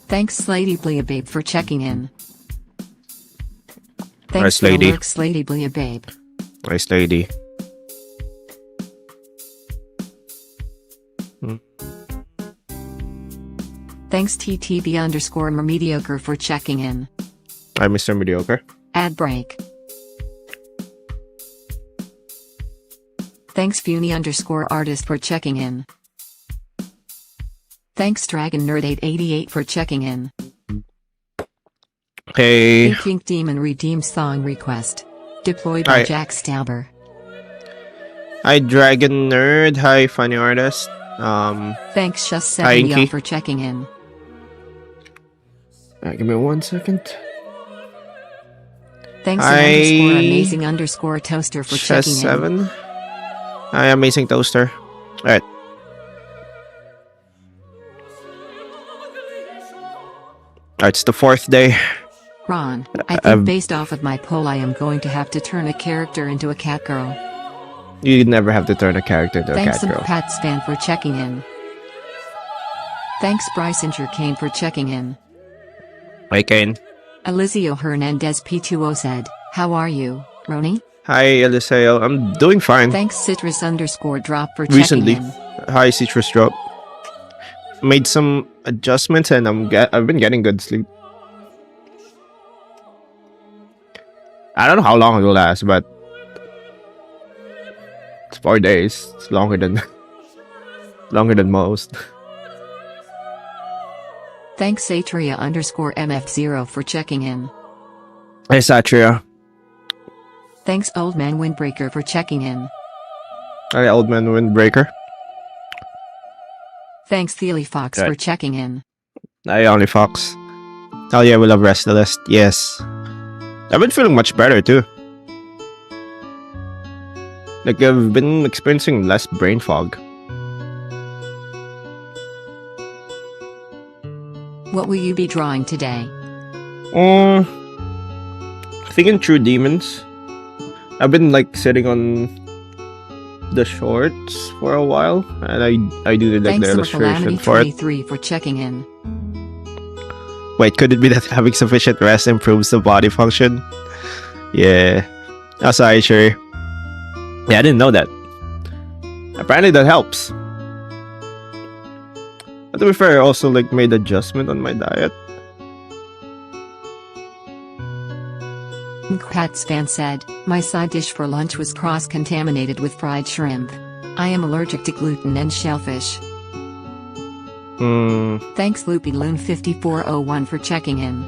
Thanks Slady Babe for checking in. Nice Thanks for the lady. lurk, Slady Babe. Nice lady. Thanks TTB_mediocre for checking in. I'm Mr. Mediocre. Ad break. Thanks Funi_artist for checking in. Thanks Dragon Nerd 888 for checking in. Hey. Pink Demon Redeem song request. Deployed by Hi. Jack Stabber. Hi, Dragon Nerd. Hi, Funny Artist. Thanks Just Hi, 70 Inky. for checking in. Give me 1 second. Thanks Hi. _amazing_toaster for Chess checking in. 7. Hi, Amazing Toaster. Alright. Alright, it's the 4th day. Ron, I think based off of my poll I am going to have to turn a character into a cat girl. You never have to turn a character into a Thanks cat girl. Pats fan for checking in. Thanks Bryson Kane for checking in. Hi, Kane. Elizio Hernandez P2O said, how are you, Roni? Hi, Eliseo. I'm doing fine. Thanks Citrus_drop for checking Recently. in. Hi, Citrus Drop. Made some adjustments and I've been getting good sleep. I don't know how long it will last, but it's 4 days. It's longer than most. Thanks Atria_MF0 for checking in. Hey, Satria. Thanks Old Man Windbreaker for checking in. Hi, Old Man Windbreaker. Thanks Theely Fox Right. for checking in. Hi, Only Fox. Oh yeah, we love Restless. Yes. I've been feeling much better too. Like I've been experiencing less brain fog. What will you be drawing today? Thinking through demons. I've been like sitting on the shorts for a while, and I do like Thanks the illustration for it. Calamity23 for checking in. Wait, could it be that having sufficient rest improves the body function? Yeah. Oh, sorry, sure. Yeah, I didn't know that. Apparently that helps. But to be fair, I also like made adjustment on my diet. Pats fan said, my side dish for lunch was cross-contaminated with fried shrimp. I am allergic to gluten and shellfish. Thanks LoopyLoon5401 for checking in.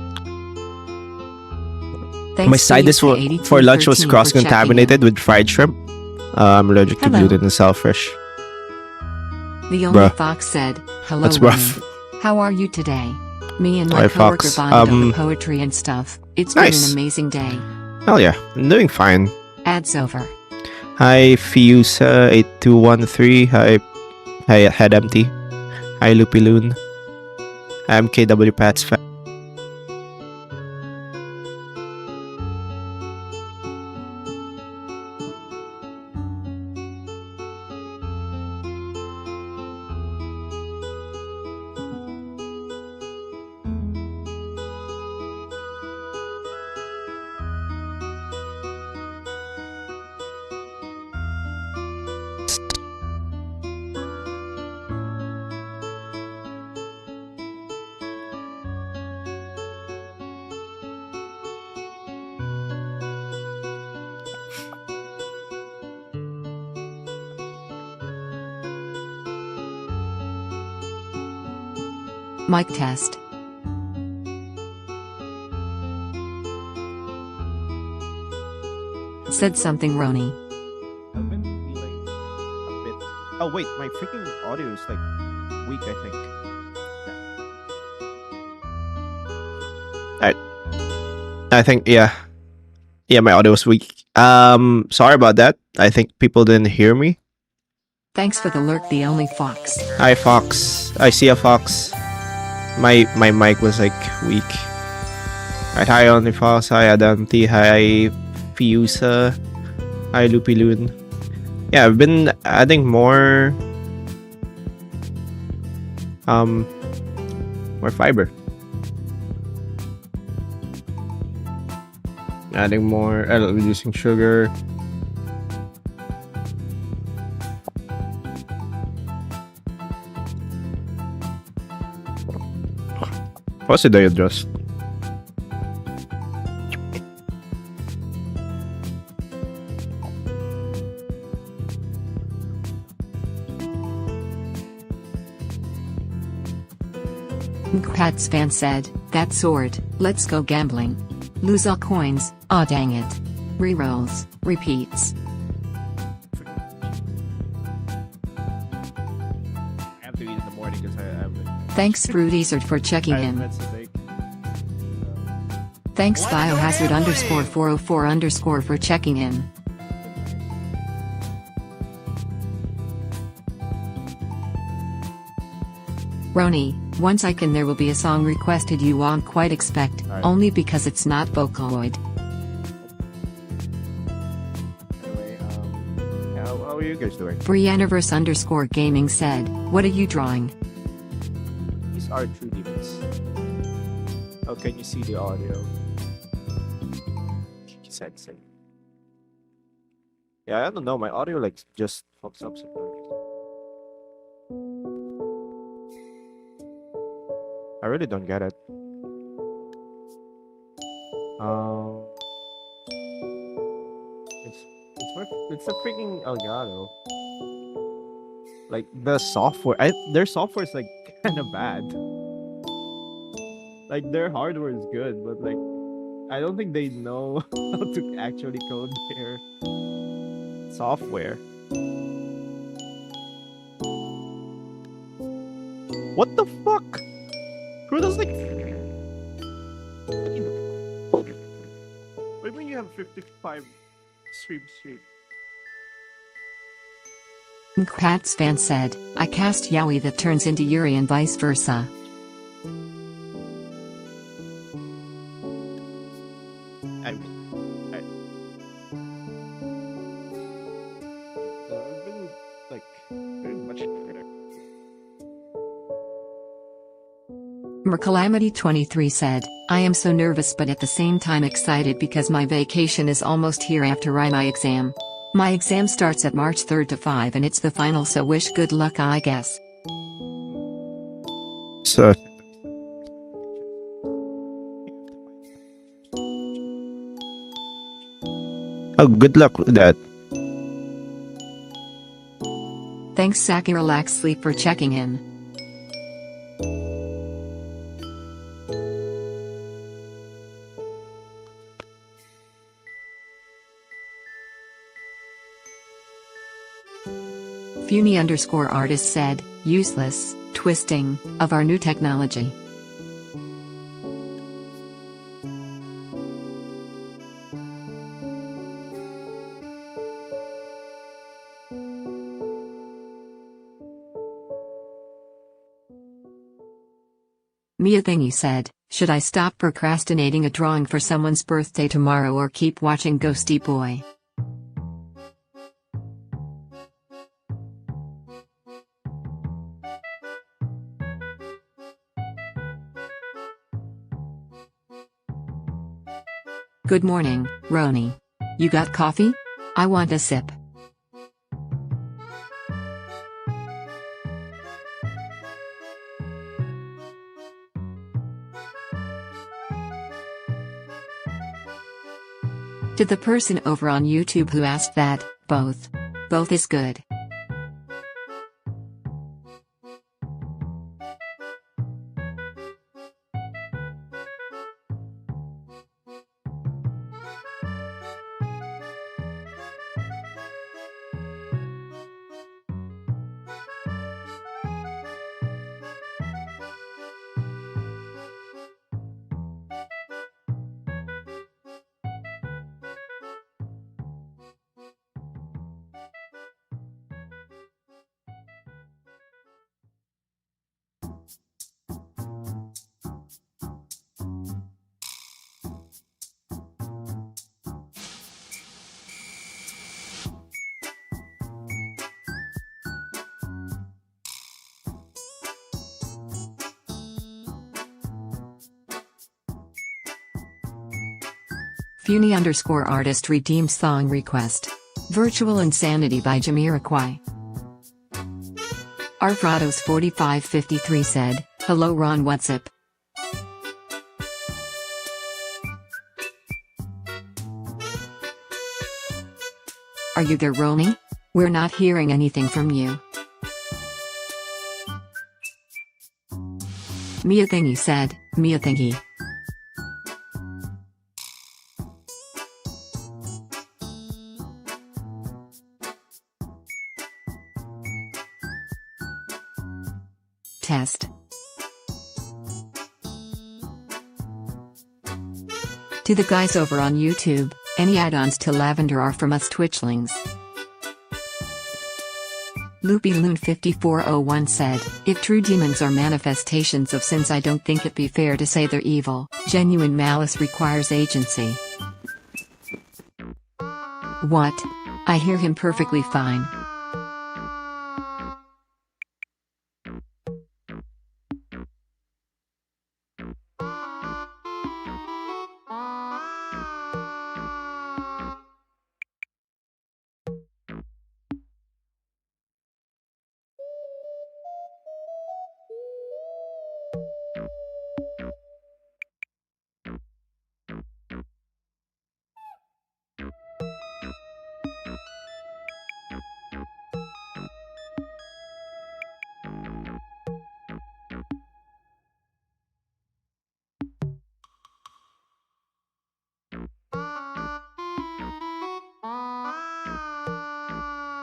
Thanks My side dish for lunch was 8213 for cross-contaminated with fried shrimp. I'm allergic to Hello. gluten and shellfish. checking in. The only Bruh. fox said, hello That's Winnie. rough. How are you today? Me and my Hi, coworker Fox. bonded over poetry and stuff. It's Nice. been an amazing day. Hell yeah, I'm doing fine. Ads over. Hi, Fiusa8213. Hi, Head Empty. Hi, Loopy Loon. I'm KW Pats fan. Mic test. Said something Roni. I've been feeling a bit. Oh wait, my freaking audio is like weak. I think. I think yeah, my audio was weak. Sorry about that. I think people didn't hear me. Thanks for the lurk, the only fox. Hi, Fox. I see a fox. My mic was like weak. Right, hi, Only Fox. Hi, Adamti. Hi, Fiusa. Hi, Loopy Loon. Yeah, I've been adding more fiber. Adding more, reducing sugar. What's the diet just? Pats fan said, "That sword, let's go gambling. Lose all coins, aw dang it. Rerolls, repeats." I have to eat in the morning because I have Thanks Fruitizard for checking in. Thanks Biohazard _404_ for checking in. Roni, once I can there will be a song requested you won't quite expect, Alright. only because it's not Vocaloid. Anyway, how are you guys doing? Brianniverse _gaming said, "What are you drawing?" These are 3D bits. Oh, can you see the audio? Sensing. Yeah, I don't know. My audio like just pops up sometimes. I really don't get it. It's a freaking Elgato. Like the software, their software is like kind of bad. Like their hardware is good, but like I don't think they know how to actually code their software. What the fuck? Who does like? What do you mean you have 55 stream? Pats fan said, "I cast Yaoi that turns into Yuri and vice versa." I mean, I've been like very much critical. Mercalamity23 said, "I am so nervous but at the same time excited because my vacation is almost here after my exam. My exam starts at March 3rd to 5 and it's the final, so wish good luck I guess." So. Oh, good luck with that. Thanks Saki Relax Sleep for checking in. Funi _artist said, "Useless, twisting, of our new technology." Mia Thingy said, "Should I stop procrastinating a drawing for someone's birthday tomorrow or keep watching Ghosty Boy?" Good morning, Roni. You got coffee? I want a sip. To the person over on YouTube who asked that, both. Both is good. Funi_artist redeemed song request. Virtual Insanity by Jamiroquai. Arfrados4553 said, "Hello Ron, what's up?" Are you there, Roni? We're not hearing anything from you. Mia Thingy said, Mia Thingy. Test. To the guys over on YouTube, any add-ons to Lavender are from us Twitchlings. LoopyLoon5401 said, "If true demons are manifestations of sins, I don't think it'd be fair to say they're evil. Genuine malice requires agency." What? I hear him perfectly fine.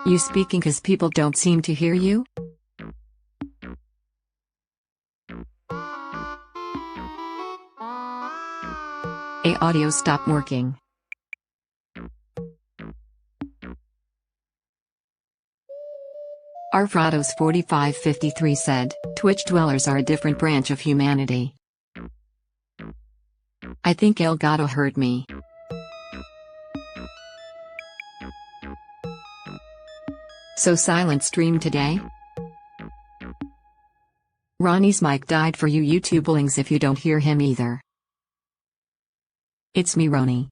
You speaking 'cause people don't seem to hear you? Audio stop working. Arfrados4553 said, "Twitch dwellers are a different branch of humanity. I think El Gato heard me." So silent stream today? Ronnie's mic died for you YouTubelings if you don't hear him either. It's me, Ronnie.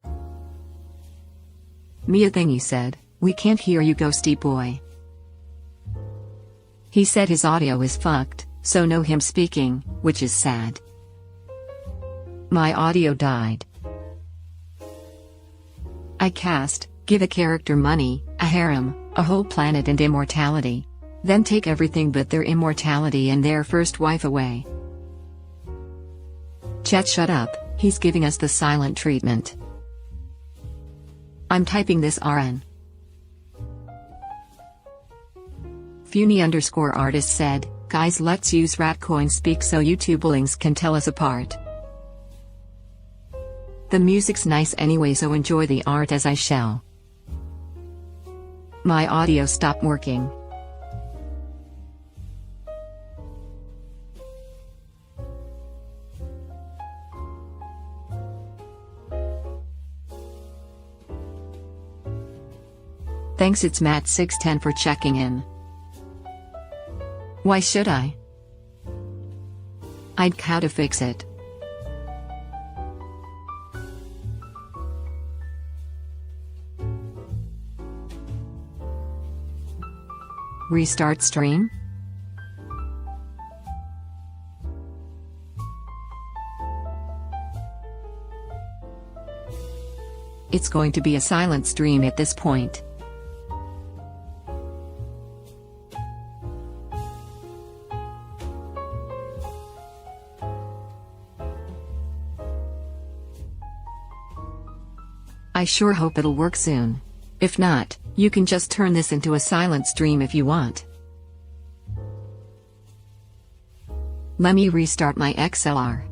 Mia Thingy said, "We can't hear you, ghosty boy." He said his audio is fucked, so no him speaking, which is sad. My audio died. I cast, give a character money, a harem, a whole planet and immortality. Then take everything but their immortality and their first wife away. Chet, shut up, he's giving us the silent treatment. I'm typing this RN. Funi_artist said, "Guys, let's use Ratcoin Speak so YouTubelings can tell us apart." The music's nice anyway, so enjoy the art as I shall. My audio stopped working. Thanks, it's Matt610 for checking in. Why should I? I'd how to fix it. Restart stream? It's going to be a silent stream at this point. I sure hope it'll work soon. If not, you can just turn this into a silent stream if you want. Let me restart my XLR.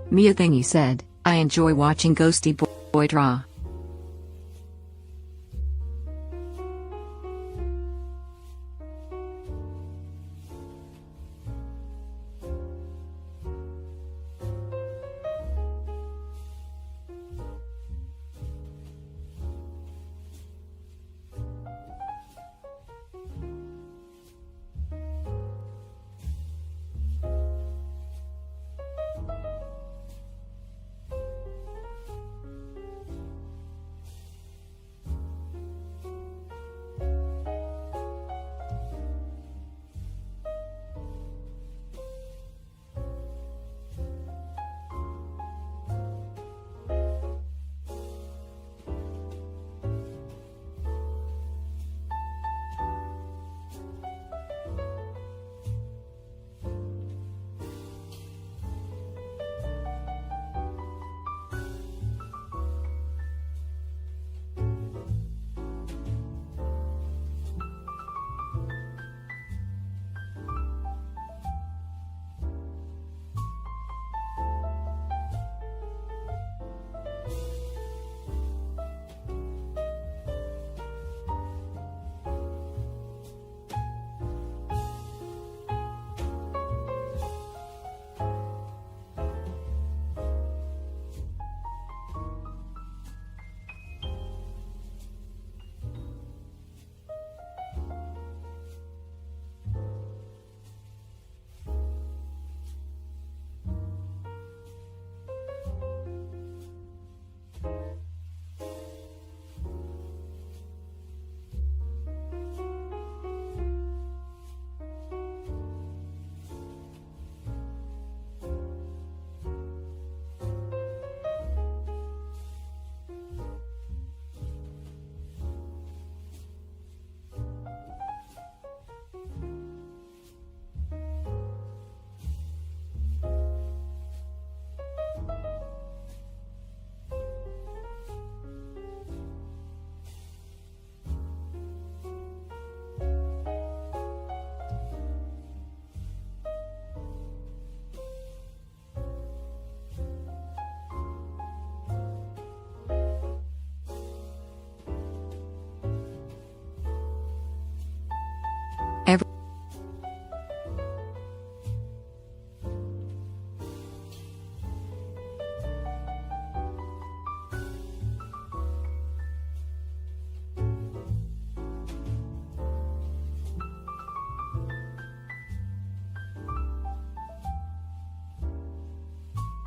Mia Thingy said, "I enjoy watching Ghosty Boy draw."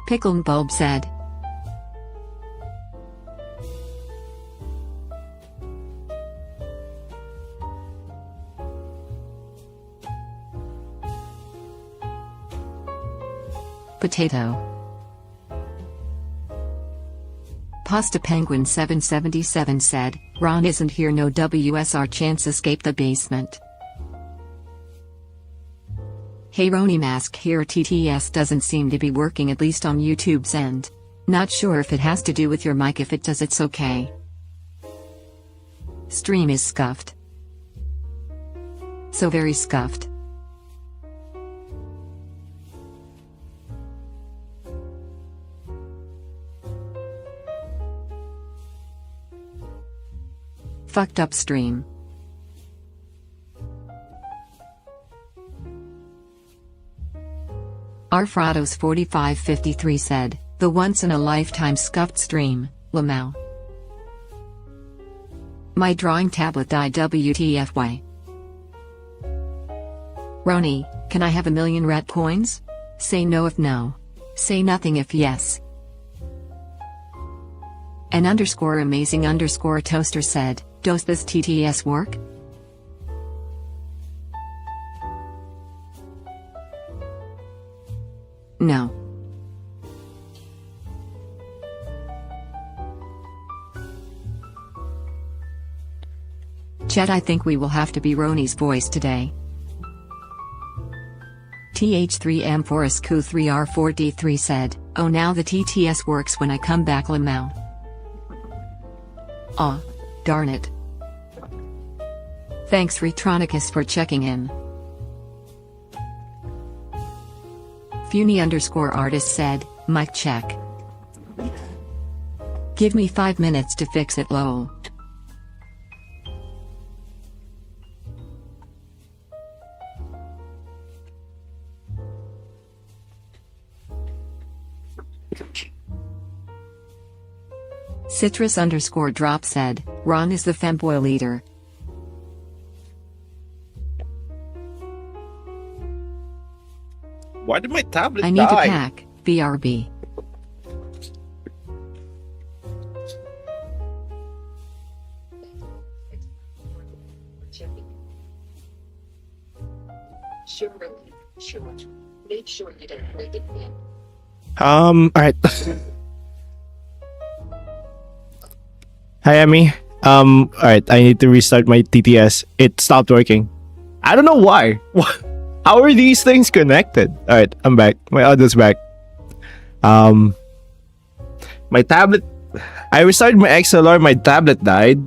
Pickle Bulb said. Potato. Pasta Penguin 777 said, Ron isn't here, no WSR chance escape the basement. Hey Roni Mask here, TTS doesn't seem to be working, at least on YouTube's end. Not sure if it has to do with your mic, if it does it's okay. Stream is scuffed. So very scuffed. Fucked up stream. Arfrados 4553 said, the once in a lifetime scuffed stream, Lamau. My drawing tablet died, WTFY. Roni, can I have 1,000,000 rat coins? Say no if no. Say nothing if yes. An amazing toaster said, does this TTS work? No. Chet, I think we will have to be Roni's voice today. TH3M4SQ3R4D3 said, oh now the TTS works when I come back, Lamau. Aw. Darn it. Thanks Retronicus for checking in. Funi_artist said, mic check. Give me 5 minutes to fix it, lol. Citrus_drop said, Ron is the femboy leader. Why did my tablet die? I need to pack, BRB. Sure. Make sure you don't make it in. Alright. Hi, Emmy. Alright, I need to restart my TTS. It stopped working. I don't know why. How are these things connected? Alright, I'm back. My audio's back. My tablet... I restarted my XLR, my tablet died.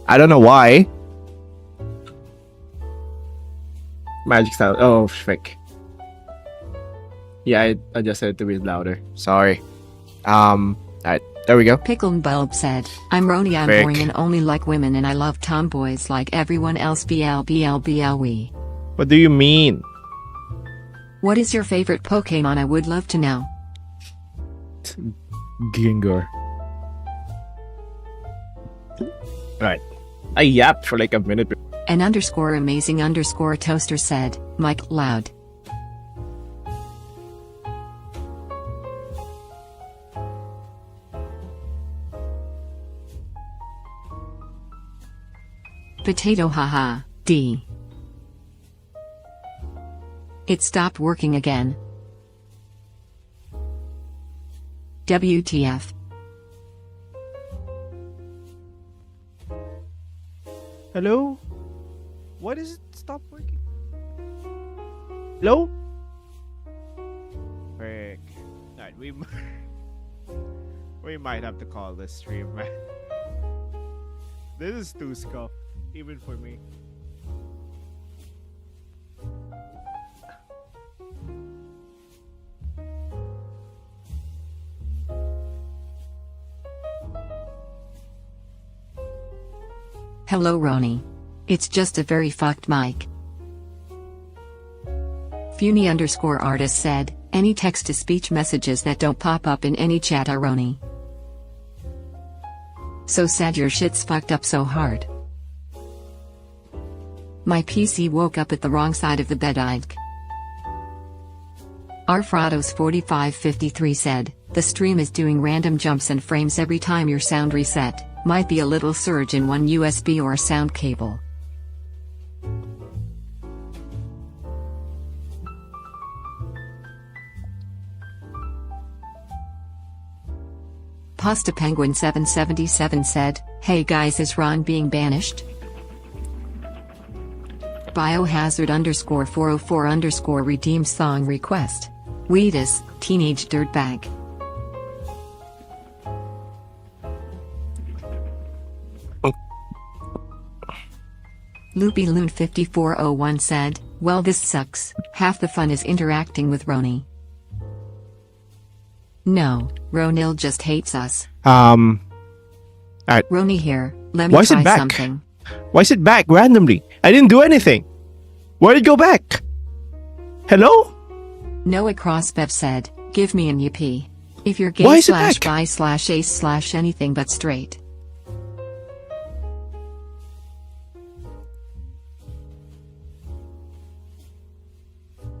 I don't know why. Magic sound. Oh, frick. Yeah, I adjusted it to be louder. Sorry. Alright. There we go. Pickle Bulb said, I'm Roni, I'm Frick. boring and only like women and I love tomboys like everyone else, BLBLBLWE. What do you mean? What is your favorite Pokemon? I would love to know. Gengar. Alright. I yapped for like a minute. An amazing toaster said, Mike loud. Potato haha, D. It stopped working again. WTF. Hello? What is it? Stop working. Hello? Frick. Alright, we might have to call this stream, man. This is too scuffed, even for me. Hello Roni. It's just a very fucked mic. Funi_artist said, any text-to-speech messages that don't pop up in any chat are Roni. So sad your shit's fucked up so hard. My PC woke up at the wrong side of the bed. Arfrados4553 said, the stream is doing random jumps and frames every time your sound reset. Might be a little surge in one USB or sound cable. Pasta Penguin 777 said, hey guys, is Ron being banished? Biohazard _404 redeemed song request. Weedus, teenage dirtbag. Loopy Loon 5401 said, well, this sucks. Half the fun is interacting with Roni. No, Ronil just hates us. Alright. Roni here, let me Why is try it back? something. Why is it back randomly? I didn't do anything. Where did it go back? Hello? Noah Crossbev said, give me an UP. If you're Why gay is it slash back? bi slash ace slash anything but straight.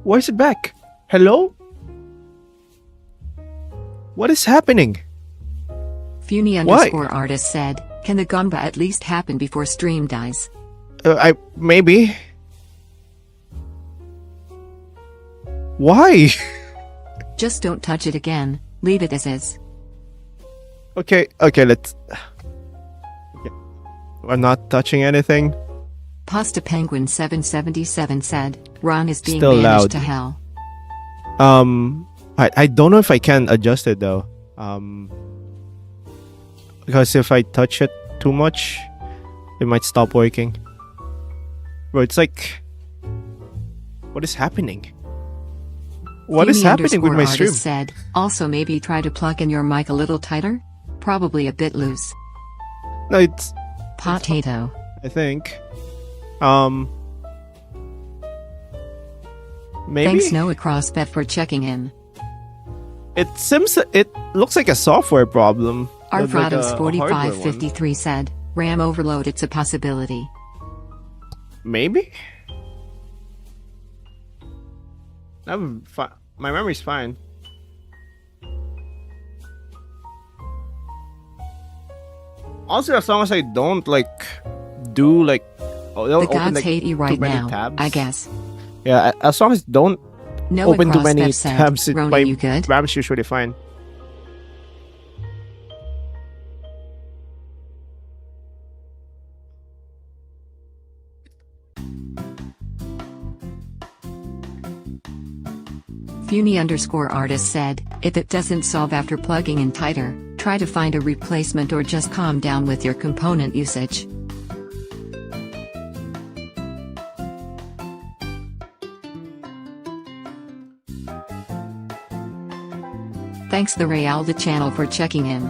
Why is it back? Hello? What is happening? Funi Why? _ artist said, can the gomba at least happen before stream dies? Maybe. Why? Just don't touch it again, leave it as is. Okay, let's... Okay. I'm not touching anything. Pasta Penguin 777 said, Ron is being Still banished loud. to hell. I don't know if I can adjust it though. Because if I touch it too much, it might stop working. Bro, it's like... What is happening? What is Funi happening with _ my artist stream? said, also maybe try to plug in your mic a little tighter? Probably a bit loose. No, it's... Potato. I think. Maybe? Thanks Noah Crossbev for checking in. It seems... It looks like a software problem. not like a Arfrados hardware 4553 said, RAM overload, it's a possibility. one. Maybe? I'm fine. My memory's fine. Also, as long as I don't do don't The open gods hate you too right many now, tabs. I guess. Yeah, as long as don't Noah open too many Crossbev said, tabs, Rona, my you good? RAM's usually fine. Funi _ artist said, if it doesn't solve after plugging in tighter, try to find a replacement or just calm down with your component usage. Thanks the Realda channel for checking in.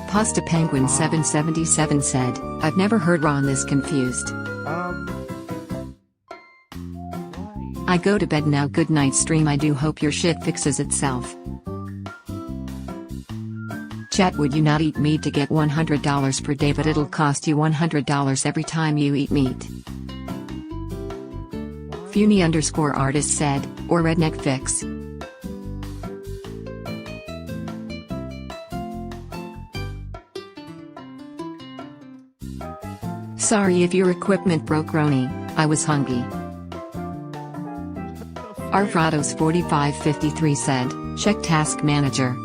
Pasta Penguin 777 said, I've never heard Ron this confused. I go to bed now, good night stream, I do hope your shit fixes itself. Chat, would you not eat meat to get $100 per day, but it'll cost you $100 every time you eat meat? Funi _ artist said, or redneck fix. Sorry if your equipment broke, Roni, I was hungry. Arfrados 4553 said, check task manager.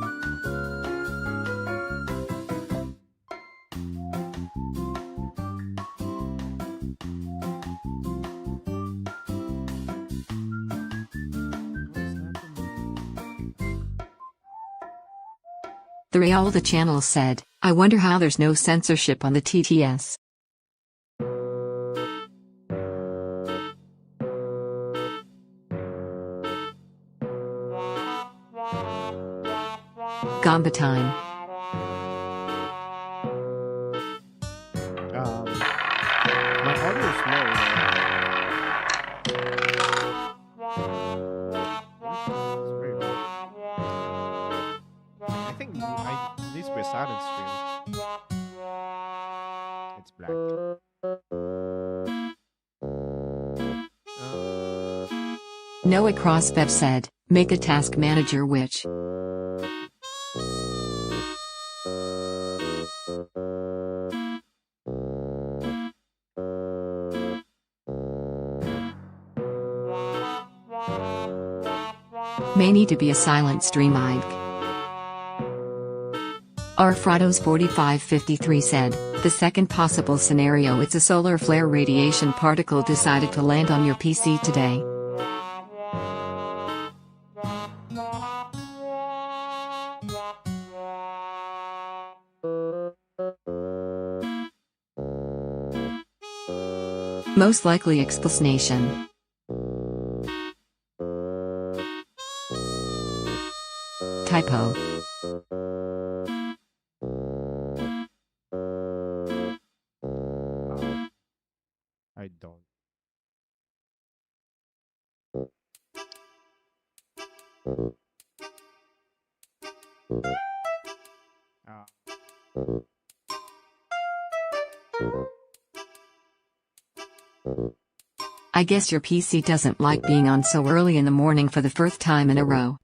The Realda channel said, I wonder how there's no censorship on the TTS. Gamba time. My audio is low. I think at least we're silent stream. It's black. Noah Crossbev said, make a task manager which. May need to be a silent stream Ike. Arfrados 4553 said, the second possible scenario it's a solar flare radiation particle decided to land on your PC today. Most likely explanation. Typo. I don't. I guess your PC doesn't like being on so early in the morning for the first time in a row.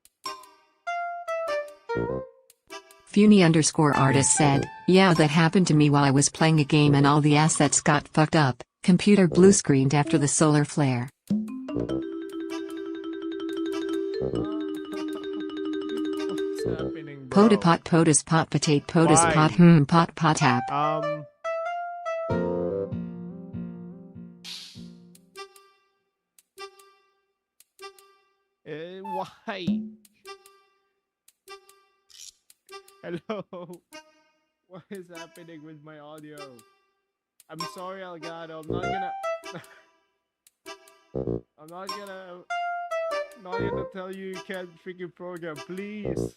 Funi_artist said, yeah, that happened to me while I was playing a game and all the assets got fucked up. Computer blue screened after the solar flare. What's happening, bro? Potapot potus pot potate potus Why? pot pot pot tap. Why? Hello? What is happening with my audio? I'm sorry, Elgato. I'm not gonna tell you can't freaking program, please.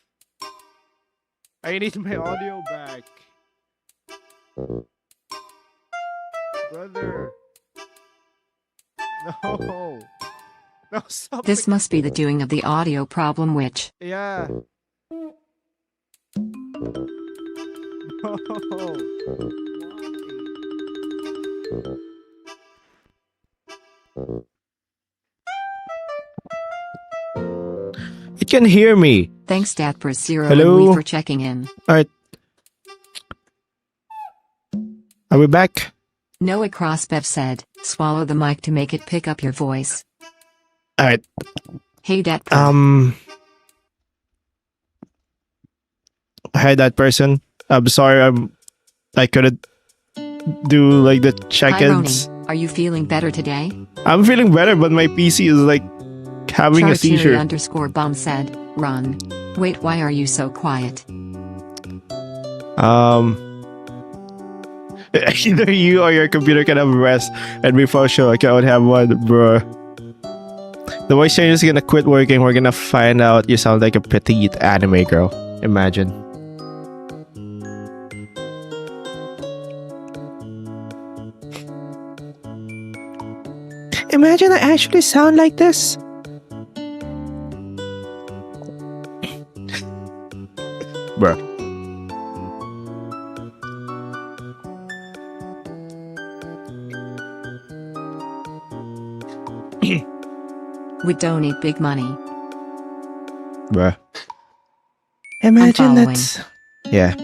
I need my audio back. Brother. No. No, stop. This must be the doing of the audio problem which. Yeah. No. It can hear me. Thanks Datper0 Hello? and we for checking in. Alright. Are we back? Noah Crossbev said, swallow the mic to make it pick up your voice. Alright. Hey Datper. Hi that person. I'm sorry I couldn't do like the Hi check-ins. Roni, are you feeling better today? I'm feeling better, but my PC is like having a seizure. _bomb said, run. Wait, why are you so quiet? Either you or your computer can have rest, and before show I can't have one, bro. The voice changer is gonna quit working. We're gonna find out you sound like a petite anime girl. Imagine. Imagine I actually sound like this. Bruh. We donate big money. Bruh. Imagine following. that. Yeah.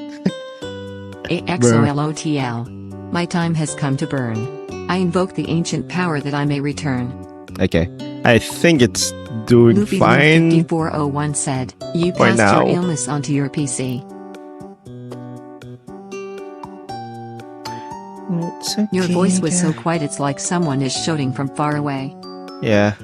AXOLOTL. My time has come to burn. I invoke the ancient power that I may return. Okay. I think it's doing Luffy fine. 5401 said, you For passed now. your illness onto your PC. It's okay, Your voice was so girl. quiet it's like someone is shouting from far away. Yeah.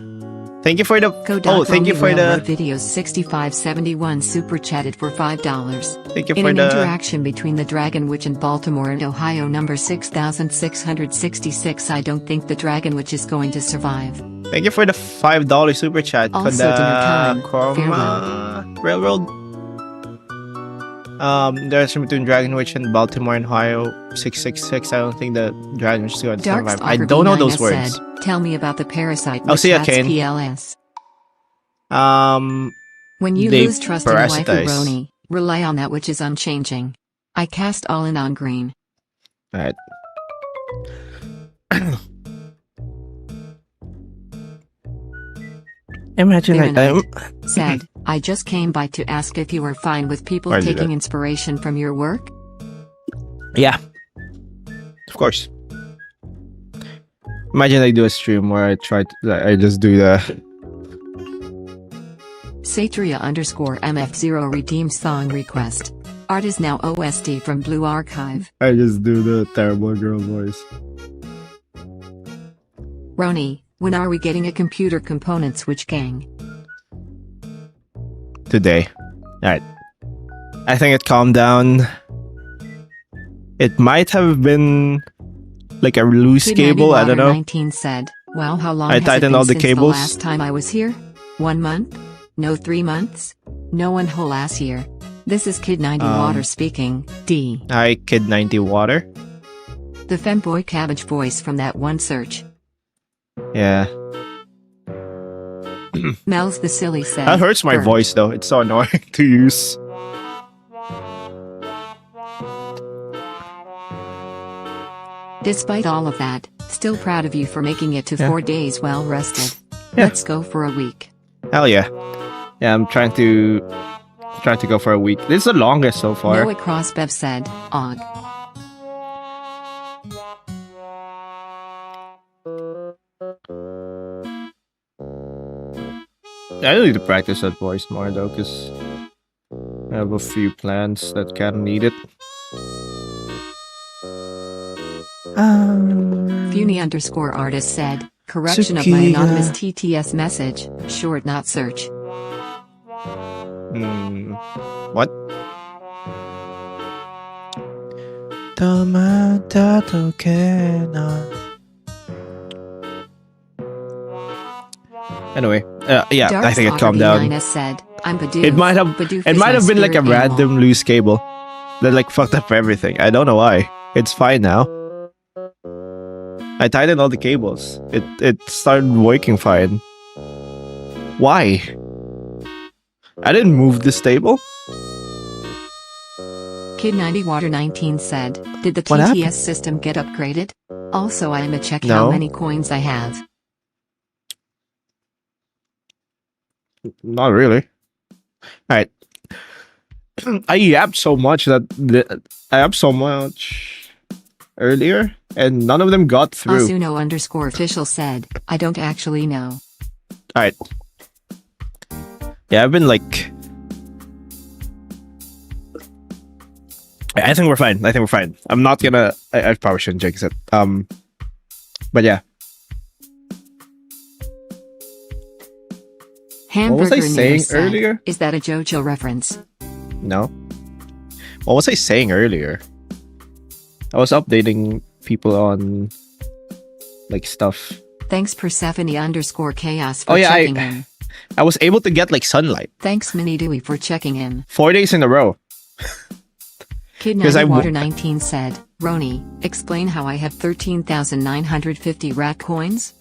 Thank you for the. Oh, thank you for the. Videos 6571 super chatted for $5. Thank you In for an the. interaction between the Dragon Witch and Baltimore and Ohio number 6666, I don't think the Dragon Witch is going to survive. Thank you for the $5 super chat. Also dinner time. Chroma Railroad. There's between Dragon Witch and Baltimore and Ohio 666. I don't think the Dragon Witch is going to survive. I don't know those words. Said, tell me about the parasite I'll which see ya, has Kane. PLS. When you They lose trust in waifu parasitize. Roni, rely on that which is unchanging. I cast all in on green. Alright. Imagine Virenite said, I just came by to ask if you were fine with people Why did taking that? inspiration from your work? Yeah. Of course. Imagine I do a stream where I just do the Satria_MF0 redeemed song request. Art is now OST from Blue Archive. I just do the terrible girl voice. Roni, when are we getting a computer component switch gang? Today. Alright. I think it calmed down. It might have been like a loose Kid cable, I don't know. 19 said, wow, how long I has it tightened been all the since cables. the last time I was here? 1 month? No 3 months? No one whole ass year. This is Kid 90 Water speaking, D. Hi, Kid 90 Water. The femboy cabbage voice from that one search. Yeah. Mel's the silly said. That hurts my "Burn." voice though. It's so annoying to use. Despite all of that, still proud of you for making it to Yeah. 4 days well rested. Yeah. Let's go for a week. Hell yeah. Yeah, I'm trying to go for a week. This is the longest so far. Noah Crossbev said, Og. I need to practice that voice more though, because I have a few plans that kind of need it. Funi_artist said, correction of my anonymous TTS message, short not search. What? Anyway, yeah, I think it calmed down. Said, I'm Badoof, It might have Badoof it is might my have been like a spirit animal. random loose cable that like fucked up everything. I don't know why. It's fine now. I tightened all the cables. It started working fine. Why? I didn't move this table. Kid 90 Water 19 said, did the What TTS happened? system get upgraded? Also I am a check No. how many coins I have. Not really. Alright. I yapped so much earlier, and none of them got through. Asuno_official said, I don't actually know. Alright. Yeah, I've been like... I think we're fine. I'm not gonna... I probably shouldn't jinx it. But yeah. Hamburger was I saying News said, earlier? Is that a JoJo reference? No. What was I saying earlier? I was updating people on... like, stuff. Thanks Persephone_chaos for Oh, yeah, checking in. I was able to get, like, sunlight. Thanks Mini Dewey for checking in. 4 days in a row. Kid 'Cause 90 Water 19 said, Roni, explain how I have 13,950 rat coins?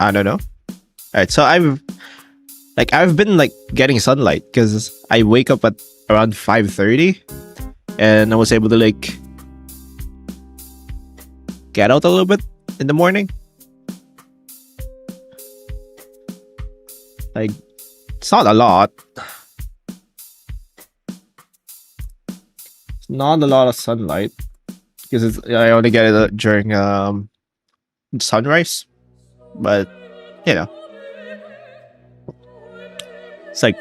I don't know. Alright, so I've been like getting sunlight because I wake up at around 5:30 and I was able to like get out a little bit in the morning. Like, it's not a lot. It's not a lot of sunlight because I only get it during sunrise. But, you know, it's like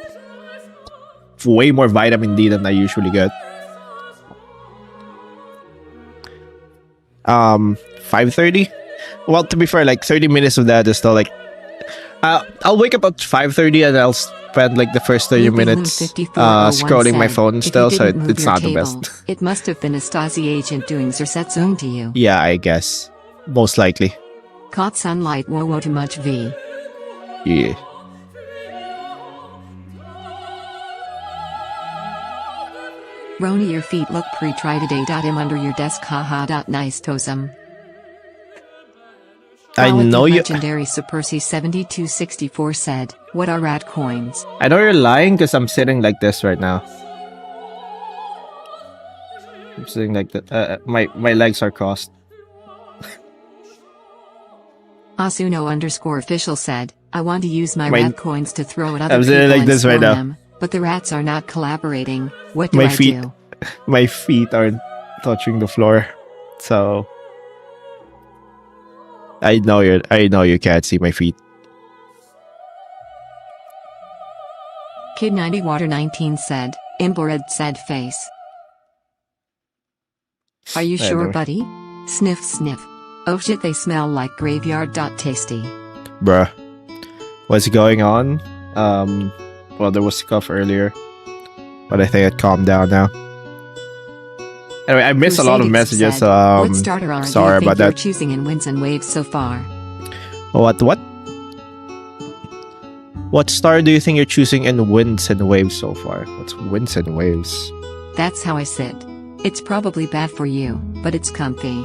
way more vitamin D than I usually get. 5:30. Well, to be fair, like 30 minutes of that is still like I'll wake up at 5:30 and I'll spend like the first 30 minutes scrolling my phone still, so it's not the best. It must have been a Stasi agent doing Zerset's to you. Yeah, I guess. Most likely. Caught sunlight whoa too much V. Yeah. Roni, your feet look pre-try today. Him under your desk, haha. Nice tosum. I know you. Legendary Supersy 7264 said, what are rat coins? I know you're lying because I'm sitting like this right now. I'm sitting like that. My legs are crossed. Asuno_official said, I want to use my My- rat coins to throw at other I'm people sitting like and this right spam now. them, but the rats are not collaborating. What do My I feet. do? My feet aren't touching the floor, so I know you can't see my feet. Kid 90 Water 19 said, Imbored sad face. Are you I sure, know. buddy? Sniff sniff. Oh shit, they smell like graveyard. Tasty. Bruh, what's going on? Well, there was stuff earlier, but I think it calmed down now. Anyway, I missed a lot of Crusadix messages. said, what starter R do Sorry you think about you're that. choosing in Winds and Waves so far? What? What star do you think you're choosing in Winds and Waves so far? What's Winds and Waves? That's how I sit. It's probably bad for you, but it's comfy.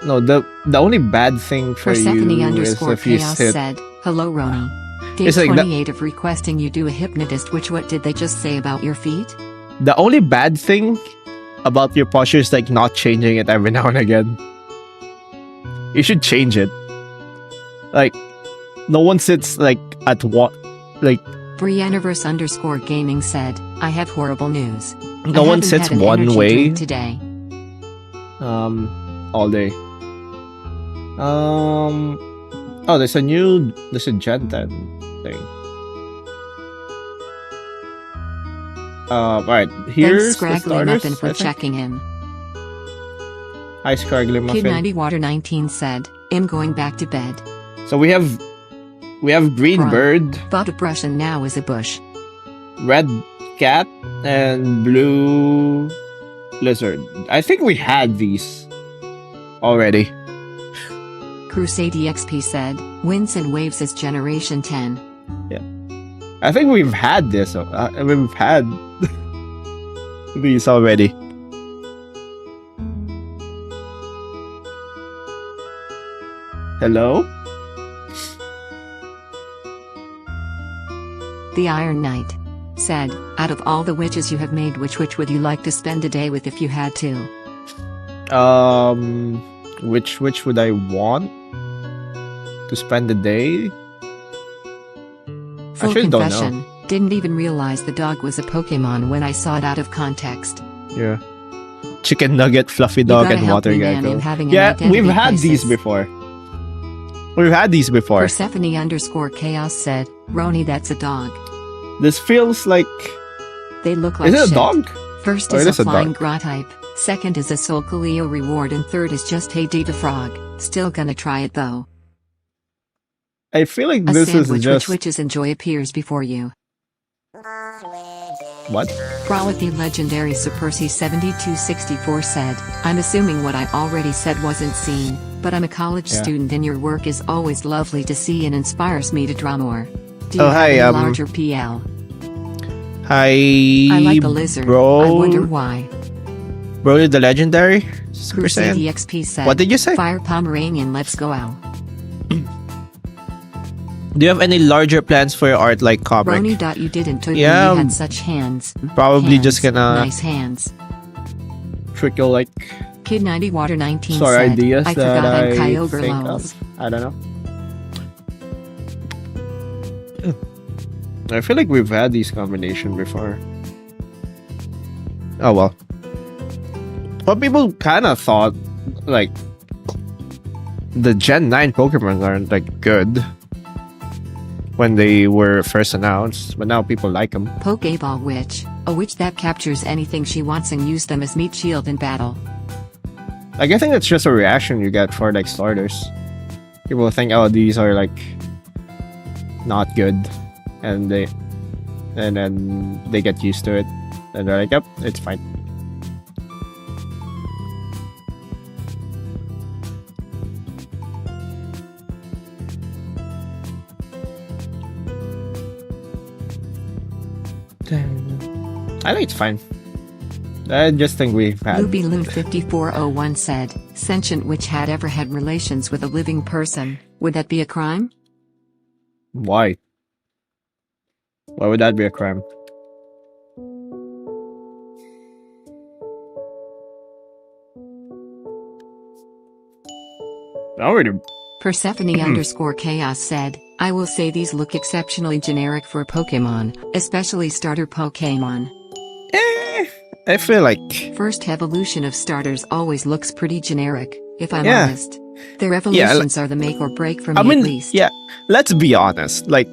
No, the only bad thing for Persephone you is underscore if you chaos sit. said, hello Roni. Day It's like 28 of requesting you do a hypnotist, which what did they just say about your feet? The only bad thing about your posture is like not changing it every now and again. You should change it. Like, no one sits like at what, like Brianniverse underscore gaming said, I have horrible news. no I one haven't sits had an one energy way drink today. all day. Oh, there's a Gen 10 thing. Alright, here's Thanks the Scraggly starters. Muffin for I think. checking in. Hi, Scraggly Kid Muffin. 90 Water 19 said, I'm going back to bed. So we have Green Front. Bird, Bought a brush and now is a bush. Red Cat, and Blue Lizard. I think we had these already. Crusade EXP said, Winds and Waves is Generation 10. I think we've had this. We've had these already. Hello? The Iron Knight said, out of all the witches you have made, which would you like to spend a day with if you had to? Which would I want to spend the day? Full Actually, don't confession, didn't even realize the dog was a Pokemon when I saw it out of context. Yeah. Chicken nugget, fluffy You dog, gotta and help water me, man, gecko. I'm having an Yeah, identity we've had crisis. these before. We've had these before. Persephone underscore chaos said, Roni, that's a dog. This feels like. They look like Is it a shit. dog? First Or is it a is a flying dog. gra type, second is a Solkaleo reward, and third is just Hey Data Frog. Still gonna try it though. I feel like A this is sandwich just. which witches enjoy appears before you. What? Frolicky Legendary Supercy 7264 said, I'm assuming what I already said wasn't seen, but I'm a college Yeah. student and your work is always lovely to see and inspires me to draw more. Do you Oh, have hi, any larger PL? Hi, I like the lizard. bro. I wonder why. Bro, the legendary Super Crusade Saiyan. EXP said, What did you say? Fire Pomeranian, let's go out. Do you have any larger plans for your art, like comic? Roni. You didn't tell me Yeah, you had such hands. probably Hands. just gonna- Nice hands. Trickle like Kid 90 Water 19 sort said, ideas I that forgot I'm I Kyogre think lulz. of. I don't know. I feel like we've had these combination before. Oh well. But people kind of thought like the Gen 9 Pokemon aren't like good when they were first announced, but now people like them. Pokeball Witch, a witch that captures anything she wants and use them as meat shield in battle. Like, I think it's just a reaction you get for like starters. People think, oh, these are like not good, and then they get used to it, and they're like, yep, it's fine. I think it's fine. I just think we've had. Luby Loon 5401 said, sentient witch had ever had relations with a living person, would that be a crime? Why? Why would that be a crime? I already Persephone underscore chaos said, I will say these look exceptionally generic for Pokemon, especially starter Pokemon. I feel like First evolution of starters always looks pretty generic, if I'm Yeah. honest. Their evolutions are the make or break for me I mean, at least. yeah. Let's be honest. Like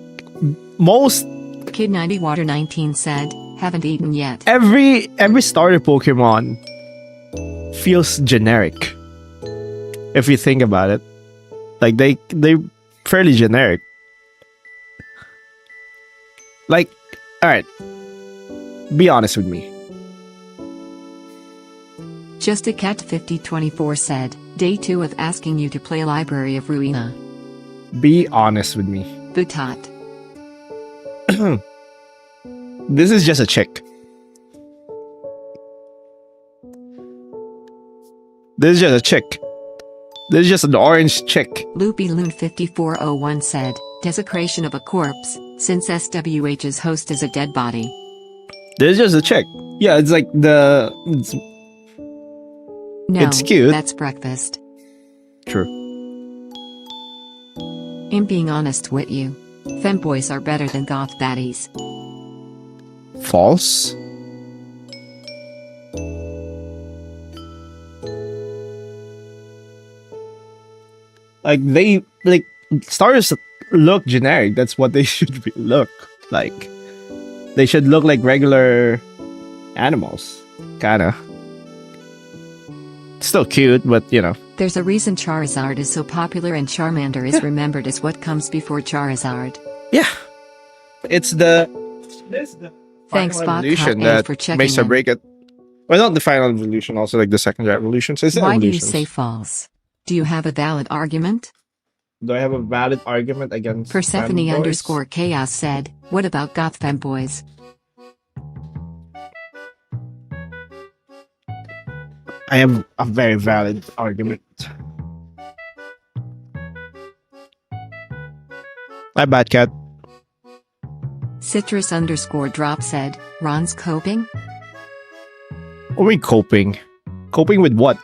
most Kid 90 Water 19 said, haven't eaten yet. every starter Pokemon feels generic. If you think about it, like they fairly generic. Like, all right, be honest with me. Just a Cat 5024 said, day 2 of asking you to play Library of Ruina. Be honest with me. Butot. This is just a chick. This is just a chick. This is just an orange chick. Loopy Loon 5401 said, desecration of a corpse, since SWH's host is a dead body. This is just a chick. Yeah, it's like it's No, It's cute. that's breakfast. true. I'm being honest with you. Femboys are better than goth baddies. False. Like stars look generic. That's what they should look like. They should look like regular animals, kinda. Still cute, but you know. There's a reason Charizard is so popular and Charmander is remembered as what comes before Charizard. Yeah, it's the Thanks, final Bot evolution Cat A, that for checking makes or in. break it. Well, not the final evolution, also like the secondary evolution. So it's the Why do you evolutions. say false? Do you have a valid argument? Do I have a valid argument against Persephone fanboys? underscore chaos said, what about goth femboys? I have a very valid argument. My bad, cat. Citrus underscore drop said, Ron's coping? What are we coping? Coping with what?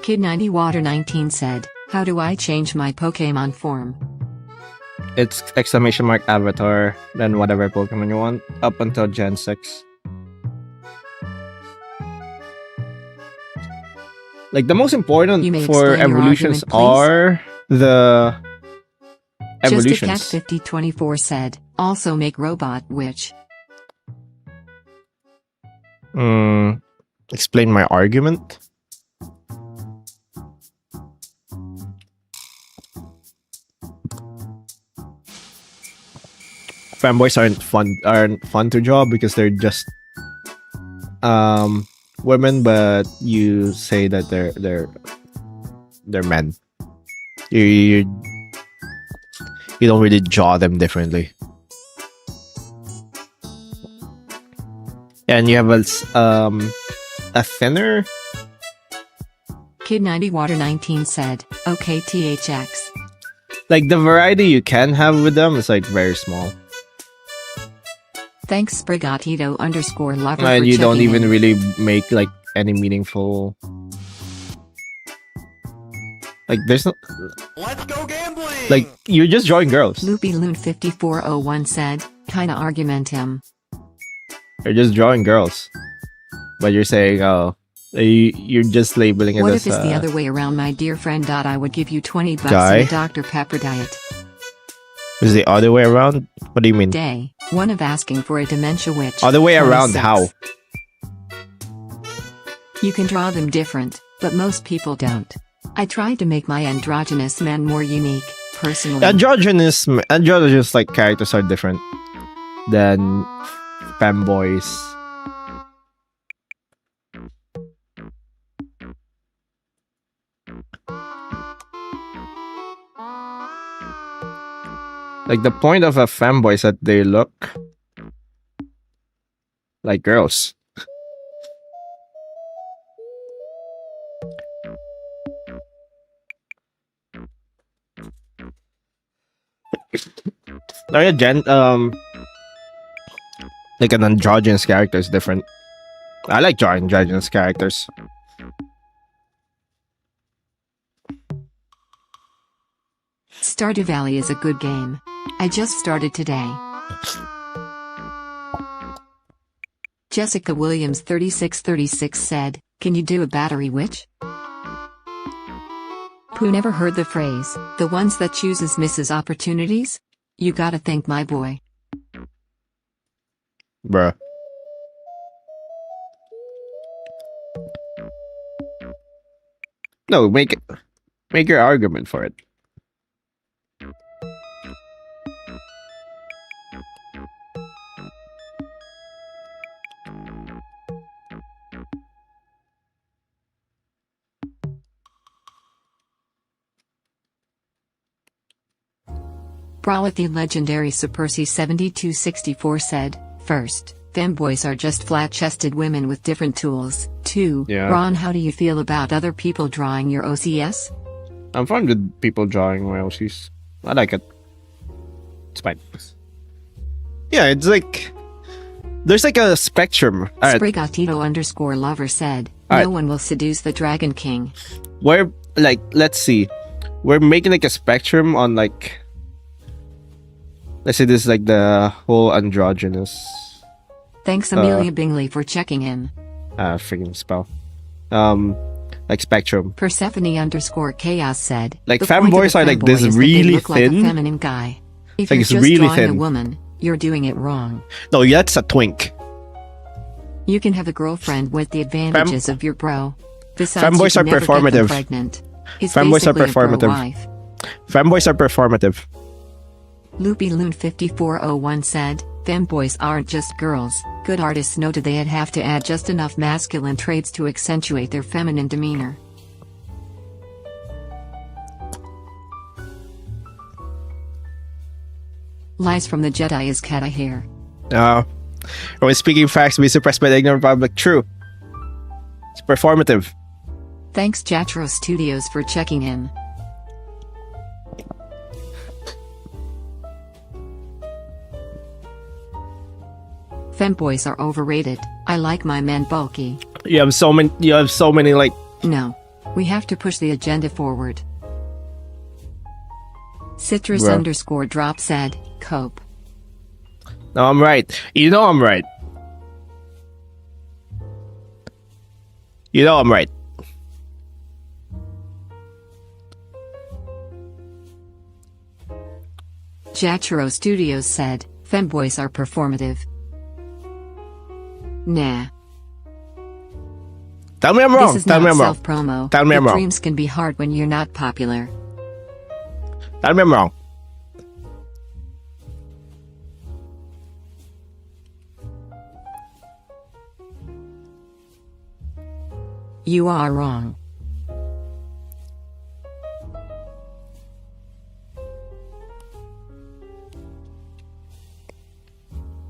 Kid 90 Water 19 said, how do I change my Pokemon form? It's exclamation mark avatar, then whatever Pokemon you want, up until Gen 6. Like, the most important You may for explain your evolutions argument, please. are the Just a Cat evolutions. 5024 said, also make Robot Witch. Explain my argument. Fanboys aren't fun to draw because they're just women, but you say that they're men. You don't really draw them differently. And you have a thinner. Kid 90 Water 19 said, okay THX. Like, the variety you can have with them is like very small. Thanks Sprigatito underscore lover And for you don't checking even in. really make like any meaningful. Like, there's no. Let's go gambling! Like, you're just drawing girls. Loopy Loon 5401 said, kinda argument him. You're just drawing girls. But you're saying, oh, you're just labeling it What as if it's the other way around, my dear friend? I would give you 20 bucks Guy? and a Dr. Pepper diet. Is the other way around? What do you mean? Day. One of asking for a dementia witch. Other way around 26. how? You can draw them different, but most people don't. I tried to make my androgynous men more unique, personally. Androgynous like characters are different than fanboys. Like, the point of a fanboy is that they look like girls. Like like an androgynous character is different. I like drawing androgynous characters. Stardew Valley is a good game. I just started today. Jessica Williams 3636 said, "Can you do a battery witch?" Who never heard the phrase, "the ones that chooses misses opportunities"? You gotta thank my boy. Bruh. No, make your argument for it. Brawleth the legendary Supersy 7264 said, "First, femboys are just flat-chested women with different tools. 2. Yeah. Ron, how do you feel about other people drawing your OCS?" I'm fine with people drawing my OCs. I like it. It's fine. Yeah, it's like there's like a spectrum. Alright, Sprigatito_lover said, Alright. "No one will seduce the Dragon King." we're like, let's see, we're making like a spectrum on like, let's say this is like the whole androgynous Thanks Amelia Bingley for checking in. freaking spell. Like spectrum. Persephone_chaos said, Like, "The point of femboys a are like femboy this is that really they look like a thin. feminine guy. If Like, you're it's just really drawing a thin. woman, you're doing it wrong. No, that's a twink. You can have a girlfriend with the advantages of your bro. Besides, Femboys you are can never get them performative. pregnant. He's Femboys are basically a bro performative. wife. Femboys are performative. Loopy Loon 5401 said, "Femboys aren't just girls. Good artists know they'd have to add just enough masculine traits to accentuate their feminine demeanor." Lies from the Jedi is cat hair. Always speaking facts be suppressed by the ignorant public. True. It's performative. Thanks Jatro Studios for checking in. Femboys are overrated. I like my men bulky. You have so many like. No. We have to push the agenda forward. Citrus Bruh. underscore drop said, "Cope." No, I'm right. You know I'm right. You know I'm right. Jatro Studios said, "Femboys are performative." Nah. Tell me I'm This wrong. is Tell me not I'm wrong. self-promo. Tell me I'm but wrong. dreams can be hard when you're not popular. Tell me I'm wrong. You are wrong.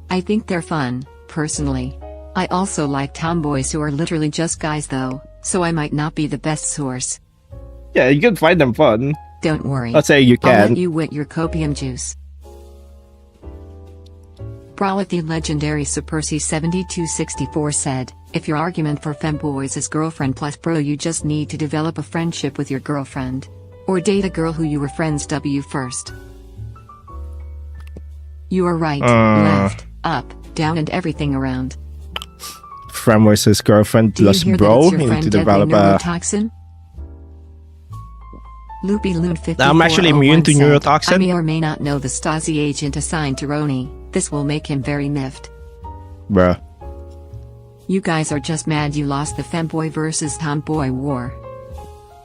I think they're fun, personally. I also like tomboys who are literally just guys though, so I might not be the best source. Yeah, you can find them fun. Don't worry. Let's say you I'll can. let you wit your copium juice. Brawleth the legendary Supersy 7264 said, "If your argument for femboys is girlfriend plus bro, you just need to develop a friendship with your girlfriend. Or date a girl who you were friends W first." You are right, left, up, down and everything around. Friend versus girlfriend Do you plus hear bro. that it's You your need friend to deadly develop a. neurotoxin? Loopy Loon 5401 I'm actually immune to said, neurotoxin. "I may or may not know the Stasi agent assigned to Roni. This will make him very miffed. Bruh. You guys are just mad you lost the femboy versus tomboy war."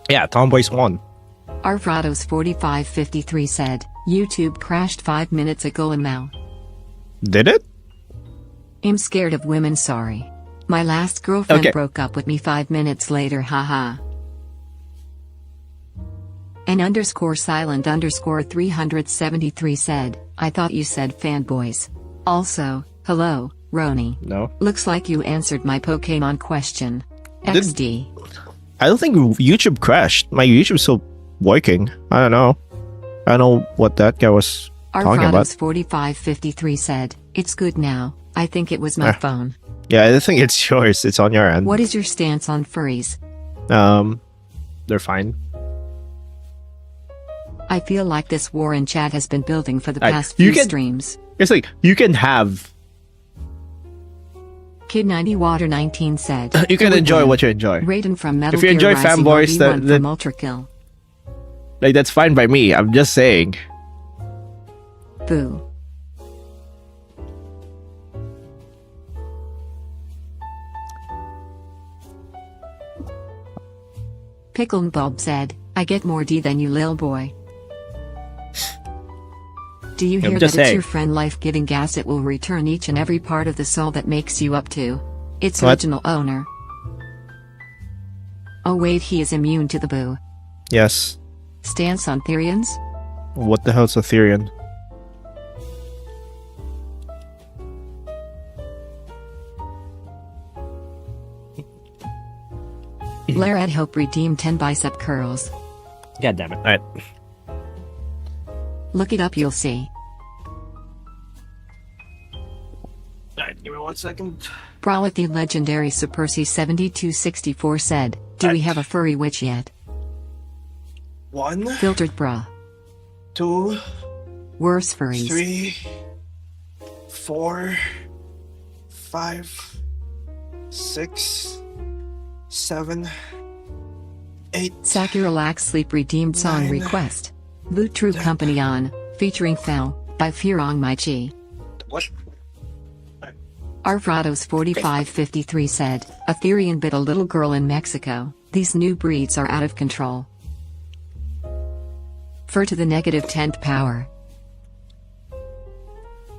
Yeah, tomboys won. Arfrados 4553 said, "YouTube crashed 5 minutes ago and now Did it? I'm scared of women, sorry. My last girlfriend Okay. broke up with me 5 minutes later, haha." N_silent_373 said, "I thought you said fanboys. Also, hello, Roni. No. Looks like you answered my Pokemon question. Did- XD. I don't think YouTube crashed. My YouTube's still working. I don't know. I don't know what that guy was talking about? Arfrados4553 said, "It's good now. I think it was my phone." Yeah, I think it's yours. It's on your end. What is your stance on furries? They're fine. I feel like this war in chat has been building for the Like, past you few can- streams. It's like you can have, Kid90Water19 said, you can "Who would enjoy win? what you enjoy. Raiden from Metal If you Gear enjoy Rising fanboys, or V1 that- from Ultra Kill. Like that's fine by me. I'm just saying. Boo. Pickle Bulb said, "I get more D than you, lil boy." Do you hear that just it's saying. your friend life-giving gas? It will return each and every part of the soul that makes you up to its What? original owner. Oh wait, he is immune to the boo. Yes. Stance on Therians? What the hell's Ethereum? Blair at Hope redeemed 10 bicep curls. God damn it! All right. Look it up, you'll see. Alright, give me 1 second. Brawleth the legendary Supersy7264 said, "Do we have a furry witch yet?" 1, Filtered bra. 2, Worse furries. 3, 4, 5, 6, 7, 8. Sakura Sleep redeemed song 9. request. Boot True Company on, featuring Fell, by Furong Maichi. What? Arfrados4553 said, "A Therian bit a little girl in Mexico. These new breeds are out of control." Fur to the negative 10th power.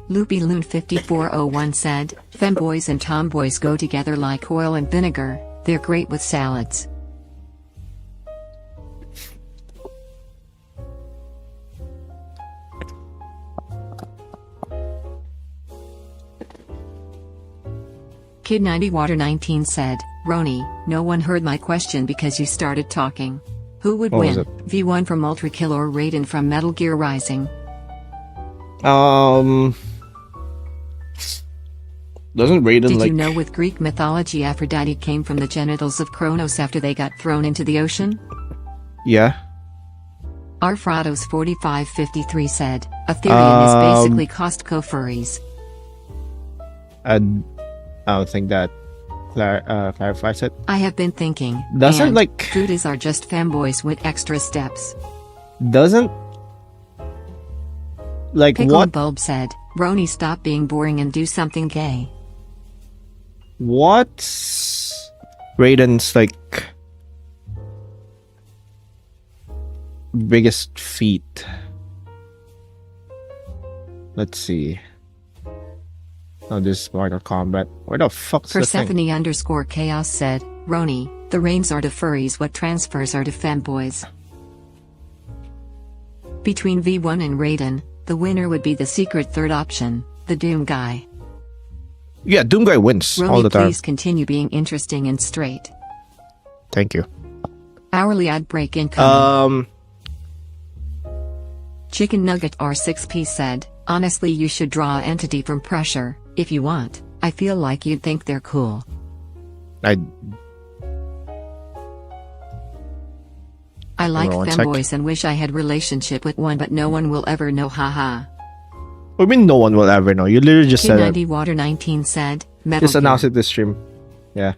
Loopy Loon 5401 said, "Femboys and tomboys go together like oil and vinegar. They're great with salads." Kid90Water19 said, "Roni, no one heard my question because you started talking. Who would What was win, it? V1 from Ultra Kill or Raiden from Metal Gear Rising?" Doesn't Raiden Did like? you know with Greek mythology Aphrodite came from the genitals of Kronos after they got thrown into the ocean? Yeah. Arfrados4553 said, "A Therian is basically Costco furries." I don't think that clarifies it. I have been thinking. Doesn't, and like- Druidas are just femboys with extra steps. Doesn't like Pickle what? Bulb said, "Roni, stop being boring and do something gay." What's Raiden's like biggest feat? Let's see. Oh, this is Mortal Kombat. Where the fuck's the thing? Persephone_chaos said, "Roni, the reins are to furries what transfers are to femboys." Between V1 and Raiden, the winner would be the secret third option, the Doom guy. Yeah, Doom Guy wins all Roni, the time. please continue being interesting and straight. Thank you. Hourly ad break incoming. Um, Chicken Nugget R6P said, "Honestly, you should draw an entity from Pressure, if you want. I feel like you'd think they're cool." I I like Hold on one sec. femboys and wish I had relationship with one, but no one will ever know, haha. I mean, no one will ever know. You literally just said it. Kid90Water19 said, "Metal Just announce Gear." it this stream. Yeah.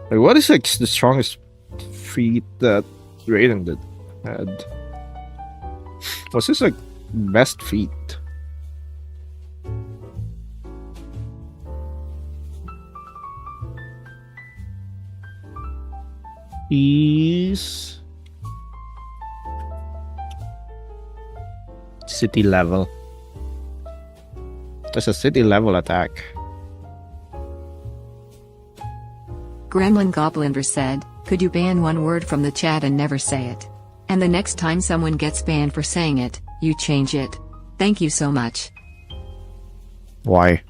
Like, what is like the strongest feat that Raiden did had? What's his like best feat? Is city level. That's a city level attack. Gremlin Gobliner said, "Could you ban one word from the chat and never say it? And the next time someone gets banned for saying it, you change it. Thank you so much." Why?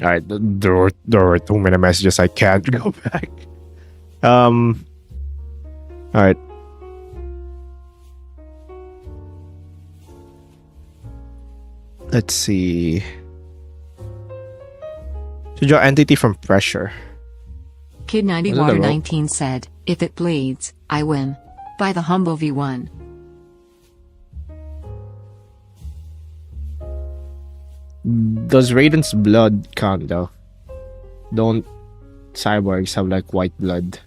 Alright, there were too many messages. I can't go back. Alright. Let's see. To draw entity from pressure. Kid 90 Was it the Water rope? 19 said, if it bleeds, I win. By the humble V1. Does Raiden's blood count though? Don't cyborgs have like white blood?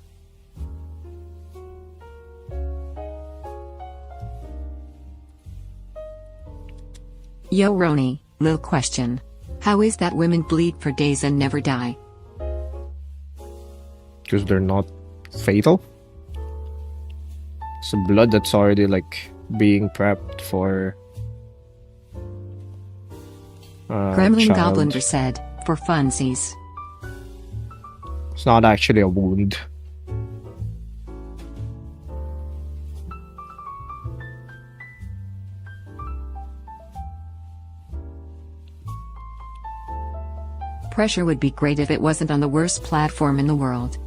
Yo Roni, lil question. How is that women bleed for days and never die? Because they're not fatal? It's blood that's already like being prepped for Gremlin child. Gobliner said, for funsies. It's not actually a wound. Pressure would be great if it wasn't on the worst platform in the world.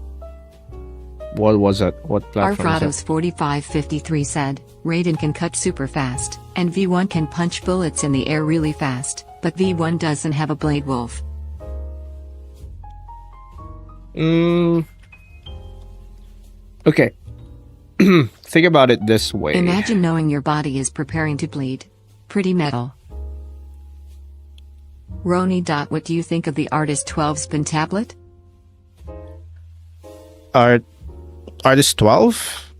What was it? What platform is Arfrados 4553 said, Raiden can cut super fast, and V1 can punch bullets in the air really fast, but V1 doesn't have a blade wolf. it? Okay. Think about it this way. Imagine knowing your body is preparing to bleed. Pretty metal. Roni. What do you think of the Artist 12 spin tablet? Artist 12?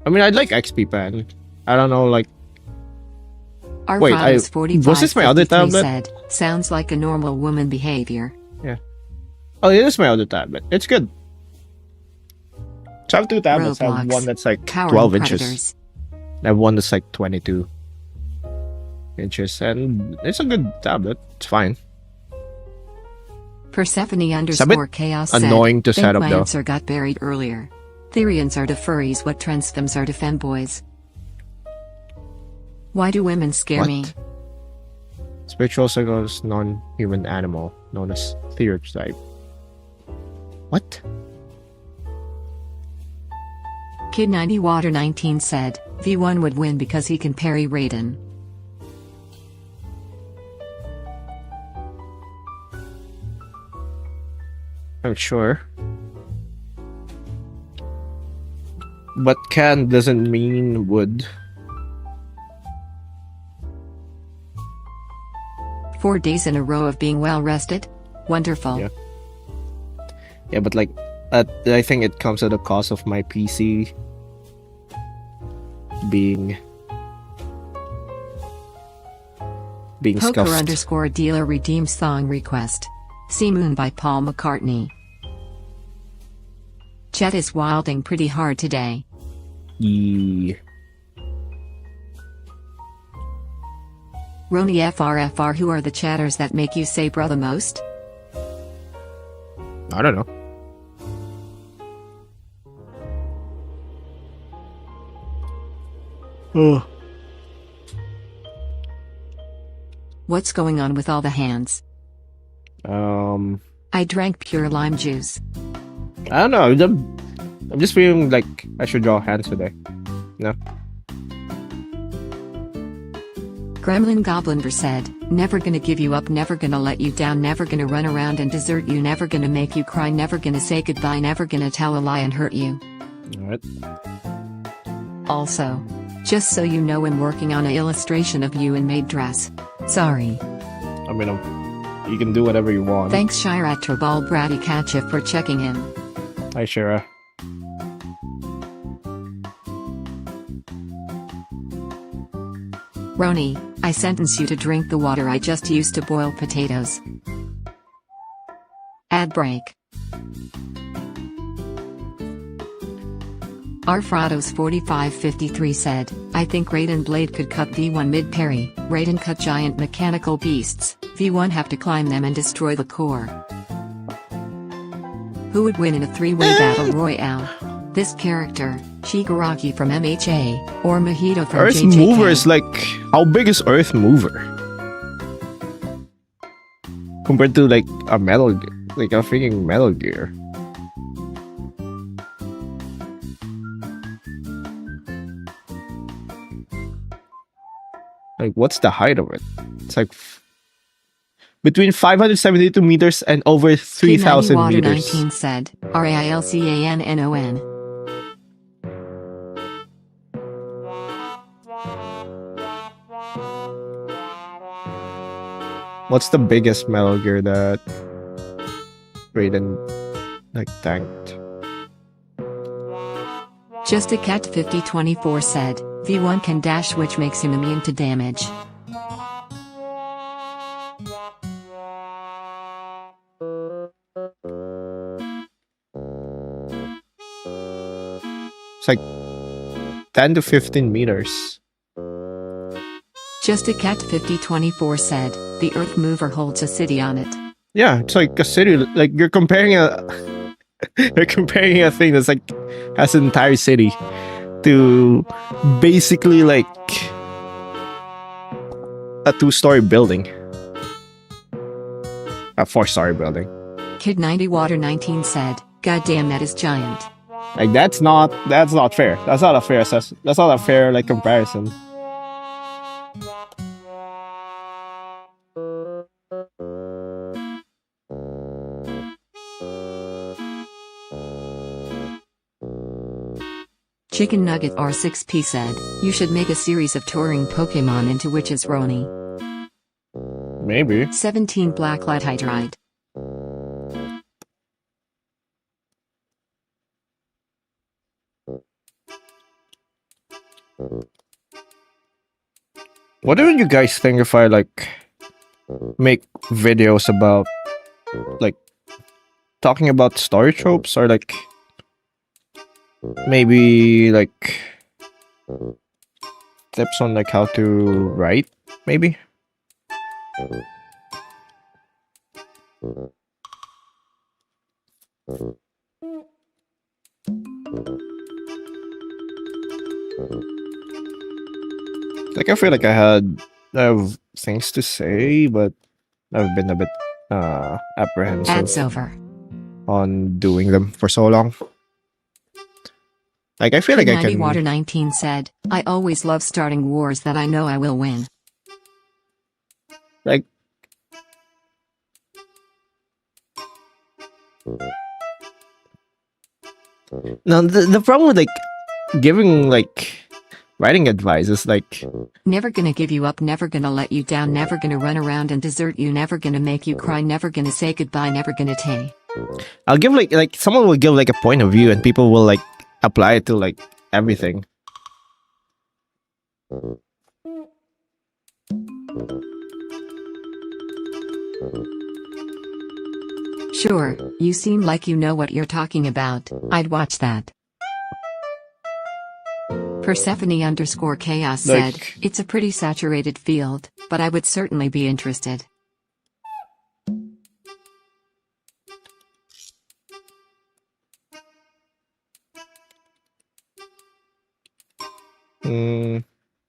I mean, I'd like XP pen. I don't know, like... Wait, Arfrados 4553 was this my other tablet? said, sounds like a normal woman behavior. Oh, it is my other tablet. It's good. So I have two tablets. I have Roblox. one that's like Cowering 12 inches. predators. I have one that's like 22 inches. And it's a good tablet. It's fine. Persephone It's a bit _ chaos said, annoying to think set up my though. answer got buried earlier. Therians are to furries what transfems are to femboys. Why do women scare me? What? Spiritual circles non-human animal known as theotype. What? Kid 90 Water 19 said, V1 would win because he can parry Raiden. I'm sure. But can doesn't mean would. 4 days in a row of being well rested? Wonderful. Yeah. Yeah, but like, I think it comes at the cost of my PC being Poker scuffed. _dealer redeems song request. Sea Moon by Paul McCartney. Chet is wilding pretty hard today. Yeah. Roni FRFR, who are the chatters that make you say bruh the most? I don't know. Oh. What's going on with all the hands? I drank pure lime juice. I don't know. I'm just feeling like I should draw hands today. No. Gremlin Gobliner said, never gonna give you up, never gonna let you down, never gonna run around and desert you, never gonna make you cry, never gonna say goodbye, never gonna tell a lie and hurt you. Alright. Also, just so you know, I'm working on an illustration of you in maid dress. Sorry. I mean, you can do whatever you want. Thanks Shira Tribal Bratty Catchif for checking in. Hi, Shira. Roni, I sentence you to drink the water I just used to boil potatoes. Ad break. Arfrados 4553 said, I think Raiden Blade could cut V1 mid parry, Raiden cut giant mechanical beasts, V1 have to climb them and destroy the core. Who would win in a 3-way battle royale? This character, Shigaraki from MHA, or Mahito from Earth JJK? Mover is like... How big is Earth Mover? compared to like a like a freaking Metal Gear. Like, what's the height of it? It's like between 572 meters and over 3,000 Water meters. 19 said, RAILCANNON. What's the biggest Metal Gear that Raiden like tanked? Just a Cat 5024 said, V1 can dash, which makes him immune to damage. It's like 10 to 15 meters. Just a Cat 5024 said, the Earth Mover holds a city on it. Yeah, it's like a city. Like you're comparing a you're comparing a thing that's like has an entire city to basically like a 2-story building, a 4-story building. Kid 90 Water 19 said, God damn, that is giant. Like that's not fair. That's not a fair assessment. That's not a fair like comparison. Chicken Nugget R6P said, you should make a series of touring Pokemon into which is Roni. Maybe. 17 Blacklight Hydride. What do you guys think if I like make videos about like talking about story tropes, or like maybe like tips on like how to write, maybe? Like I feel like I have things to say, but I've been a bit apprehensive Ads over. on doing them for so long. Like I feel like Kid I 90 can Water 19 said, I always love starting wars that I know I will win. like no, the problem with like giving like writing advice is like Never gonna give you up, never gonna let you down, never gonna run around and desert you, never gonna make you cry, never gonna say goodbye, never gonna tay. I'll give like someone will give like a point of view and people will like apply it to like everything. Sure, you seem like you know what you're talking about, I'd watch that. Persephone_chaos said, Like- it's a pretty saturated field, but I would certainly be interested.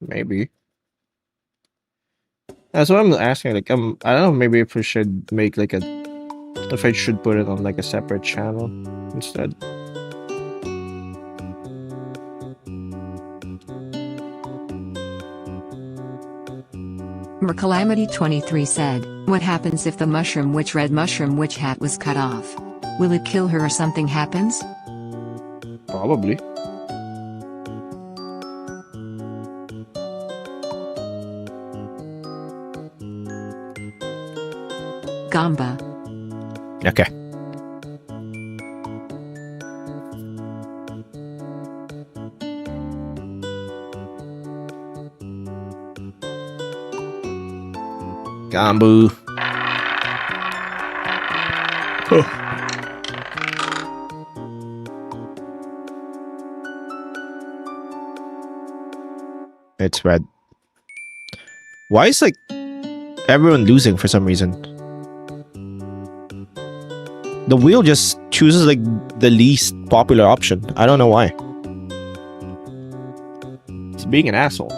Maybe. That's what I'm asking. Like, I don't know. Maybe if we should make like if I should put it on like a separate channel instead. Mercalamity23 said, what happens if the mushroom witch red mushroom witch hat was cut off? Will it kill her or something happens? Probably. Gamba. Okay. Gambu. It's red. Why is like everyone losing for some reason? The wheel just chooses like the least popular option. I don't know why. It's being an asshole.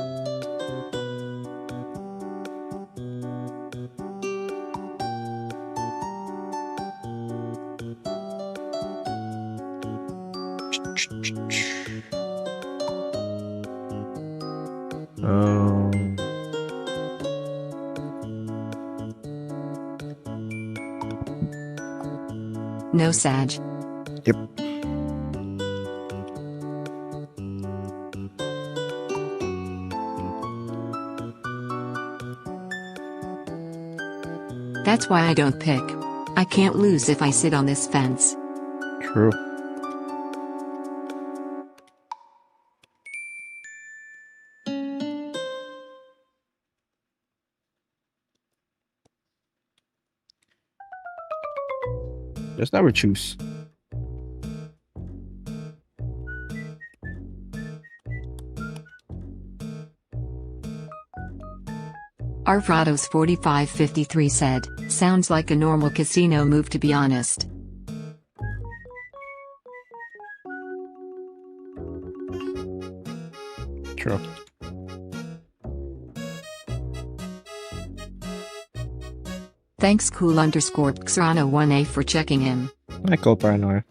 Um, No Sag. yep. That's why I don't pick. I can't lose if I sit on this fence. True. Just never choose. Arfrados 4553 said, sounds like a normal casino move to be honest. True. Thanks cool_Xrana1A for checking in. I call paranoia.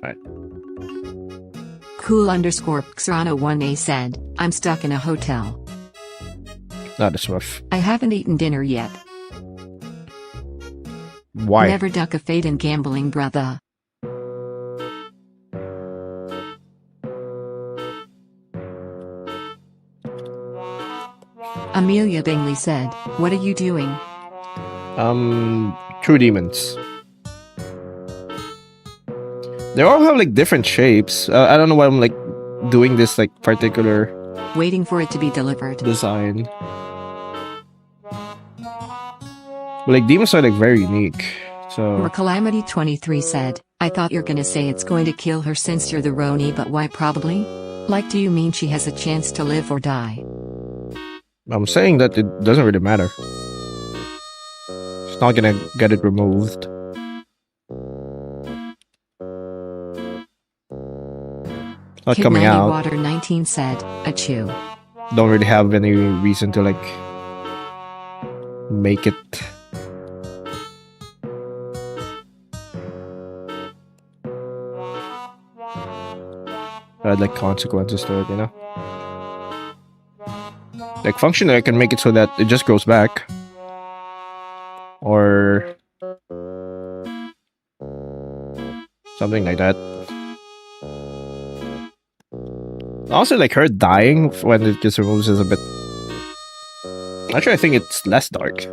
Alright. Cool_Xrana1A said, I'm stuck in a hotel. Not this rough. I haven't eaten dinner yet. Why? Never duck a fate in gambling, brother. Amelia Bingley said, what are you doing? True demons. They all have like different shapes. I don't know why I'm like doing this like particular Waiting for it to be delivered. design. But like demons are like very unique. So Mercalamity23 said, I thought you're gonna say it's going to kill her since you're the Roni, but why probably? Like, do you mean she has a chance to live or die? I'm saying that it doesn't really matter. It's not gonna get it removed. It's not Kid coming out. Water 19 said, achoo. Don't really have any reason to like make it. Add like consequences to it, you know? Like functionally I can make it so that it just grows back. Or something like that. Also, like her dying when it gets removed is a bit. Actually, I think it's less dark.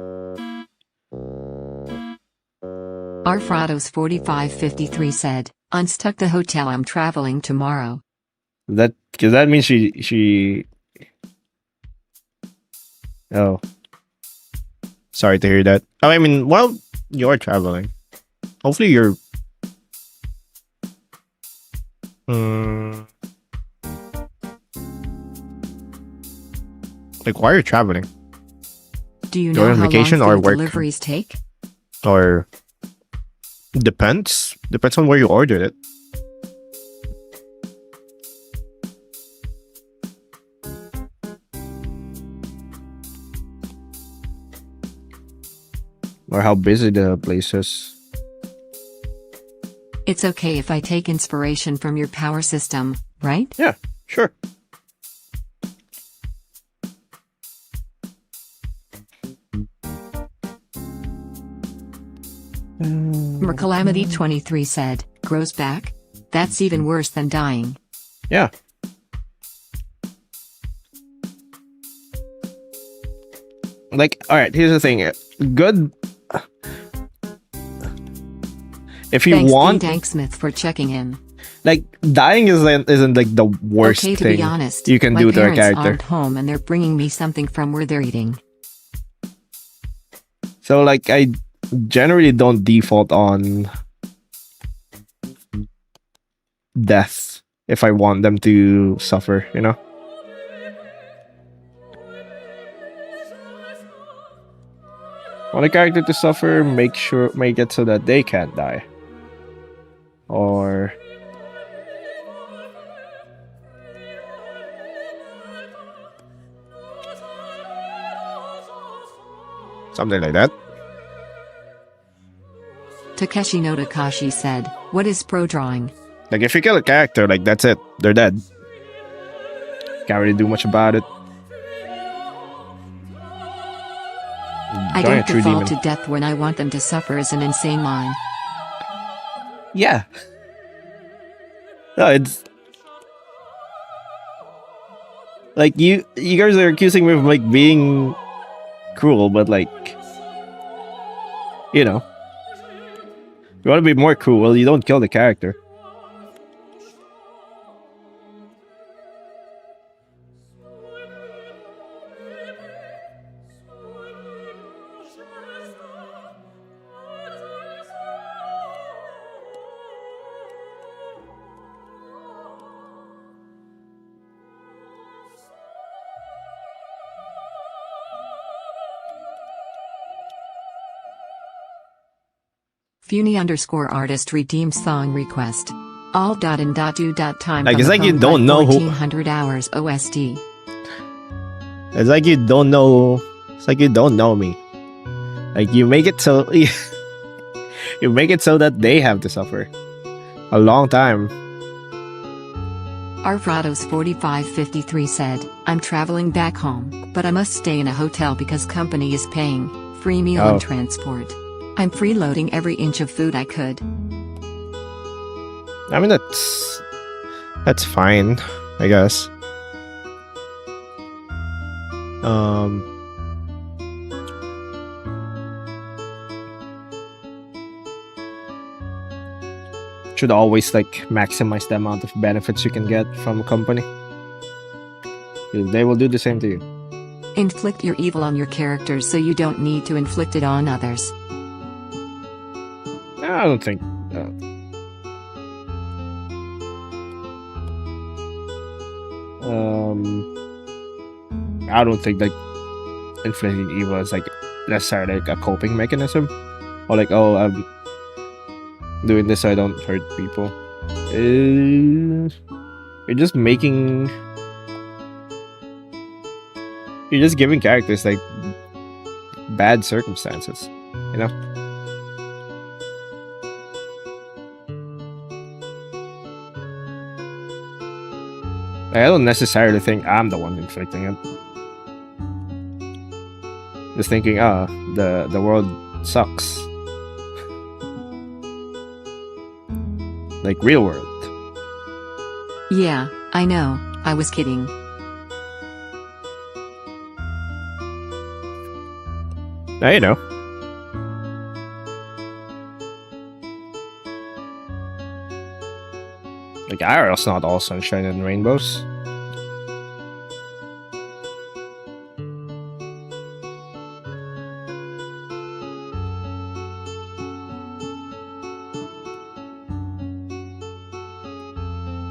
Arfrados 4553 said, unstuck the hotel, I'm traveling tomorrow. That because that means she. Oh, sorry to hear that. Oh, I mean, while you're traveling, hopefully you're. Like, why are you traveling? Do you You're know on how vacation long or food work? deliveries take? Or depends on where you ordered it. Or how busy the place is. It's okay if I take inspiration from your power system, right? Yeah, sure. Mercalamity23 said, grows back? That's even worse than dying. Yeah. Like, alright, here's the thing. Good. If you Thanks, want. Danksmith, for checking in. Like, dying isn't like the worst Okay, to thing be honest, you can my do to a parents character. aren't home and they're bringing me something from where they're eating. So, like, I generally don't default on death if I want them to suffer, you know? Want a character to suffer, make it so that they can't die. Or Something like that. Takeshi no Takashi said, "What is pro drawing?" Like if you kill a character, like that's it. They're dead. Can't really do much about it. I Drawing don't a true default demon. to death when I want them to suffer is an insane line. Yeah. No, it's like you guys are accusing me of like being cruel, but like you know, you want to be more cruel, you don't kill the character. Funi_artist redeemed song request. All dot and dot do dot time. Like, from it's the like you home don't by know who- 1400 hours OST. It's like you don't know. It's like you don't know me. Like you make it so you make it so that they have to suffer a long time. Arvrados 4553 said, "I'm traveling back home, but I must stay in a hotel because company is paying free meal Oh. and transport. I'm freeloading every inch of food I could." I mean that's fine, I guess. Should always like maximize the amount of benefits you can get from a company. They will do the same to you. Inflict your evil on your characters so you don't need to inflict it on others. No, I don't think. I don't think like inflicting evil is like necessarily like a coping mechanism, or like, oh, I'm doing this so I don't hurt people. You're just making. You're just giving characters like bad circumstances, you know. I don't necessarily think I'm the one inflicting it. Just thinking, the world sucks. Like real world. Yeah, I know, I was kidding. Now you know. Like IRL's not all sunshine and rainbows.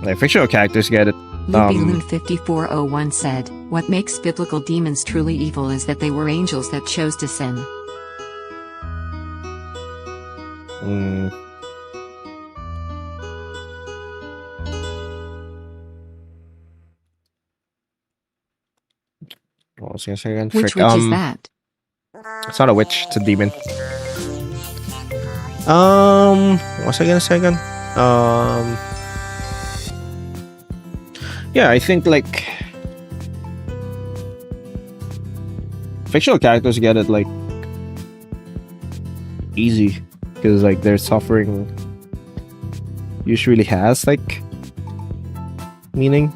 Like fictional characters get it. Loopy Loon 5401 said, "What makes biblical demons truly evil is that they were angels that chose to sin." What was I gonna say again? Which Frick, witch is that? It's not a witch, it's a demon. What was I gonna say again? Yeah, I think like fictional characters get it like easy because like their suffering usually has like meaning.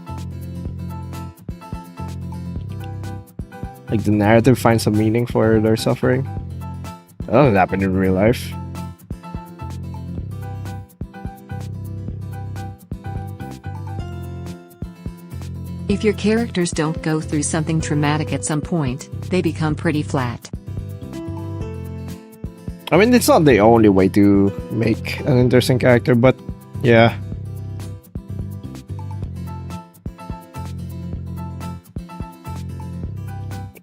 Like the narrative finds a meaning for their suffering. That doesn't happen in real life. If your characters don't go through something traumatic at some point, they become pretty flat. I mean, it's not the only way to make an interesting character, but yeah.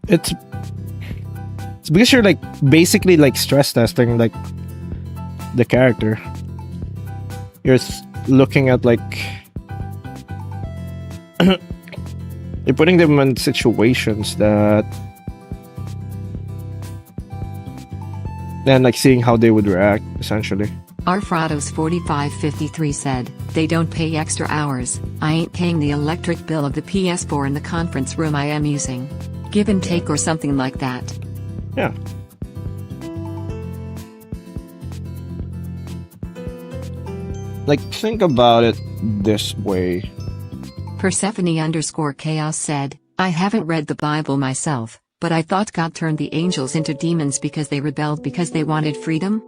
It's because you're like basically like stress testing like the character. You're looking at like you're putting them in situations that and like seeing how they would react, essentially. Arfrados4553 said, they don't pay extra hours. I ain't paying the electric bill of the PS4 in the conference room I am using. Give and take or something like that. Yeah. Like, think about it this way. Persephone_chaos said, I haven't read the Bible myself, but I thought God turned the angels into demons because they rebelled because they wanted freedom?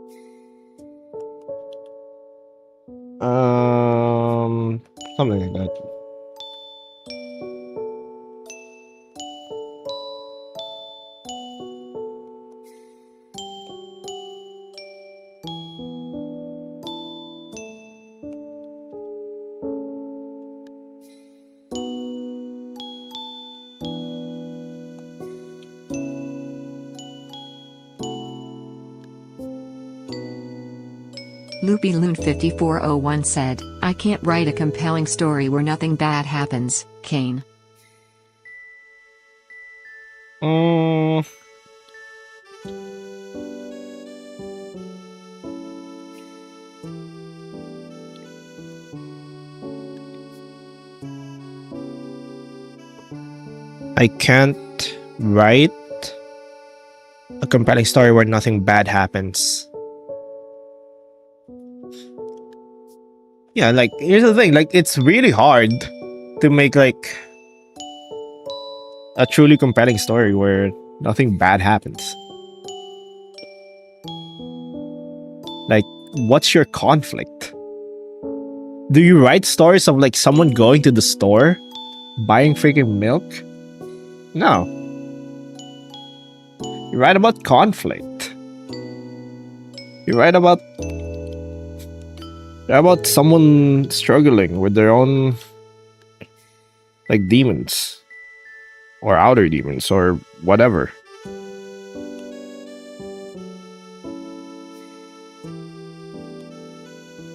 Something like that. LoopyLoon5401 said, I can't write a compelling story where nothing bad happens, Kane. I can't write a compelling story where nothing bad happens. Yeah, like, here's the thing, like, it's really hard to make, like, a truly compelling story where nothing bad happens. Like, what's your conflict? Do you write stories of, like, someone going to the store, buying freaking milk? No. You write about conflict. You write about someone struggling with their own, like, demons or outer demons or whatever.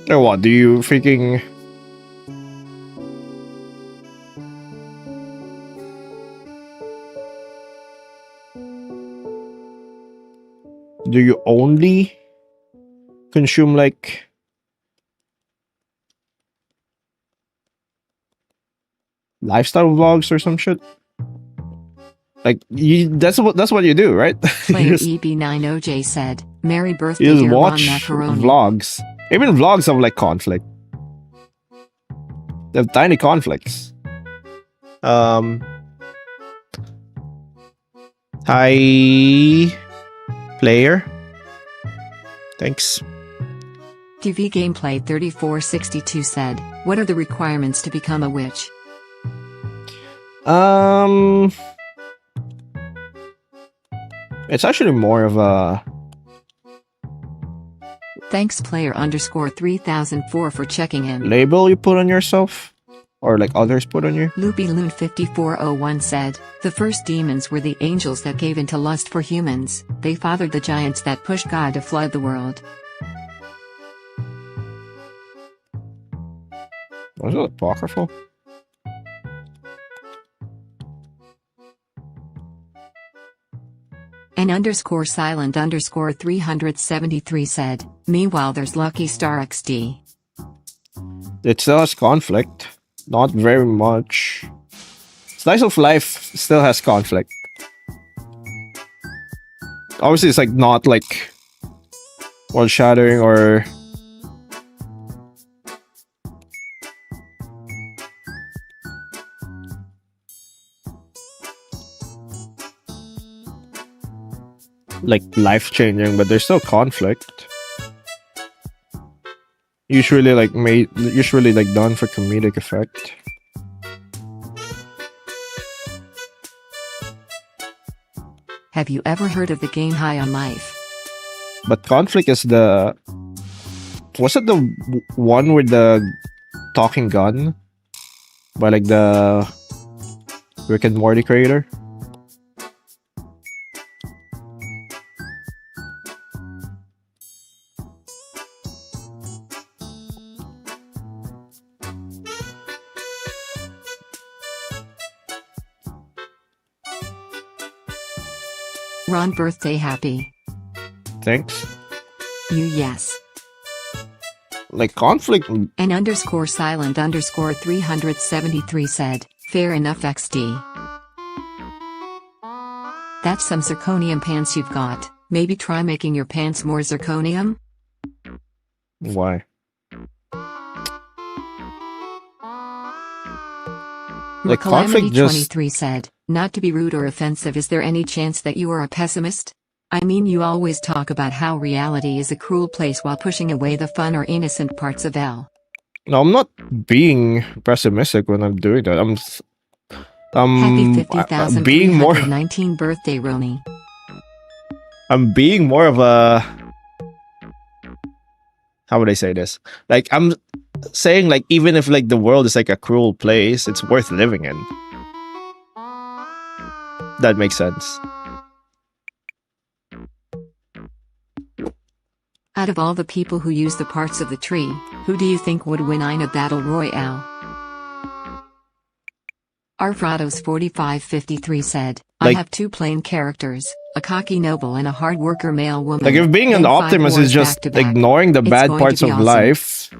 Or what? Do you freaking only consume, like, lifestyle vlogs or some shit? Like, that's what you do, right? Player you just, EB9OJ said, Merry birthday you just dear Ron watch Macaroni. vlogs. Even vlogs have, like, conflict. They have tiny conflicts. Hi, player. Thanks. TV Gameplay 3462 said, what are the requirements to become a witch? It's actually more of a... Thanks player_3004 for checking in. label you put on yourself? Or, like, others put on you? LoopyLoon5401 said, the first demons were the angels that gave into lust for humans. They fathered the giants that pushed God to flood the world. Was it apocryphal? N_silent_373 said, meanwhile there's Lucky Star XD. It still has conflict. Not very much. Slice of Life still has conflict. Obviously, it's, like, not, like, world-shattering or... like, life-changing, but there's still conflict. Usually, like, done for comedic effect. Have you ever heard of the game High on Life? But conflict is the... Was it the one with the talking gun? By, like, the Rick and Morty creator? Ron birthday happy. thinks. You yes. Like conflict. An underscore silent underscore 373 said, fair enough XD. That's some zirconium pants you've got. Maybe try making your pants more zirconium? Why? Like conflict just. Calamity23 said, not to be rude or offensive, is there any chance that you are a pessimist? I mean, you always talk about how reality is a cruel place while pushing away the fun or innocent parts of L. No, I'm not being pessimistic when I'm doing that. Happy I'm being more. 50,319 birthday, Roni. I'm being more of a. How would I say this? Like I'm saying, like even if like the world is like a cruel place, it's worth living in. That makes sense. Out of all the people who use the parts of the tree, who do you think would win in a battle royale? Arfrados 4553 said, I Like- have two plain characters, a cocky noble and a hard worker male woman. Like if being an then 5 optimist is wars just back to back. ignoring the It's bad going to parts be of awesome. life,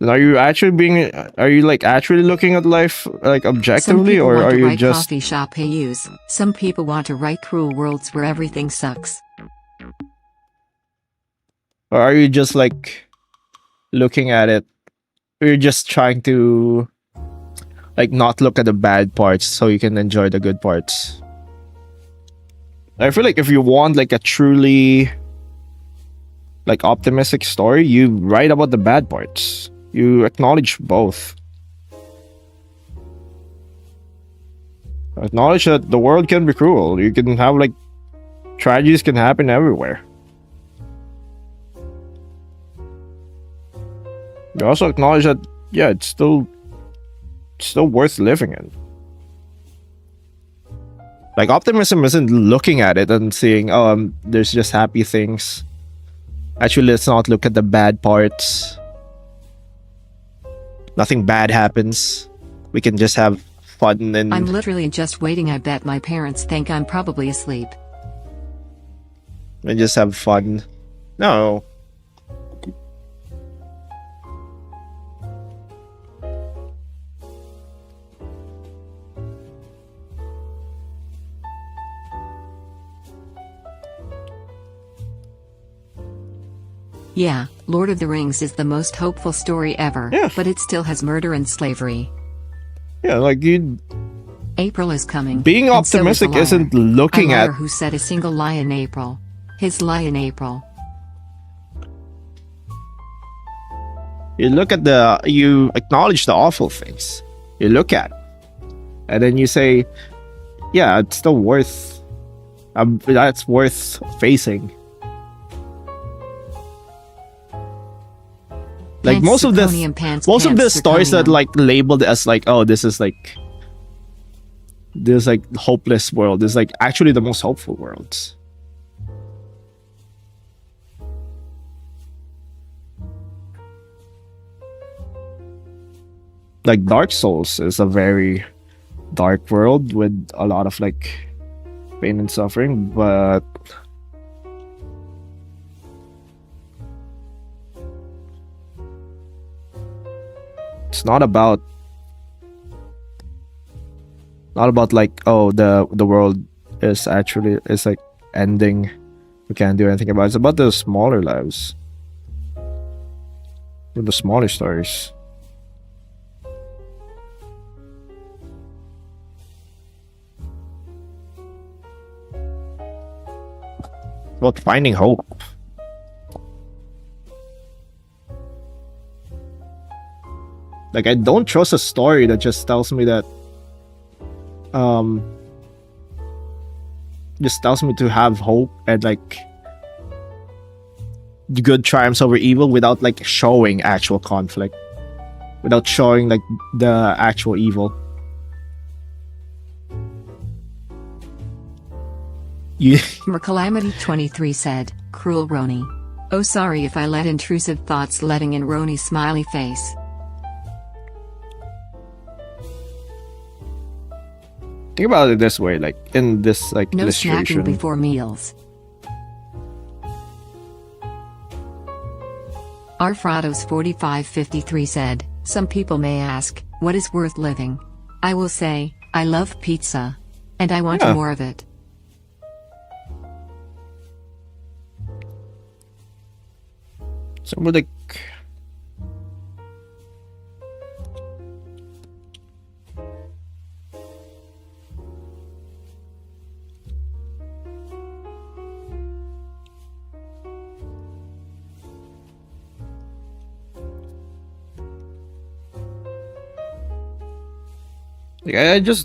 then are you like actually looking at life like Some objectively, people or want are to you write just coffee shop use. Some people want to write cruel worlds where everything sucks. or are you just like looking at it? Or you're just trying to like not look at the bad parts so you can enjoy the good parts. I feel like if you want like a truly like optimistic story, you write about the bad parts. You acknowledge both. Acknowledge that the world can be cruel. You can have like tragedies can happen everywhere. You also acknowledge that yeah, it's still worth living in. Like optimism isn't looking at it and seeing, there's just happy things. Actually, let's not look at the bad parts. Nothing bad happens. We can just have fun and I'm literally just waiting. I bet my parents think I'm probably asleep. just have fun. No. Yeah, Lord of the Rings is the most hopeful story ever, Yeah. but it still has murder and slavery. Yeah, like you April is coming. being and so is a optimistic liar. isn't A looking liar at who said a single lie in April. His lie in April. you acknowledge the awful things. You look at it. And then you say, yeah, it's still worth that's worth facing. Like Pants most of the zirconium pants, most of pants the stories that zirconium. like labeled as like, oh, this is like hopeless world, is like actually the most hopeful worlds. Like Dark Souls is a very dark world with a lot of like pain and suffering, but it's not about like, oh, the world is like ending, we can't do anything about it. It's about the smaller lives, with the smaller stories. About finding hope. Like I don't trust a story that just tells me that just tells me to have hope and like good triumphs over evil without like showing actual conflict, without showing like the actual evil. You Calamity23 said, cruel Roni. Oh, sorry if I let intrusive thoughts letting in Roni's smiley face. think about it this way, like in this like No snacking illustration. before meals. Arfrados 4553 said, some people may ask, what is worth living? I will say, I love pizza. And I want Yeah. more of it. So we're like,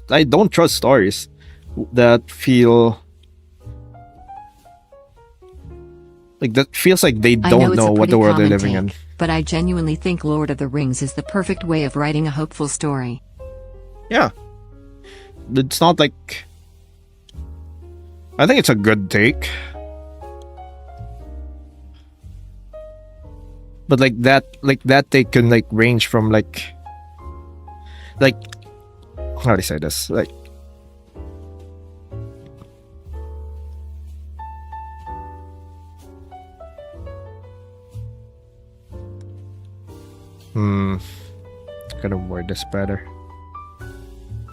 I don't trust stories that feel like that feels like they I know don't it's know a what pretty the world they're common living in. take, but I genuinely think Lord of the Rings is the perfect way of writing a hopeful story. Yeah. It's not like, I think it's a good take. But like that take can like range from like how do I say this? Like gotta word this better.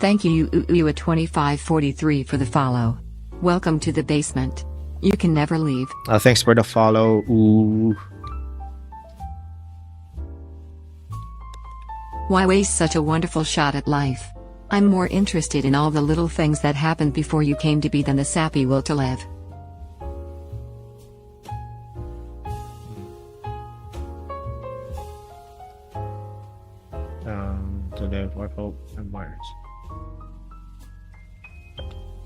Thank you at 2543 for the follow. Welcome to the basement. You can never leave. Thanks for the follow. Ooh. Why waste such a wonderful shot at life? I'm more interested in all the little things that happened before you came to be than the sappy will to live. To live for hope and Mars.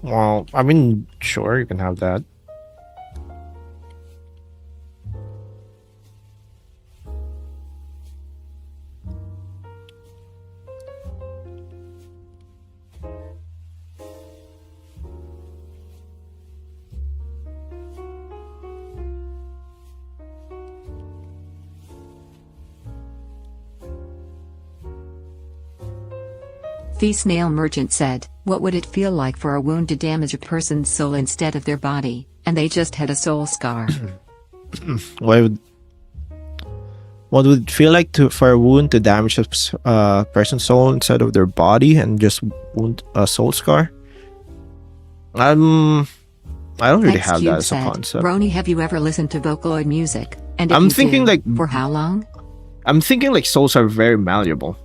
Well, I mean, sure, you can have that. The snail merchant said, what would it feel like for a wound to damage a person's soul instead of their body, and they just had a soul scar? What would it feel like for a wound to damage a person's soul instead of their body and just wound a soul scar? I don't really have that as a concept. Roni, have you ever listened to Vocaloid music? And if I'm you thinking do, like for how long? I'm thinking like souls are very malleable.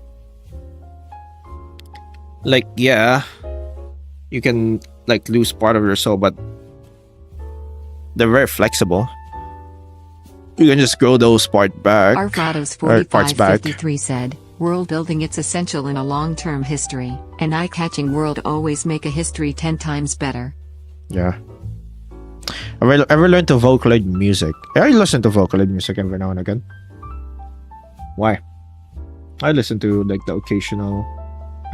Like, yeah, you can like lose part of your soul, but they're very flexible. You can just grow those parts back. Arfrados Parts back. 4553 said, world building it's essential in a long-term history. An eye-catching world always make a history 10 times better. Yeah. Ever learned to Vocaloid music? I listen to Vocaloid music every now and again. Why? I listen to like the occasional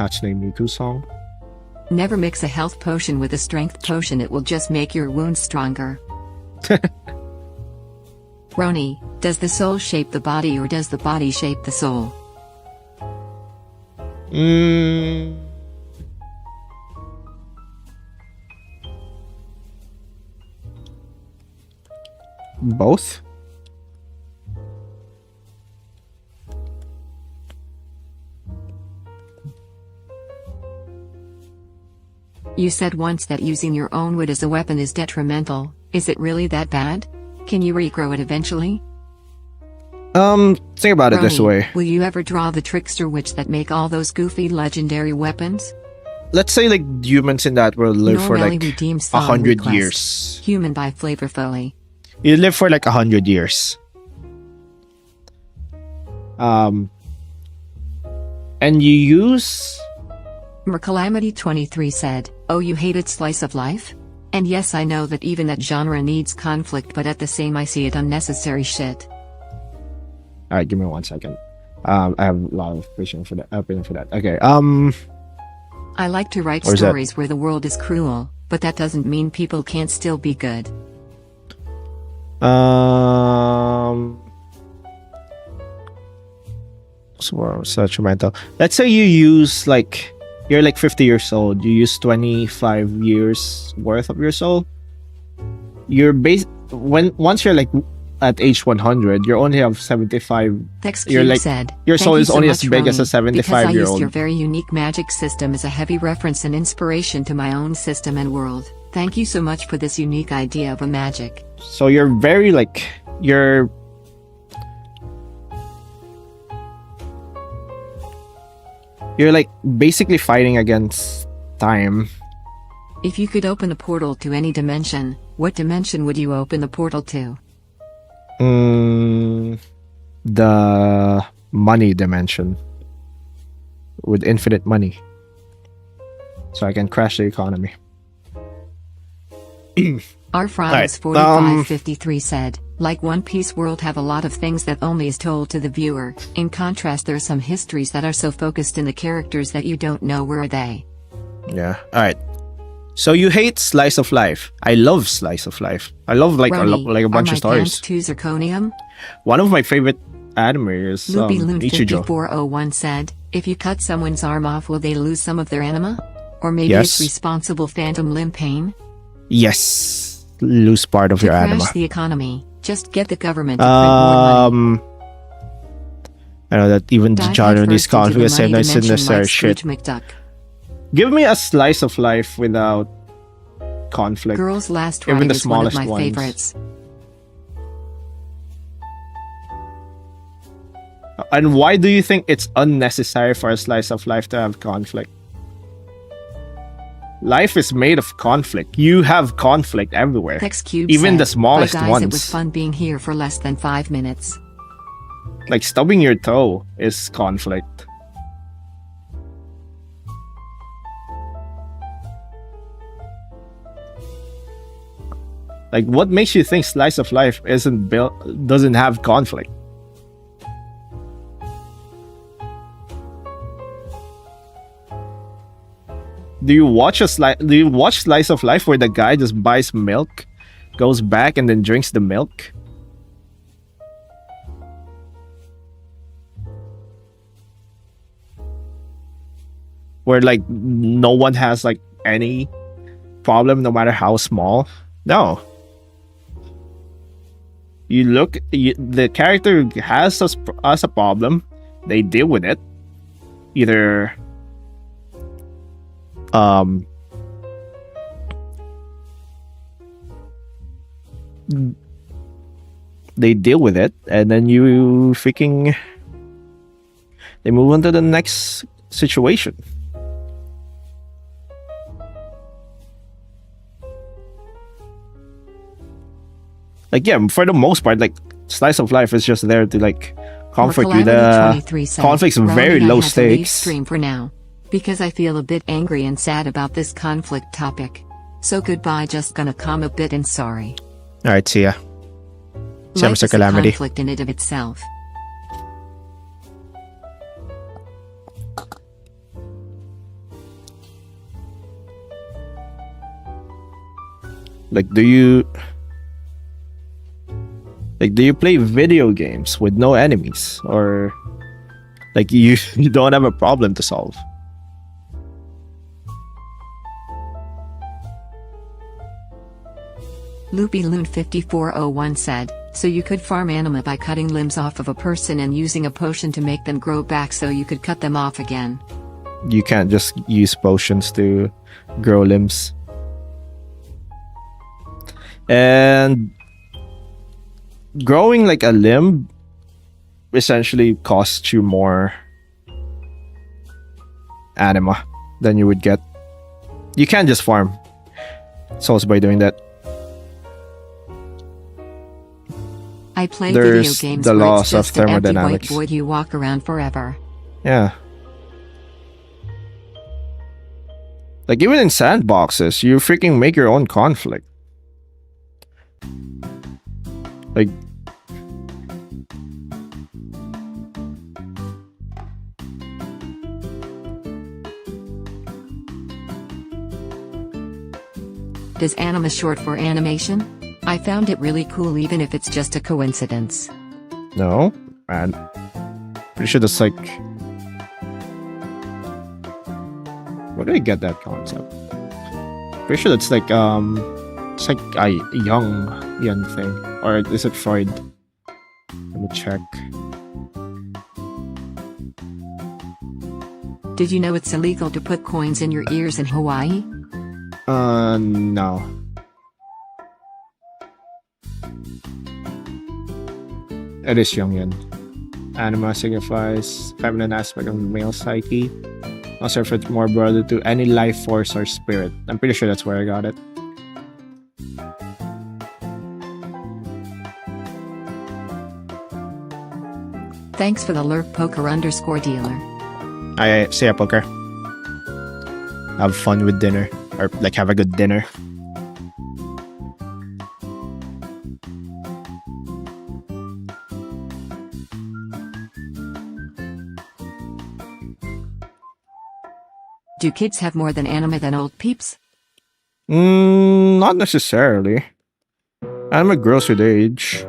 Hatsune Miku song. Never mix a health potion with a strength potion, it will just make your wounds stronger. Roni, does the soul shape the body or does the body shape the soul? Both? You said once that using your own wood as a weapon is detrimental. Is it really that bad? Can you regrow it eventually? Think about it this Roni, way. will you ever draw the trickster witch that make all those goofy legendary weapons? Let's say like humans in that world live for Normally like redeem song 100 request. years. Human by Flavorfully. You live for like 100 years. And you use Mercalamity 23 said, oh, you hated slice of life? And yes, I know that even that genre needs conflict, but at the same I see it unnecessary shit. Alright, give me 1 second. I have a lot of opinion for that. Okay, I like to write Or is that- stories where the world is cruel, but that doesn't mean people can't still be good. so such mental. Let's say you use like you're like 50 years old. You use 25 years worth of your soul. You're once you're like at age 100, you only have 75. You're Cube like, said, your "Thank soul you is so only much, as big as a Ronnie, because I used 75-year-old. your very unique magic system as a heavy reference and inspiration to my own system and world. Thank you so much for this unique idea of a magic." So you're very like, you're like basically fighting against time. If you could open a portal to any dimension, what dimension would you open the portal to? The money dimension with infinite money, so I can crash the economy. Our Alright, Fridays 4553 said, "Like One Piece world have a lot of things that only is told to the viewer. In contrast, there are some histories that are so focused in the characters that you don't know where are they." Yeah. All right. So you hate slice of life. I love slice of life. I love like Ronnie, like a bunch are of stories. my pants too zirconium? One of my favorite anime is Loopy Loon Ichijo. 5401 said, "If you cut someone's arm off, will they lose some of their anima? Or maybe Yes. it's responsible phantom limb pain? Yes, lose part of To your crash anima. the economy, just get the government to print more money." I know that even the Dive genre headfirst these into the conflicts money and it's dimension unnecessary like shit. Scrooge McDuck. Give me a slice of life without conflict. Girls Last Even Riding the is one of smallest my ones. favorites. And why do you think it's unnecessary for a slice of life to have conflict? Life is made of conflict. You have conflict everywhere. Cube Even said, the smallest "Bye guys, ones. it was fun being here for less than 5 minutes." Like stubbing your toe is conflict. Like what makes you think slice of life doesn't have conflict? Do you watch Slice of Life where the guy just buys milk, goes back and then drinks the milk? Where like no one has like any problem no matter how small? No. The character has a problem, they deal with it. Either they deal with it and then they move on to the next situation. Like yeah, for the most part, like Slice of Life is just there to like comfort you. The conflict's very low stakes. Stream for now, because I feel a bit angry and sad about this conflict topic. So goodbye, just gonna calm a bit and sorry. Alright, see ya. See ya, Life Mr. is a Calamity. conflict in it of itself. Like, do you play video games with no enemies, or like you don't have a problem to solve? Loopy Loon 5401 said, "So you could farm anima by cutting limbs off of a person and using a potion to make them grow back so you could cut them off again." You can't just use potions to grow limbs. And growing like a limb essentially costs you more anima than you would get. You can't just farm souls by doing that. I play video There's games the where it's laws of just an empty white thermodynamics. void you walk around forever. Yeah. Like even in sandboxes, you freaking make your own conflict. Like Is anima short for animation? I found it really cool even if it's just a coincidence. no, man. Pretty sure that's like. Where did I get that concept? Pretty sure that's like it's like a young thing, or is it Freud? Let me check. Did you know it's illegal to put coins in your ears in Hawaii? No. It is young yun. Anima signifies feminine aspect of the male psyche. Also refers more broadly to any life force or spirit. I'm pretty sure that's where I got it. Thanks for the lurk, poker _ dealer. I say a poker. Have fun with dinner. Or like have a good dinner. Do kids have more than anima than old peeps? Not necessarily. Anima grows with age.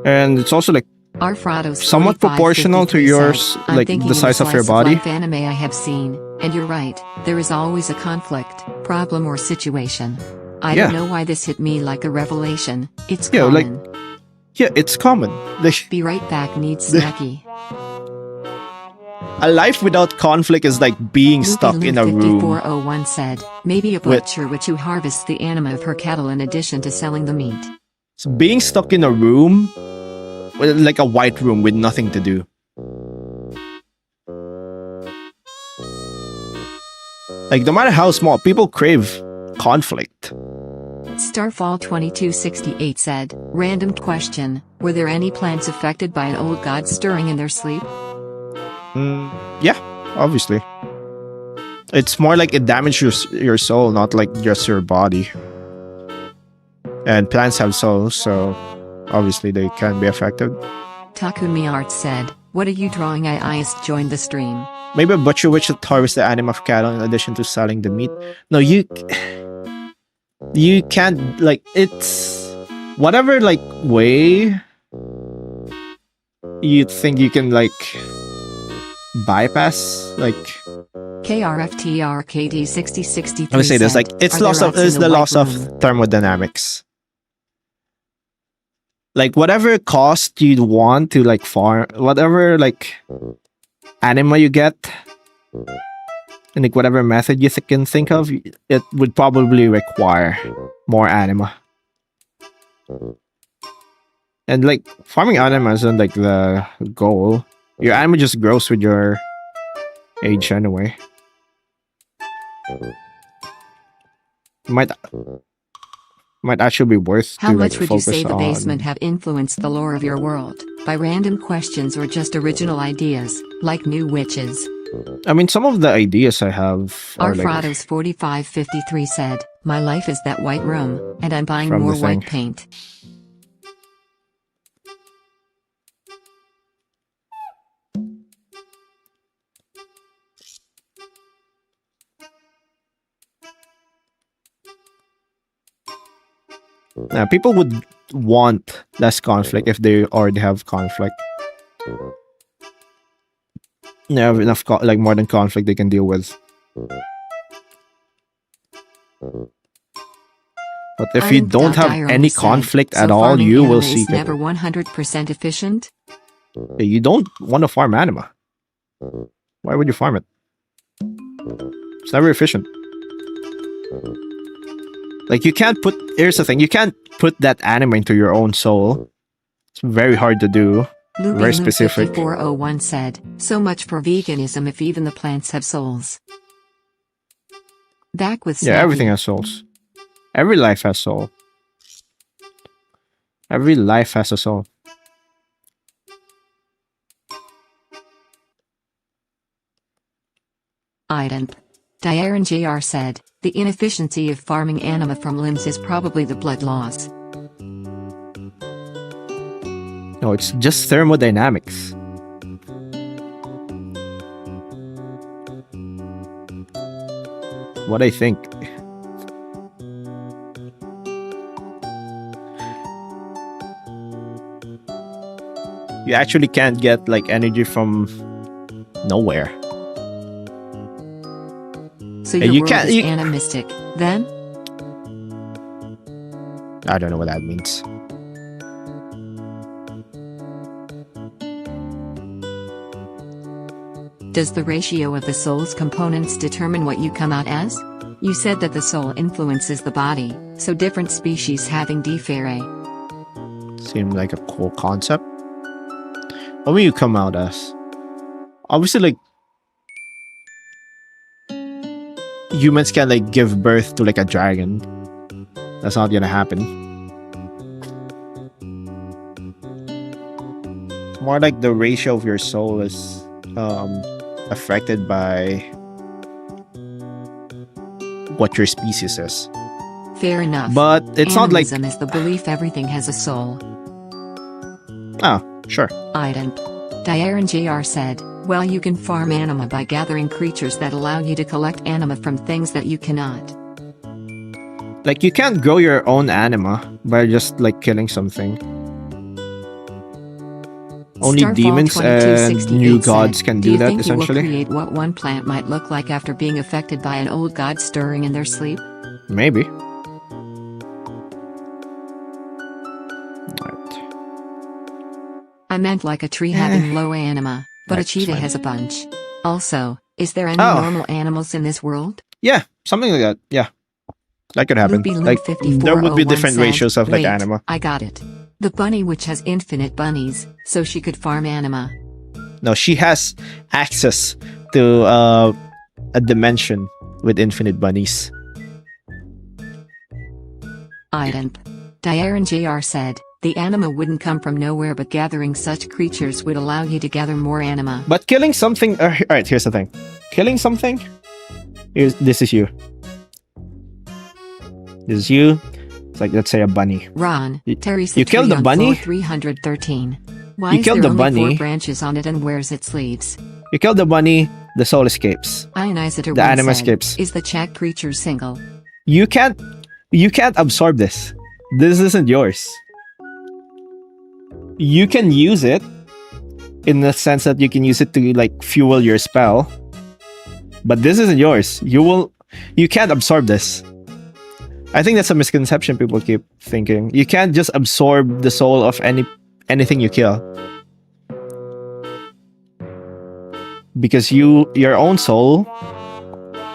And it's also like Our Frodo's somewhat 45, proportional to 53 yours, said, "I'm like thinking the size of your body." life anime I have seen, and you're right, there is always a conflict, problem or situation. I Yeah. don't know why this hit me like a revelation. It's Yeah, like- common. Yeah, it's common. Like, Be right back needs snacky. a life without conflict is like being stuck in a room. 5401 said, maybe a With- butcher who harvests the anima of her cattle in addition to selling the meat. So being stuck in a room, like a white room with nothing to do. Like no matter how small, people crave conflict. Starfall 2268 said, random question, were there any plants affected by an old god stirring in their sleep? Yeah, obviously. It's more like it damages your soul, not like just your body. And plants have souls, so obviously they can be affected. Takumi Art said, what are you drawing? I just joined the stream. Maybe a butcher which should harvest the anima of cattle in addition to selling the meat. No, you can't, like, it's whatever like way you think you can like bypass, like KRFTRKD6063 let me say this, like it's the loss of thermodynamics. Like whatever cost you'd want to like farm, whatever like anima you get, and like whatever method you can think of, it would probably require more anima. And like farming anima isn't like the goal. Your anima just grows with your age anyway. Might actually be worth How to much like would you focus say the on. basement have influenced the lore of your world? By random questions or just original ideas, like new witches? I mean, some of the ideas I have are Our like Frodo's 4553 said, my life is that white room, and I'm buying From more the thing. white paint. people would want less conflict if they already have conflict. They have enough like more than conflict they can deal with. But if you don't have any conflict at all, you will seek it. Never 100% efficient. You don't want to farm anima. Why would you farm it? It's never efficient. Like you can't put. Here's the thing: you can't put that anima into your own soul. It's very hard to do. Very specific. 5401 said, so much for veganism if even the plants have souls. Back with Yeah, Snappy. everything has souls. Every life has soul. Every life has a soul. Ident. Diaren JR said, the inefficiency of farming anima from limbs is probably the blood loss. No, it's just thermodynamics. What I think. You actually can't get like energy from nowhere. So Yeah, your you world can't- is you- animistic, then? I don't know what that means. Does the ratio of the soul's components determine what you come out as? You said that the soul influences the body, so different species having differe. Seemed like a cool concept. What will you come out as? Obviously, like, humans can like give birth to like a dragon. That's not gonna happen. More like the ratio of your soul is affected by what your species is. Fair enough. But it's not like Animism is the belief everything has a soul. oh, sure. Ident. Diaren Jr. said, well, you can farm anima by gathering creatures that allow you to collect anima from things that you cannot. Like you can't grow your own anima by just like killing something. Only Starfall demons and 2268 new said, gods can do you that think you will essentially. create what one plant might look like after being affected by an old god stirring in their sleep? Maybe. I meant like a tree having low anima, but a Right, cheetah fine. has a bunch. Also, is there any Oh. normal animals in this world? Yeah, something like that. Yeah. That could happen. Loopy Loop Like there would be 5401 different said, ratios of like "Wait, anima. I got it. The bunny witch has infinite bunnies, so she could farm anima. No, she has access to a dimension with infinite bunnies. Ident. Diaren Jr. said, the anima wouldn't come from nowhere, but gathering such creatures would allow you to gather more anima. But killing something alright, here's the thing. Killing something this is you. This is you. It's like let's say a bunny. Ron, You- Terry you killed the bunny? 313. Why You is killed there the only bunny? 4 branches on it and where's its leaves? You kill the bunny, the soul escapes. Ionizer The one anima said, escapes. is the check creature single? You can't absorb this. This isn't yours. You can use it in the sense that you can use it to like fuel your spell. But this isn't yours. You can't absorb this. I think that's a misconception people keep thinking. You can't just absorb the soul of anything you kill. Because your own soul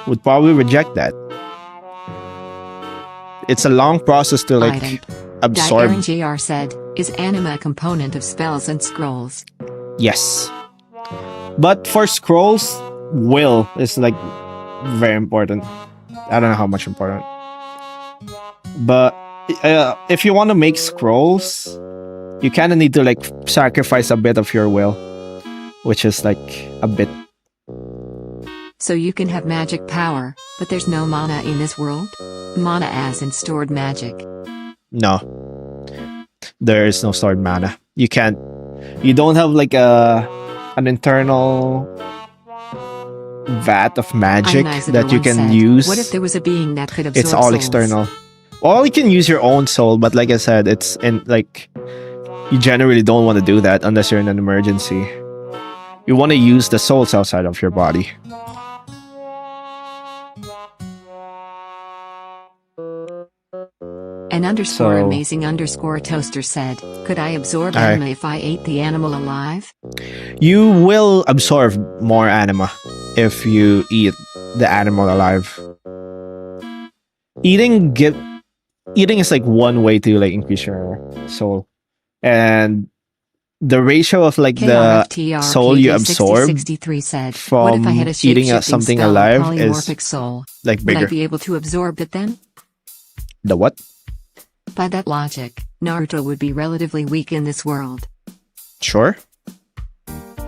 would probably reject that. It's a long process to like Ident. absorb. Diaren Jr. said, is anima a component of spells and scrolls? Yes. But for scrolls, will is like very important. I don't know how much important. But if you want to make scrolls, you kind of need to like sacrifice a bit of your will, which is like a bit. So you can have magic power, but there's no mana in this world? Mana as in stored magic. No. There is no stored mana. You don't have like an internal vat of magic Ionizer that you one can said, use. what if there was a being that could absorb It's all souls? external. Well, you can use your own soul, but like I said, it's in like you generally don't want to do that unless you're in an emergency. You want to use the souls outside of your body. An underscore So- amazing underscore toaster said, could I absorb Aye. anima if I ate the animal alive? You will absorb more anima if you eat the animal alive. Eating is like one way to like increase your soul, and the ratio of like the KRFTR soul you absorb 6063 said, what from if I had a eating shape-shifting something spell, alive is polymorphic soul? like Would I bigger. be able to absorb it then? The what? By that logic, Naruto would be relatively weak in this world. Sure.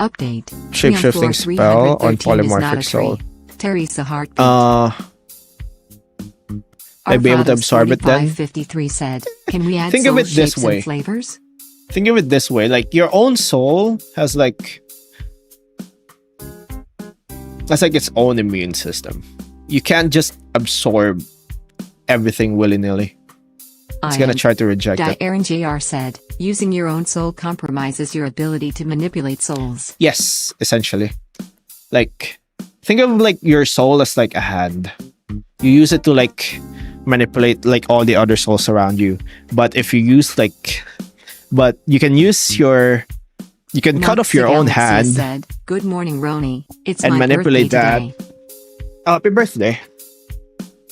Update. Shape-shifting spell on polymorphic soul. Teresa Heartbeat. I'd be able to absorb it then? 53 said, can we add Think of soul it this shapes way. and flavors? Think of it this way, like your own soul has like that's like its own immune system. You can't just absorb everything willy-nilly. It's gonna try to reject it. Aaron Jr. said, using your own soul compromises your ability to manipulate souls. Yes, essentially. Like think of like your soul as like a hand. You use it to like manipulate like all the other souls around you. But you can use your You can cut off your own hand said, "Good morning, Roni. It's and my manipulate that. birthday today." Oh, happy birthday.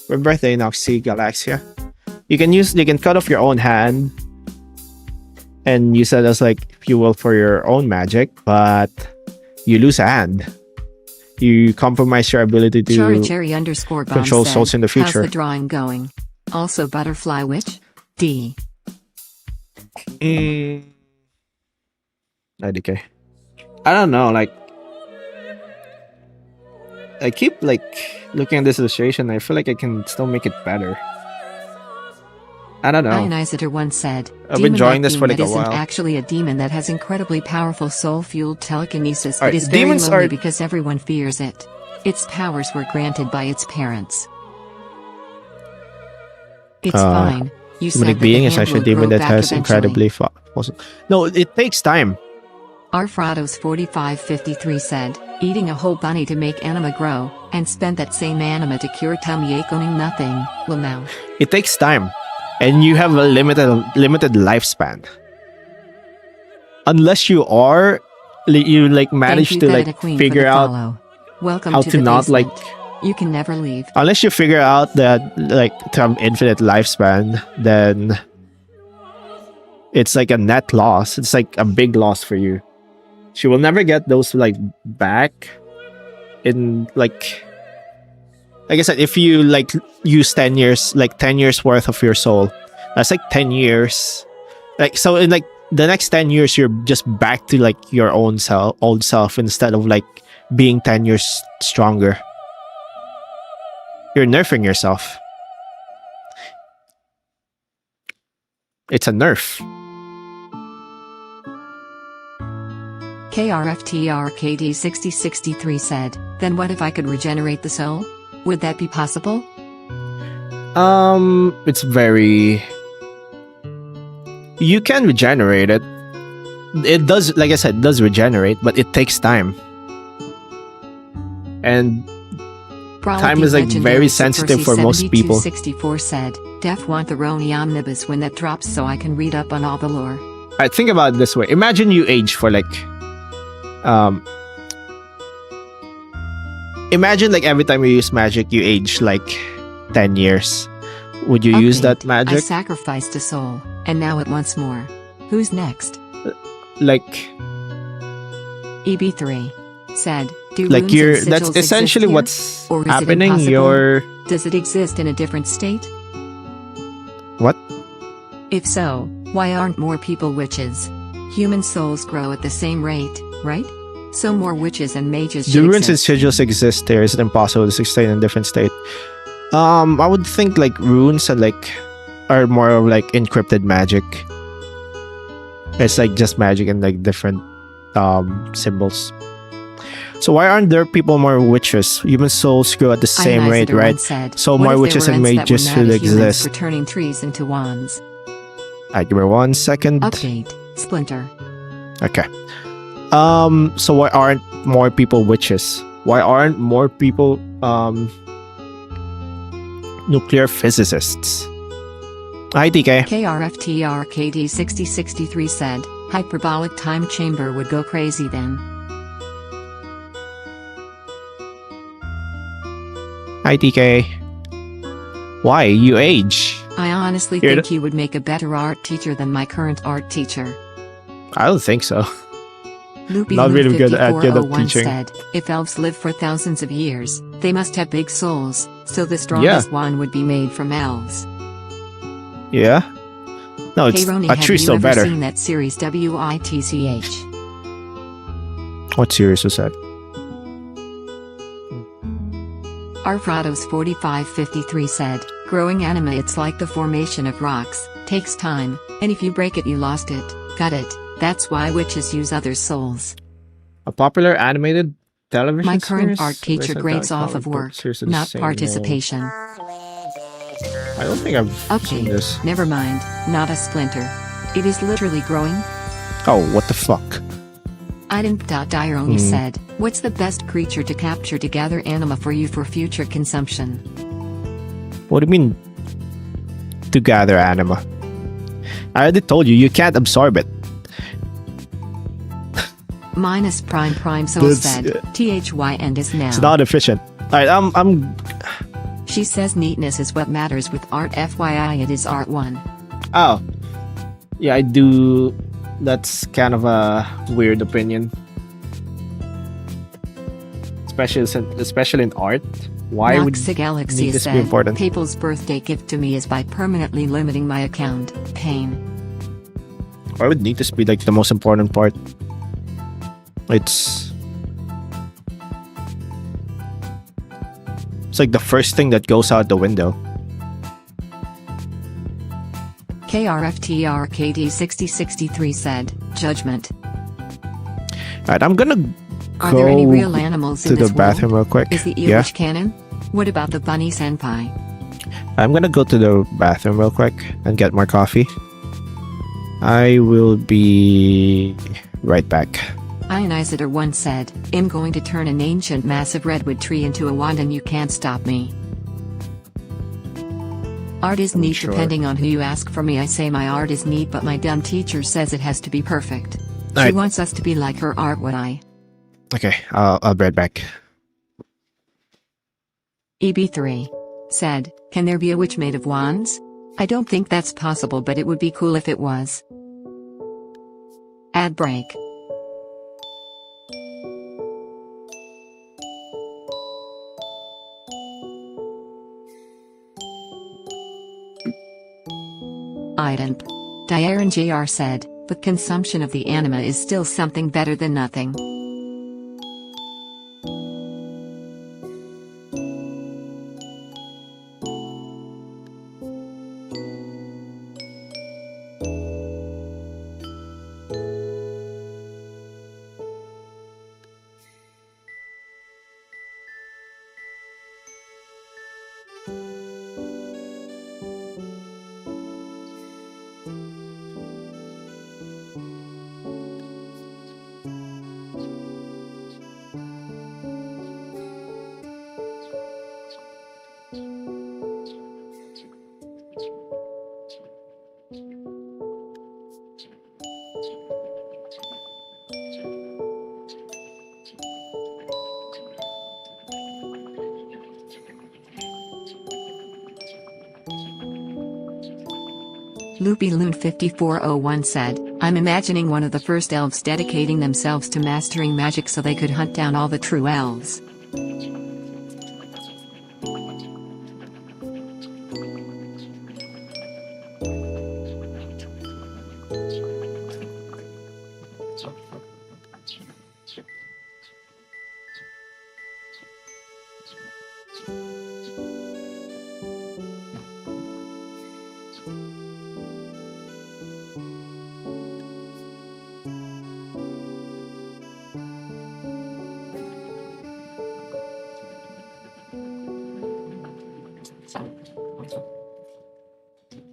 Happy birthday, Noxy Galaxia. You can cut off your own hand and use that as like fuel for your own magic, but you lose a hand. You compromise your ability to Cherry_bomb control said, souls in the future. "How's the drawing going? Also Butterfly Witch? D. IDK. I don't know, like I keep like looking at this illustration. I feel like I can still make it better. I don't know. Ionizer1 said, I've been drawing this for like a isn't while. actually a demon that has incredibly powerful soul-fueled telekinesis. Alright, It is very demons lonely are- because everyone fears it. Its powers were granted by its parents. It's fine. You said Demonic that being the is hand actually a will demon grow that back has eventually. incredibly No, it takes time. Arfrados 4553 said, "Eating a whole bunny to make anima grow, and spend that same anima to cure tummy ache owning nothing, Lamau." It takes time, and you have a limited lifespan. Unless you manage to like figure out Welcome how to to the not like. basement. You can never leave. Unless you figure out that like to have infinite lifespan, then it's like a net loss. It's like a big loss for you. She will never get those like back in like I said, if you like use 10 years, like 10 years worth of your soul, that's like 10 years. Like so in like the next 10 years you're just back to like your old self instead of like being 10 years stronger. You're nerfing yourself. It's a nerf. KRFTRKD6063 said, "Then what if I could regenerate the soul? Would that be possible?" It's very. You can regenerate it. It does, like I said, it does regenerate, but it takes time. And time is like very sensitive for most people. 64 said, "Def want the Roni omnibus when that drops so I can read up on all the lore." I think about it this way. Imagine you age for like imagine like every time you use magic you age like 10 years. Would you use that I magic? sacrificed a soul, and now it wants more. Who's next? Like EB3 said, "Do like runes you're and that's sigils essentially exist here? what's Or is it happening. impossible? You're Does it exist in a different state? what? If so, why aren't more people witches? Human souls grow at the same rate, right? So more witches and mages The should runes and exist." sigils exist there. Is it impossible to sustain in a different state? I would think like runes are more of like encrypted magic. It's like just magic and like different symbols. So why aren't there people more witches? Human souls grow at the same rate, Ionizer right? once said, So "What more if there witches were and ents that were mages mad should at humans exist." for turning trees into wands?" Alright, give me 1 second. Update, Splinter. Okay. So why aren't more people witches? Why aren't more people nuclear physicists? Hi, TK. KRFTRKD6063 said, "Hyperbolic time chamber would go crazy then." Hi, TK. Why? You age. I honestly Here think you would make a better art teacher than my current art teacher. I don't think so. Loopy Not Lou really good at 5401 teaching. said, "If elves live for thousands of years, they must have big souls, so the strongest one would be made from elves." Yeah? No, it's Hey Roni, a have tree's you still ever better. seen that series WITCH? What series was that? Arfrados 4553 said, "Growing anima, it's like the formation of rocks, takes time, and if you break it you lost it, got it. That's why witches use others' souls." A popular animated television My current series? art teacher Based on grades comic off of book work, series of the not same participation. name. I don't think I've seen Okay, this. never mind, not a splinter. It is literally growing. Oh, what the fuck? Iron.Dironi said, "What's the best creature to capture to gather anima for you for future consumption?" What do you mean to gather anima? I already told you, you can't absorb it. Minus Prime Soul That's- said, THY is now. It's not efficient. Alright, I'm She says neatness is what matters with art. FYI, it is art 1. Oh. Yeah, I do. That's kind of a weird opinion. Especially in art. Why would Noxic Galaxy neatness be said, important? People's birthday gift to me is by permanently limiting my account. Pain. Why would neatness be like the most important part? It's like the first thing that goes out the window. KRFTRKD6063 said, Judgment. Alright, I'm gonna Are go there any real animals to in the this bathroom world? real quick. Is the Yeah, Eelish canon? What about the bunny senpai? I'm gonna go to the bathroom real quick and get more coffee. I will be right back. Ionizer once said, I'm going to turn an ancient massive redwood tree into a wand and you can't stop me. Art is neat Sure. depending on who you ask. For me, I say my art is neat, but my dumb teacher says it has to be perfect. She Alright. wants us to be like her art. Would I? Okay, I'll be right back. EB3 said, can there be a witch made of wands? I don't think that's possible, but it would be cool if it was. Ad break. Idemp. Diaren JR said, but consumption of the anima is still something better than nothing. LoopyLoon5401 said, I'm imagining one of the first elves dedicating themselves to mastering magic so they could hunt down all the true elves.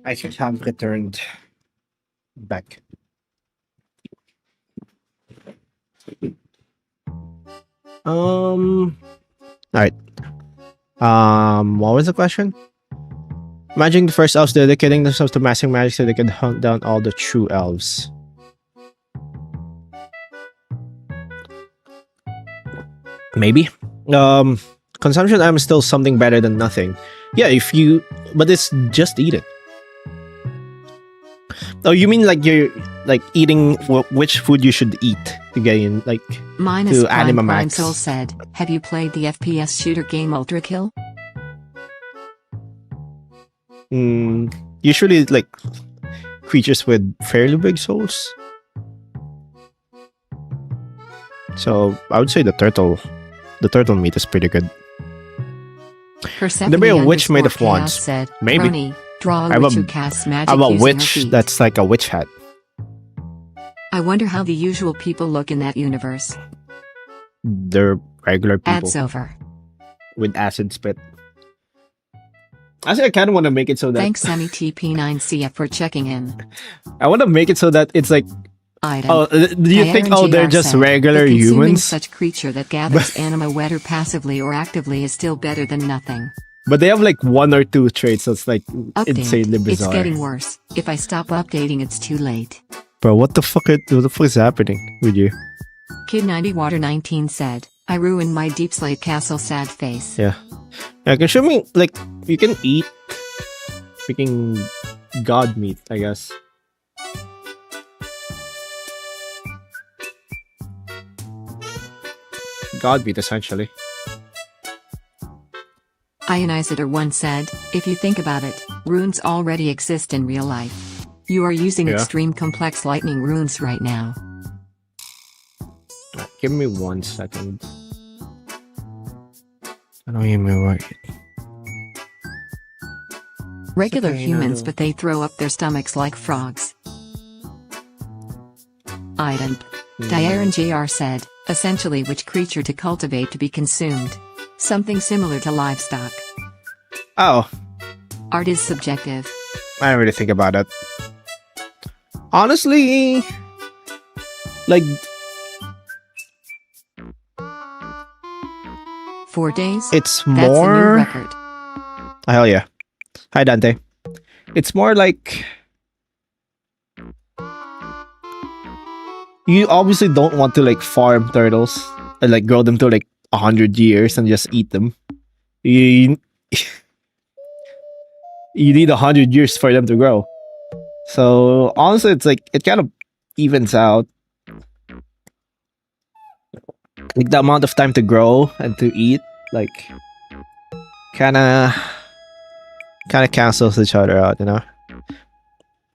I should have returned back. Alright. What was the question? Imagine the first elves dedicating themselves to mastering magic so they can hunt down all the true elves. Maybe. Consumption item is still something better than nothing. Yeah, but it's just eat it. Oh, you mean like you're like eating which food you should eat to get in like Minus to Prime Anima Prime Max? Soul said, have you played the FPS shooter game Ultra Kill? Usually like creatures with fairly big souls. So I would say the turtle meat is pretty good. Persephone There may be a witch made of underscore chaos wands. said, Maybe. Ronnie, draw I a have witch a- who casts magic I'm a using her witch feet. that's like a witch hat. I wonder how the usual people look in that universe. They're regular people Ads over. with acid spit. Actually, I kind of want to make it so that Thanks SemiTP9CF for checking in. I want to make it so that it's like, Item. oh, do you think, oh, they're IRNGR just said, regular "But consuming humans? such creature that gathers anima whether passively or actively is still better than nothing. But they have like one or two traits that's like Update. insanely It's bizarre. getting worse. If I stop updating, it's too late. Bro, what the fuck is happening with you? Kid90Water19 said, I ruined my Deep Slate Castle sad face. Yeah. Yeah, can show me, like, you can eat freaking god meat, I guess. God meat, essentially. Ionizer1 said, if you think about it, runes already exist in real life. You are using Yeah. extreme complex lightning runes right now. Give me 1 second. I don't even work it. Regular okay, humans, no. but they throw up their stomachs like frogs. Item. Diaren JR said, essentially which creature to cultivate to be consumed. Something similar to livestock. Oh, Art is subjective. I didn't really think about it. Honestly, like, 4 days? it's That's a new more. record. Hell yeah. Hi, Dante. It's more like you obviously don't want to like farm turtles and like grow them to like 100 years and just eat them. You you need 100 years for them to grow. So honestly, it's like it kind of evens out. Like the amount of time to grow and to eat, like kind of cancels each other out, you know.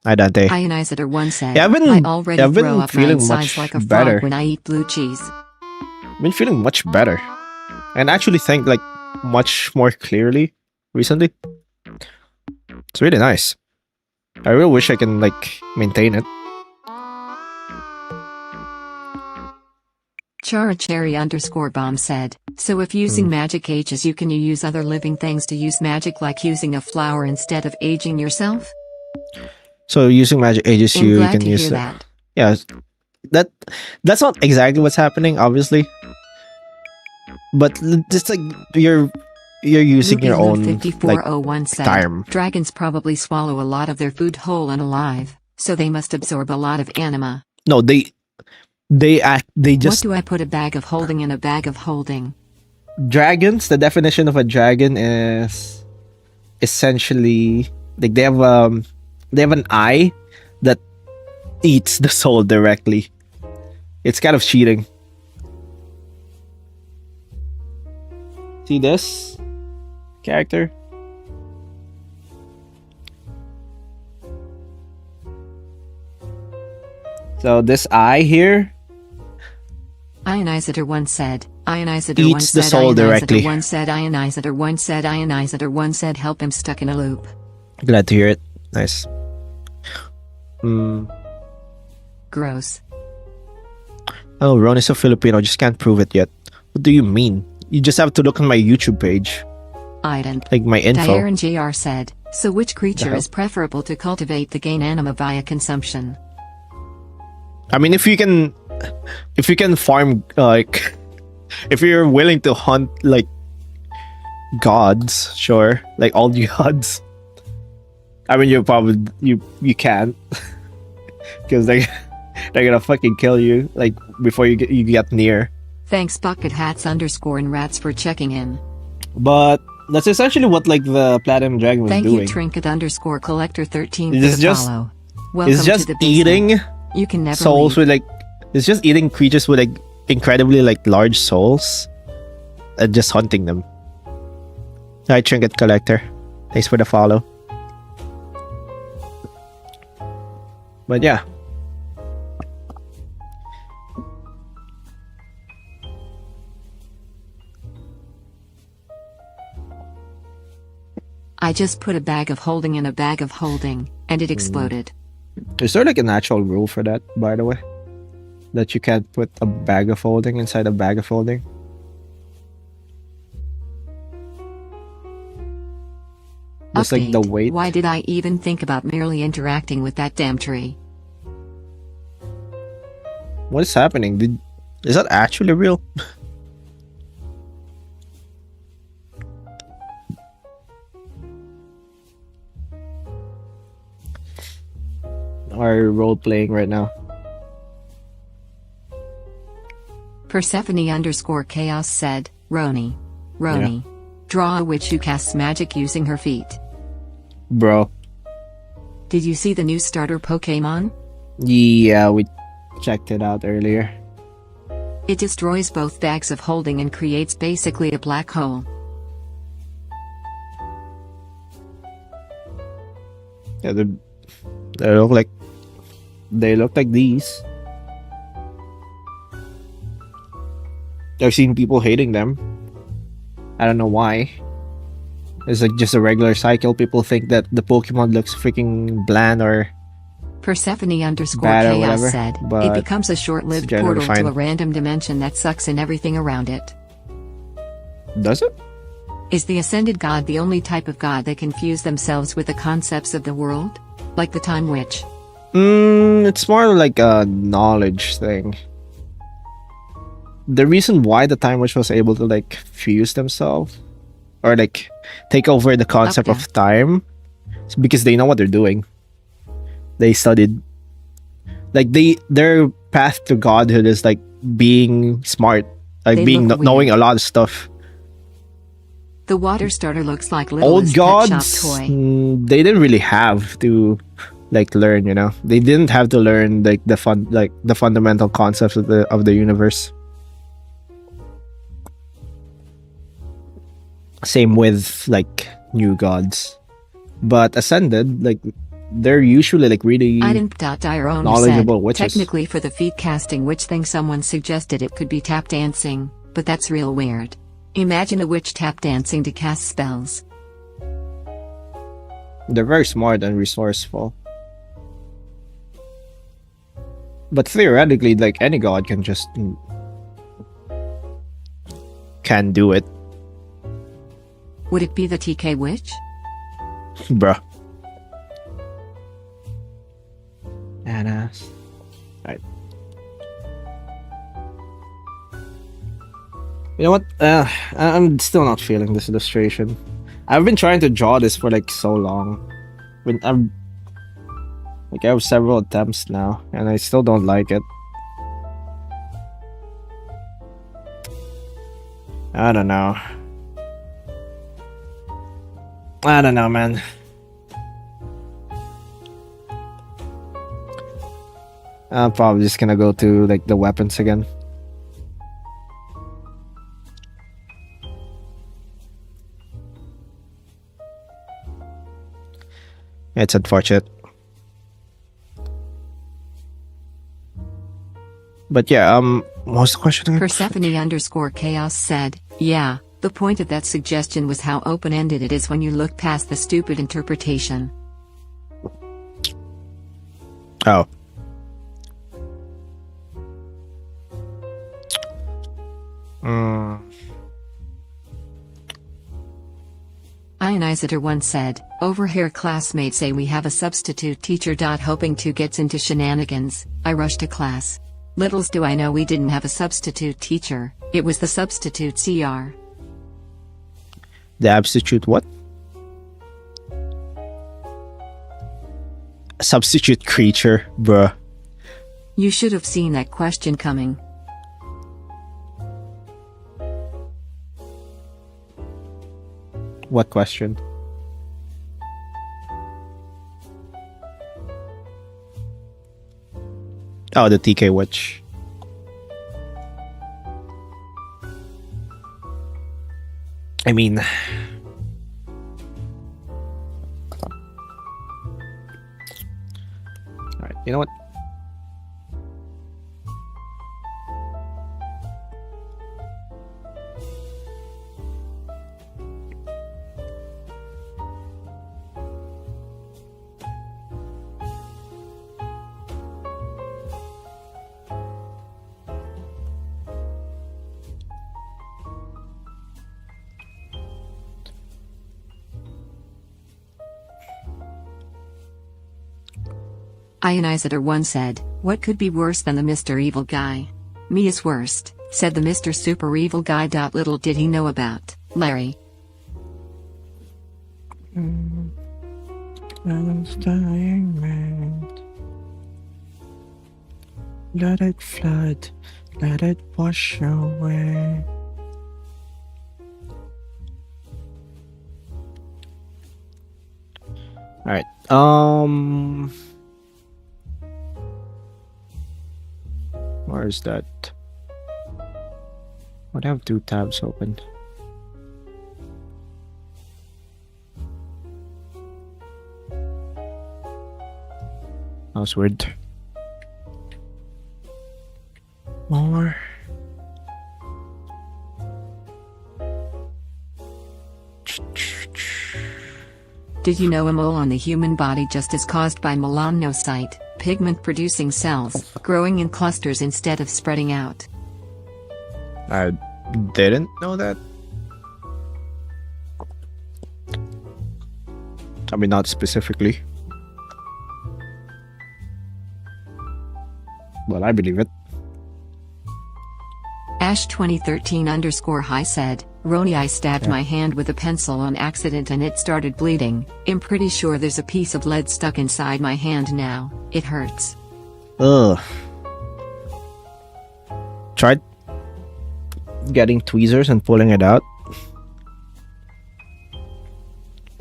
Hi, Dante. Ionizer1 said, Yeah, I already I've been throw up my feeling insides much like a better. frog when I eat blue cheese. I've been feeling much better, and actually think like much more clearly recently. It's really nice. I really wish I can like maintain it. Chara_Cherry_bomb said, so if using magic ages you can use other living things to use magic, like using a flower instead of aging yourself? So using magic ages, I'm you glad can to use hear it. that. Yeah, that's not exactly what's happening, obviously. But just like you're using your own like 5401 said, time. dragons probably swallow a lot of their food whole and alive, so they must absorb a lot of anima. No, they just What do I put a bag of holding in a bag of holding? dragons. The definition of a dragon is essentially like they have an eye that eats the soul directly. It's kind of cheating. See this character? So this eye here Ionizer1 said, Ionizer1 eats the said, soul directly. Ionizer1 said, Ionizer1 said, Ionizer1 said, help him stuck in a loop. Glad to hear it. Nice. Gross. Oh, Ron is a Filipino. Just can't prove it yet. What do you mean? You just have to look on my YouTube page. Iden. Like my info. Diaren JR said, so which creature hell? is preferable to cultivate the gain anima via consumption? I mean, if you can farm, like, if you're willing to hunt, like, gods, sure. Like, all the gods. I mean, you can't. Because they're gonna fucking kill you, like, before you get near. Thanks Bucket Hats _and Rats for checking in. But that's essentially what, like, the Platinum Dragon was Thank doing. you Trinket _Collector 13 It's for the just- follow. Welcome It's just to the basement. eating You can never souls leave. with, like, it's just eating creatures with, like, incredibly, like, large souls and just hunting them. Hi, Trinket Collector. Thanks for the follow. But yeah. I just put a bag of holding in a bag of holding, and it exploded. Is there like an actual rule for that, by the way? That you can't put a bag of holding inside a bag of holding? Just like the Update, weight? why did I even think about merely interacting with that damn tree? What is happening? Is that actually real? Or role playing right now? Persephone_chaos said, Roni. Draw a witch who casts magic using her feet. Bro. Did you see the new starter Pokemon? Yeah, we checked it out earlier. It destroys both bags of holding and creates basically a black hole. Yeah, they look like these. I've seen people hating them. I don't know why. It's like just a regular cycle. People think that the Pokemon looks freaking bland or Persephone_chaos whatever, said, it but becomes a short-lived it's generally portal to a fine. random dimension that sucks in everything around it. Does it? Is the Ascended God the only type of God that can fuse themselves with the concepts of the world? Like the Time Witch? It's more like a knowledge thing. The reason why the Time Witch was able to like fuse themselves or like take over the concept Okay. of time is because they know what they're doing. They studied. Like their path to godhood is like being smart, like They being look knowing weird. a lot of stuff. The water starter looks like Old Littlest pet gods, shop toy. they didn't really have to like learn. You know, they didn't have to learn like the fundamental concepts of the universe. Same with like new gods, but ascended, like they're usually like really Iron.Diron knowledgeable said, witches. technically for the feet casting witch thing someone suggested it could be tap dancing, but that's real weird. Imagine a witch tap dancing to cast spells. They're very smart and resourceful. But theoretically, like any god can just can do it, Would it be the TK witch? bruh. Badass. Alright. You know what? I'm still not feeling this illustration. I've been trying to draw this for like so long. I have several attempts now, and I still don't like it. I don't know. I don't know, man. I'm probably just gonna go to like the weapons again. It's unfortunate. But yeah, what was the question again? Persephone_chaos said, yeah, the point of that suggestion was how open-ended it is when you look past the stupid interpretation. Oh. Ionizer once said, over here classmates say we have a substitute teacher. Hoping to gets into shenanigans, I rush to class. Littles do I know we didn't have a substitute teacher, it was the substitute CR. The substitute what? Substitute creature, bruh. You should have seen that question coming. What question? Oh, the TK witch. I mean, alright, you know what? Ionizer once said, what could be worse than the Mr. Evil Guy? Me is worst, said the Mr. Super Evil Guy. Little did he know about Larry. Let it flood. Let it wash away. Alright. Where is that? I have 2 tabs open. That was weird. More. Did you know a mole on the human body just is caused by melanocyte, pigment-producing cells, growing in clusters instead of spreading out? I didn't know that. I mean, not specifically. But I believe it. Ash2013_high said, Roni, I stabbed my hand with a pencil on accident and it started bleeding. I'm pretty sure there's a piece of lead stuck inside my hand now. It hurts. Ugh. Tried getting tweezers and pulling it out.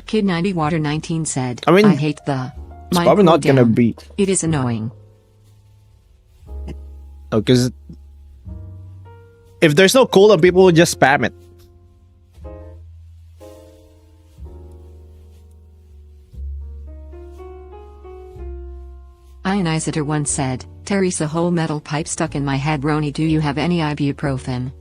Kid 90 Water 19 said, I mean, I hate the. It's probably not gonna be. It is annoying. Oh, because if there's no cooldown, people will just spam it. Ionizer once said, Teresa, whole metal pipe stuck in my head. Roni, do you have any ibuprofen?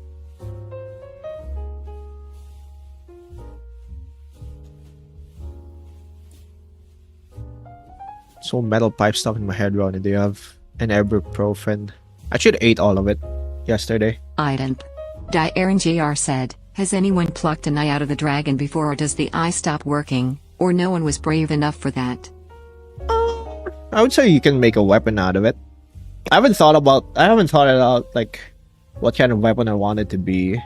So metal pipe stuck in my head, Ronnie. Do you have an ibuprofen? I should ate all of it yesterday. I didn't. Aaron JR said, has anyone plucked an eye out of the dragon before, or does the eye stop working, or no one was brave enough for that? I would say you can make a weapon out of it. I haven't thought it out, like, what kind of weapon I want it to be.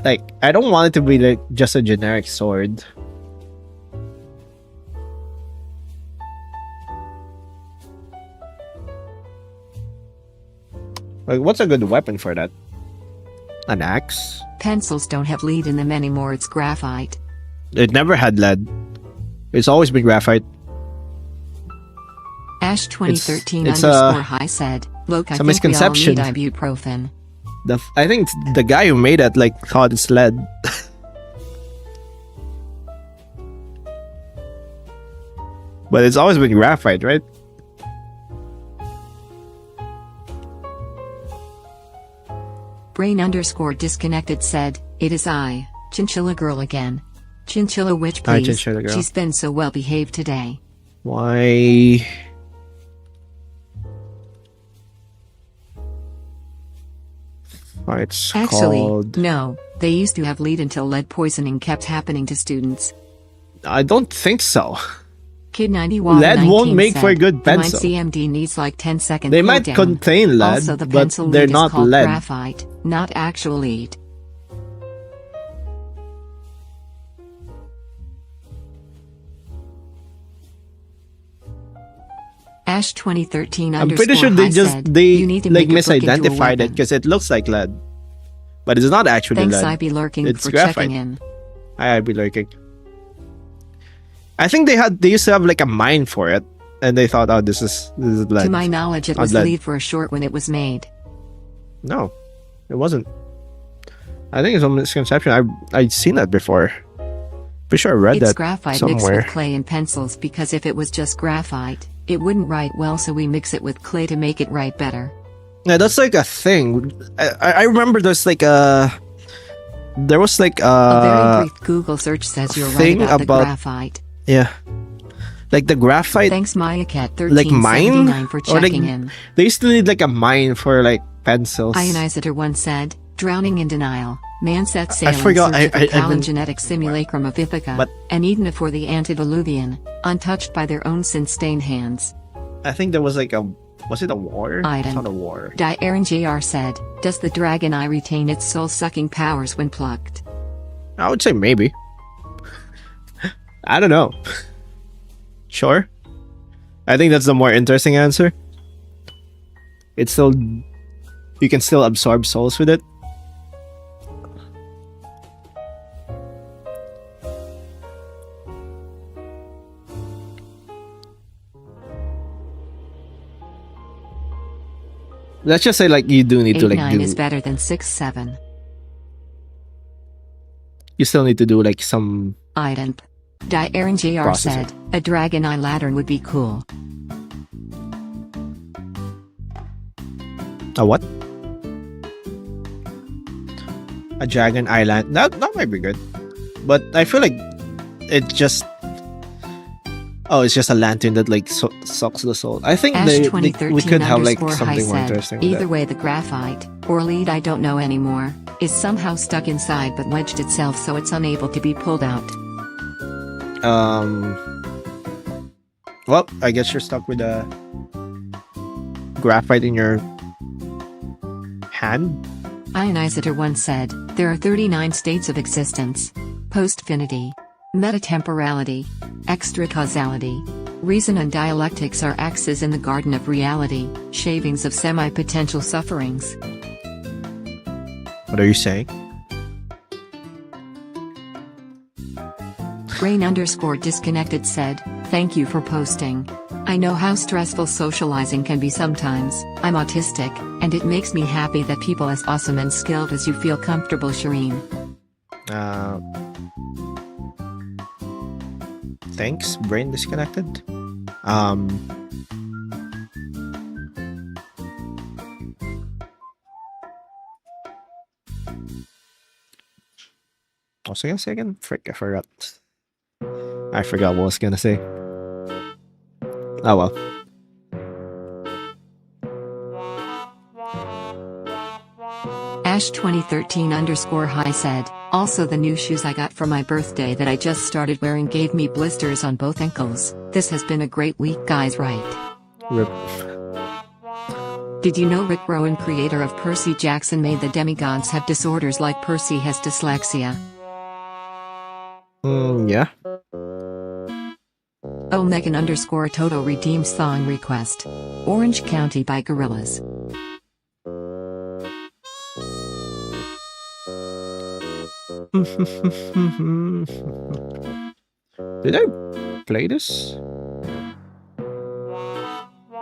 Like, I don't want it to be like just a generic sword. Like, what's a good weapon for that? An axe? Pencils don't have lead in them anymore, it's graphite. It never had lead. It's always been graphite. Ash2013_high said, look, I a think we all misconception. need ibuprofen. I think the guy who made it, like, thought it's lead. But it's always been graphite, right? Brain_disconnected said, it is I, Chinchilla Girl again. Chinchilla Witch, Hi, please. Chinchilla Girl. She's been so well behaved today. Why? It's Actually, called... no, they used to have lead until lead poisoning kept happening to students. I don't think so. Kid 90 Lead won't make said, for a good pencil. Mine CMD needs like 10 seconds. They might contain lead, also, the but pencil they're lead not is called lead. graphite, not actual lead. Ash2013 I'm pretty sure they just said, they you need to like make a book into a misidentified it weapon. because it looks like lead, but it's not actually Thanks, lead. I be lurking It's for graphite. checking in. I'd be lurking. I think they used to have like a mine for it, and they thought, oh, this is lead. To my knowledge, it Not was lead. lead for a short when it was made. No, it wasn't. I think it's a misconception. I'd seen that before. Pretty sure I read It's that graphite mixed somewhere. with clay and pencils, because if it was just graphite, it wouldn't write well, so we mix it with clay to make it write better. Yeah, that's like a thing. I remember there was like A very brief Google search says you're right thing about the about- graphite. yeah, like the graphite. Thanks, MayaCat1379 Like mine? for Or like- checking in. They used to need like a mine for like pencils. Ionizer once said, drowning in denial. Man set sail forgot- in search of I the Talon didn't- genetic simulacrum of Ithaca, But- and Eden for the antediluvian, untouched by their own sin-stained hands. I think there was like a. Was it a war? I It's don't- not a war. Aaron JR said, does the dragon eye retain its soul-sucking powers when plucked? I would say maybe. I don't know. Sure. I think that's the more interesting answer. It still You can still absorb souls with it. Let's just say like you do need to like 8-9 do. is better than 6-7. You still need to do like some. Idemp. Aaron JR Processing. said, a dragon eye lantern would be cool. A what? A dragon island. That might be good, but I feel like it just. Oh, it's just a lantern that like sucks the soul. I think Ash we could have like 2013 something more said, interesting. With either that. way the graphite, or lead I don't know anymore, is somehow stuck inside but wedged itself so it's unable to be pulled out. Well, I guess you're stuck with a graphite in your hand. Ionizer once said, there are 39 states of existence. Postfinity. Metatemporality. Extracausality. Reason and dialectics are axes in the garden of reality, shavings of semi-potential sufferings. What are you saying? Rain_disconnected said, thank you for posting. I know how stressful socializing can be sometimes. I'm autistic, and it makes me happy that people as awesome and skilled as you feel comfortable, Shireen. Thanks, brain disconnected. What's I gonna say again? Frick, I forgot. I forgot what I was gonna say. Oh well. Ash 2013_high said, also the new shoes I got for my birthday that I just started wearing gave me blisters on both ankles. This has been a great week, guys, right? Rip. Did you know Rick Rowan, creator of Percy Jackson, made the demigods have disorders like Percy has dyslexia? Yeah. Oh, Megan_Toto redeems song request. Orange County by Gorillaz. Did I play this?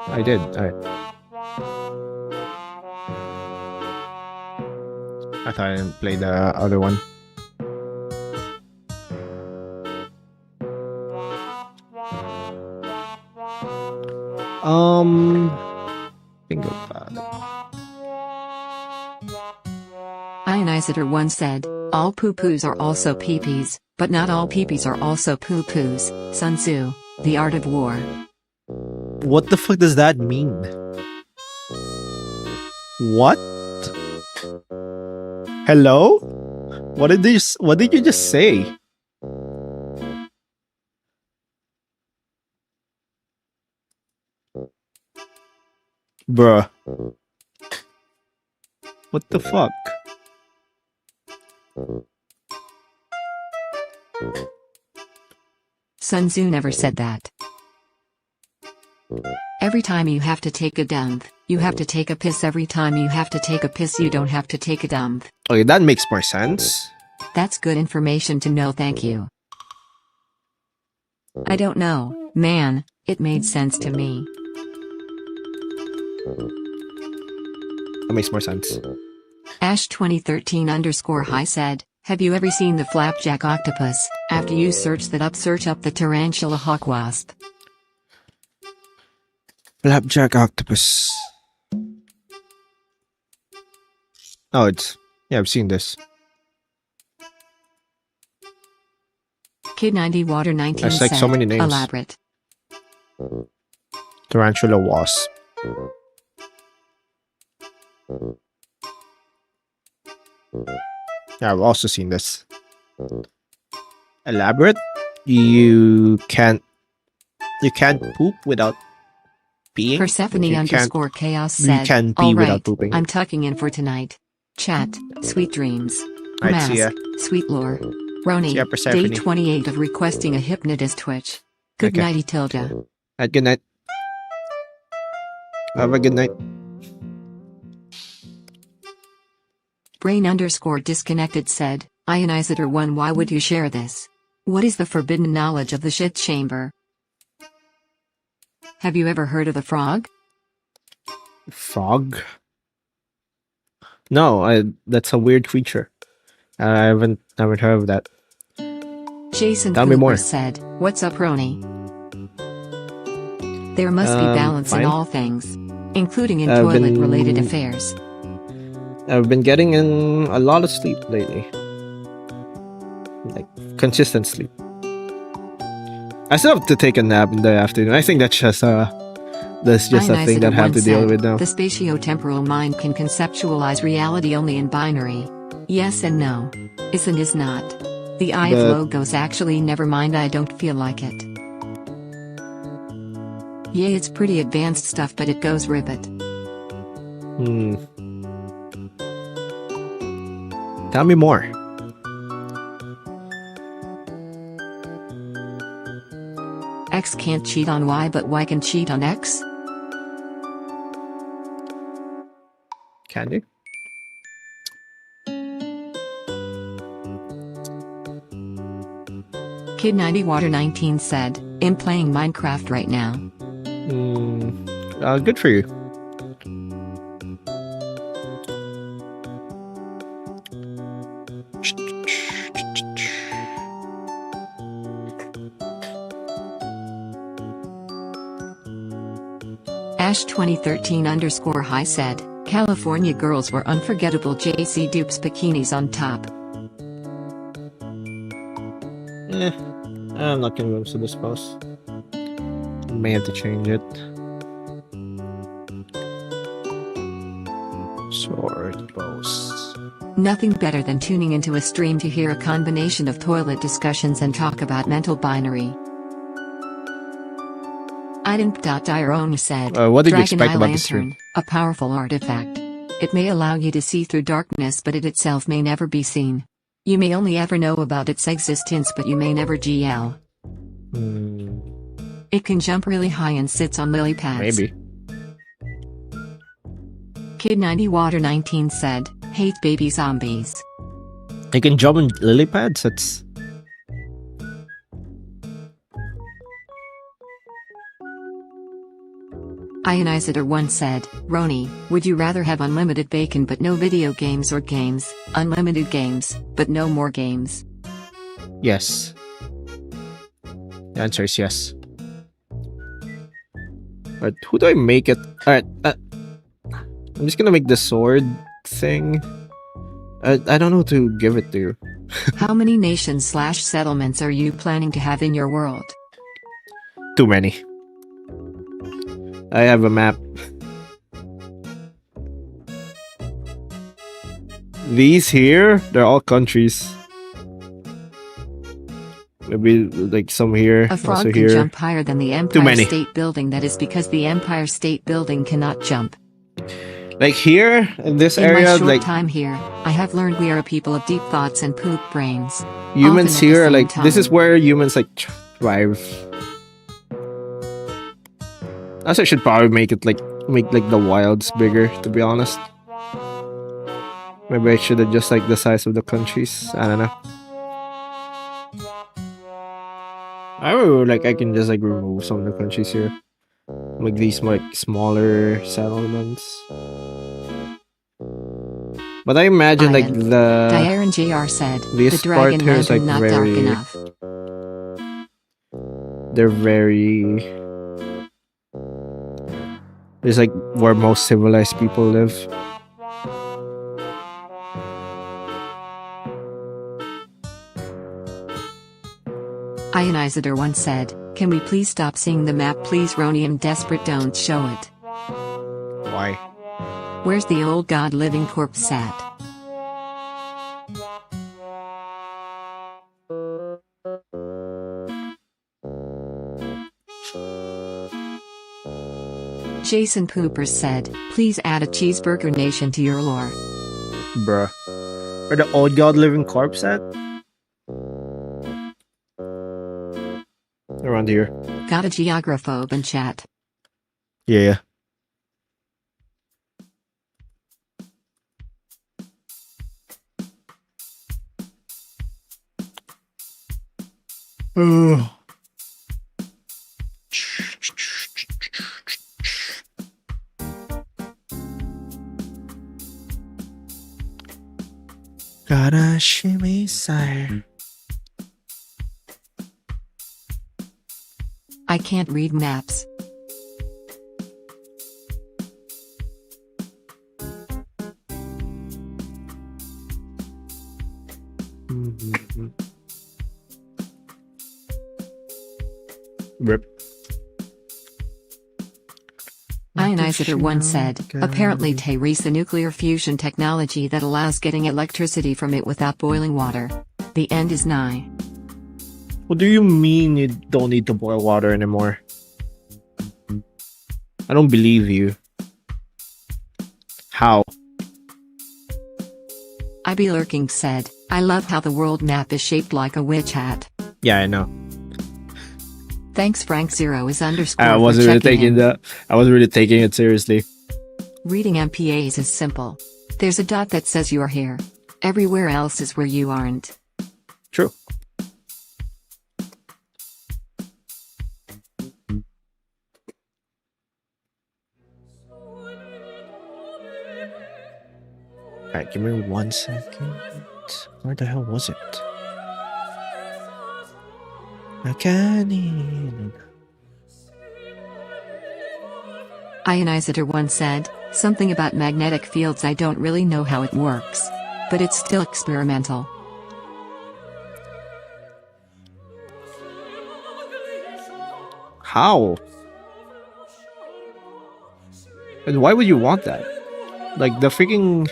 I did. I thought I didn't play the other one. Bingo pad. Ionizer once said, all poo-poos are also pee-pees, but not all pee-pees are also poo-poos. Sun Tzu, The Art of War. What the fuck does that mean? What? Hello? What did you just say? Bruh. What the fuck? Sun Tzu never said that. Every time you have to take a dump, you have to take a piss. Every time you have to take a piss, you don't have to take a dump. Okay, that makes more sense. That's good information to know, thank you. I don't know, man, it made sense to me. That makes more sense. Ash 2013_high said, have you ever seen the flapjack octopus? After you search that up, search up the tarantula hawk wasp. Flapjack octopus. Oh, yeah, I've seen this. Kid 90 Water 19 There's like said, so many names. elaborate. Tarantula wasp. Yeah, I've also seen this. Elaborate? You can't poop without peeing. Persephone_chaos You said, can pee all without right, pooping. I'm tucking in for tonight. Chat, sweet dreams. Alright, see ya. Mask, sweet lore. Roni, See ya, Persephone. day 28 of requesting a hypnotist Twitch. Good Okay. nighty Tilda. Alright, good night. Have a good night. Brain_disconnected said, Ionizer1, why would you share this? What is the forbidden knowledge of the shit chamber? Have you ever heard of the frog? Frog? No, that's a weird creature. I haven't never heard of that. Jason Tell me more. Cooper said, what's up, Roni? There must be balance in fine. all things, including in I've toilet-related been- affairs. I've been getting in a lot of sleep lately. Like, consistent sleep. I still have to take a nap in the afternoon. I think that's just a thing that I have to deal with now. The spatiotemporal mind can conceptualize reality only in binary. Yes and no. Is and is not. The eye of logos actually, never mind, I don't feel like it. Yeah, it's pretty advanced stuff, but it goes ribbit. Tell me more. X can't cheat on Y, but Y can cheat on X? Can you? Kid90Water19 said, I'm playing Minecraft right now. Good for you. Ash2013_high said, California girls were unforgettable, JC Dupes bikinis on top. I'm not convinced of this post. May have to change it. Sword posts. Nothing better than tuning into a stream to hear a combination of toilet discussions and talk about mental binary. Ident.Diron said, What did you Dragon expect Eye about the stream? Lantern, a powerful artifact. It may allow you to see through darkness, but it itself may never be seen. You may only ever know about its existence, but you may never GL. It can jump really high and sits on lily pads. Maybe. Kid90Water19 said, hate baby zombies. They can jump on lily pads? That's... Ionizer1 said, Roni, would you rather have unlimited bacon but no video games, or games, unlimited games, but no more games? Yes. The answer is yes. But who do I make it? Alright, I'm just gonna make the sword thing. I don't know who to give it to. How many nations/settlements are you planning to have in your world? Too many. I have a map. These here, they're all countries. Maybe like some here, A frog also can here. jump higher than the Empire many. State Building. That is because the Empire State Building cannot jump. Like here, in this In area, my short like time here, I have learned we are a people of deep thoughts and poop brains. humans often at the here, same like this is time. where humans like thrive. Also, I should probably make like the wilds bigger, to be honest. Maybe I should adjust like the size of the countries. I don't know. I remember like I can just like remove some of the countries here. Like these like smaller settlements. But I imagine like Ian. the Diaren JR said, this the dragon part here is, lantern like, not dark very- enough. they're very... It's like where most civilized people live. Ionizer once said, can we please stop seeing the map, please Roni, I'm desperate, don't show it. Why? Where's the old god living corpse at? Jason Poopers said, please add a cheeseburger nation to your lore. Bruh. Where the old god living corpse at? Around here. Got a geographobe in chat. Gotta shimmy sire. I can't read maps. Rip. Ionizer once said, apparently Tayre's a nuclear fusion technology that allows getting electricity from it without boiling water. The end is nigh. What do you mean you don't need to boil water anymore? I don't believe you. How? I Be Lurking said, I love how the world map is shaped like a witch hat. Yeah, I know. Thanks Frank Zero is underscore I for wasn't really checking taking in. that. I wasn't really taking it seriously. Reading MPAs is simple. There's a dot that says you're here. Everywhere else is where you aren't. True. Alright, give me 1 second. Where the hell was it? Mechanic. Ionizer once said, something about magnetic fields I don't really know how it works. But it's still experimental. How? And why would you want that? Like the freaking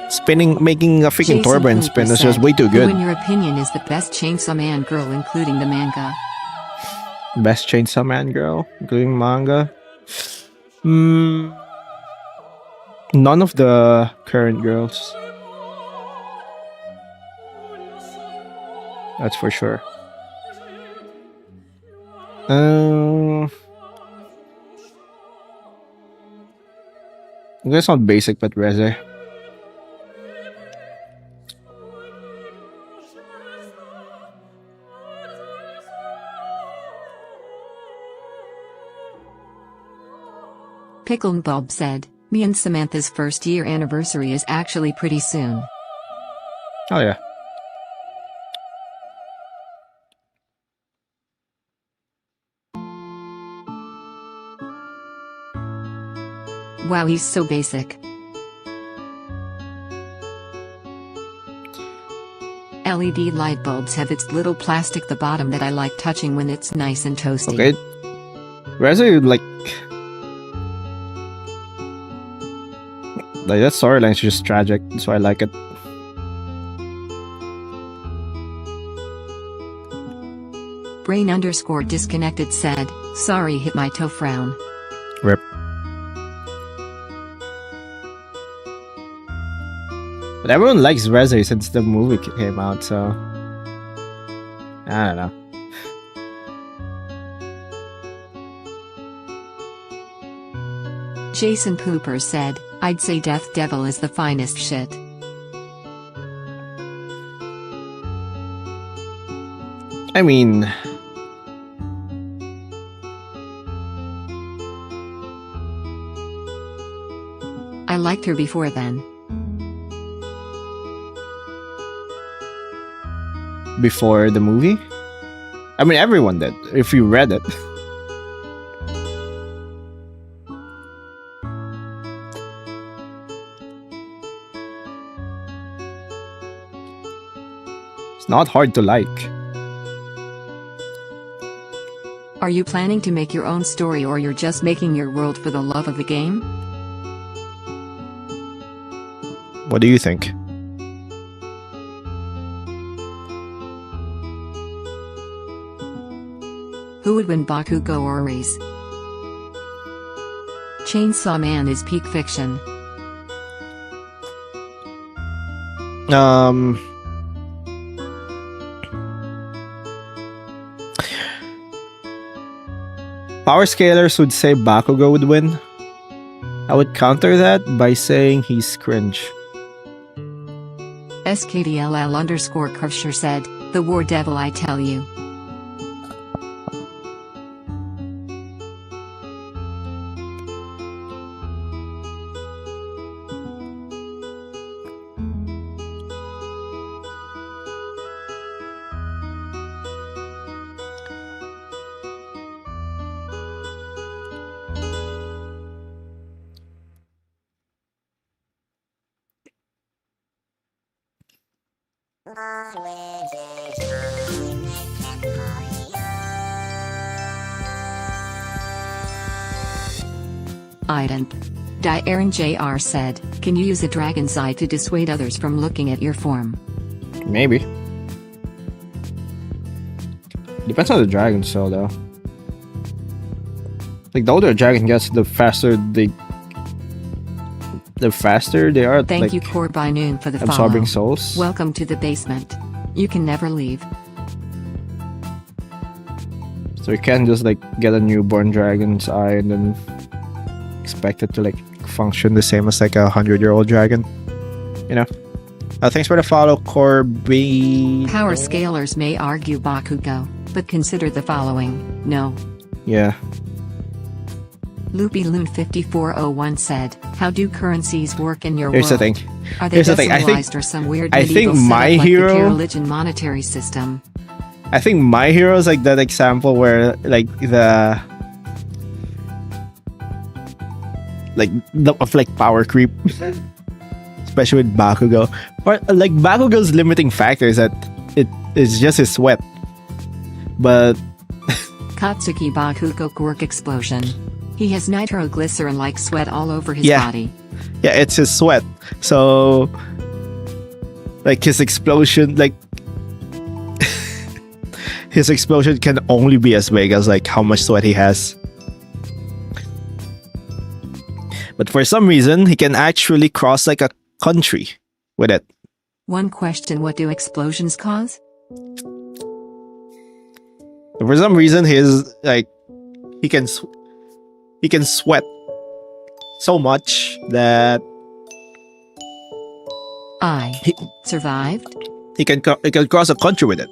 spinning, making a freaking Jason turbine Cooper spin is just said, way too Who good. in your opinion is the best Chainsaw Man girl including the manga? Best Chainsaw Man girl, including manga. None of the current girls. That's for sure. That's not basic, but Reze. Pickle and Bob said, me and Samantha's first year anniversary is actually pretty soon. Oh yeah. Wow, he's so basic. LED light bulbs have its little plastic the bottom that I like touching when it's nice and toasty. Okay. Reze, like that storyline's just tragic, so I like it. Brain underscore disconnected said, sorry hit my toe frown. Rip. But everyone likes Reze since the movie came out, so I don't know. Jason Pooper said, I'd say Death Devil is the finest shit. I mean, I liked her before then. before the movie? I mean, everyone did, if you read it. It's not hard to like. Are you planning to make your own story or you're just making your world for the love of the game? What do you think? Who would win Bakugo or Race? Chainsaw Man is peak fiction. Power scalers would say Bakugo would win. I would counter that by saying he's cringe. SKDLL_Crusher said, the war devil I tell you. Ident. Aaron Jr. said, can you use a dragon's eye to dissuade others from looking at your form? Maybe. Depends on the dragon cell, though. Like, the older a dragon gets, the faster they are. Thank like, you, Core by Noon, for the absorbing follow. souls. Welcome to the basement. You can never leave. So you can't just like get a newborn dragon's eye and then expect it to like function the same as like a 100-year-old dragon. You know? Thanks for the follow, Corby. Power scalers may argue Bakugo, but consider the following. No. Yeah. Loopy Loon 5401 said, how do currencies work in your Here's world? the thing. Are they Here's the thing. decentralized or some weird I medieval think my setup like hero- the Carolingian monetary system? I think My Hero is like that example where like of like power creep. Especially with Bakugo. Or like Bakugo's limiting factor is that it is just his sweat. But Katsuki Bakugo Quirk Explosion. He has nitroglycerin-like sweat all over his Yeah. body. yeah, it's his sweat. So like his explosion his explosion can only be as big as like how much sweat he has. But for some reason, he can actually cross like a country with it. One question, what do explosions cause? For some reason, his like he can sweat so much that He- survived? he can cross a country with it.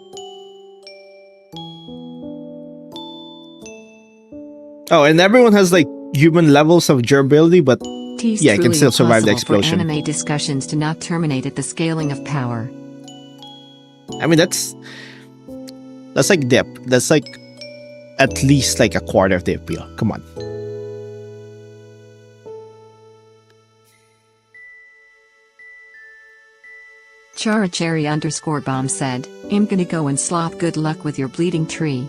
Oh, and everyone has like human levels of durability, but T's Yeah, it can truly still survive the impossible explosion. For anime discussions to not terminate at the scaling of power. I mean that's like dip. That's like at least like a quarter of the appeal. Come on. Chara_Cherry_Bomb said, I'm gonna go and slop good luck with your bleeding tree.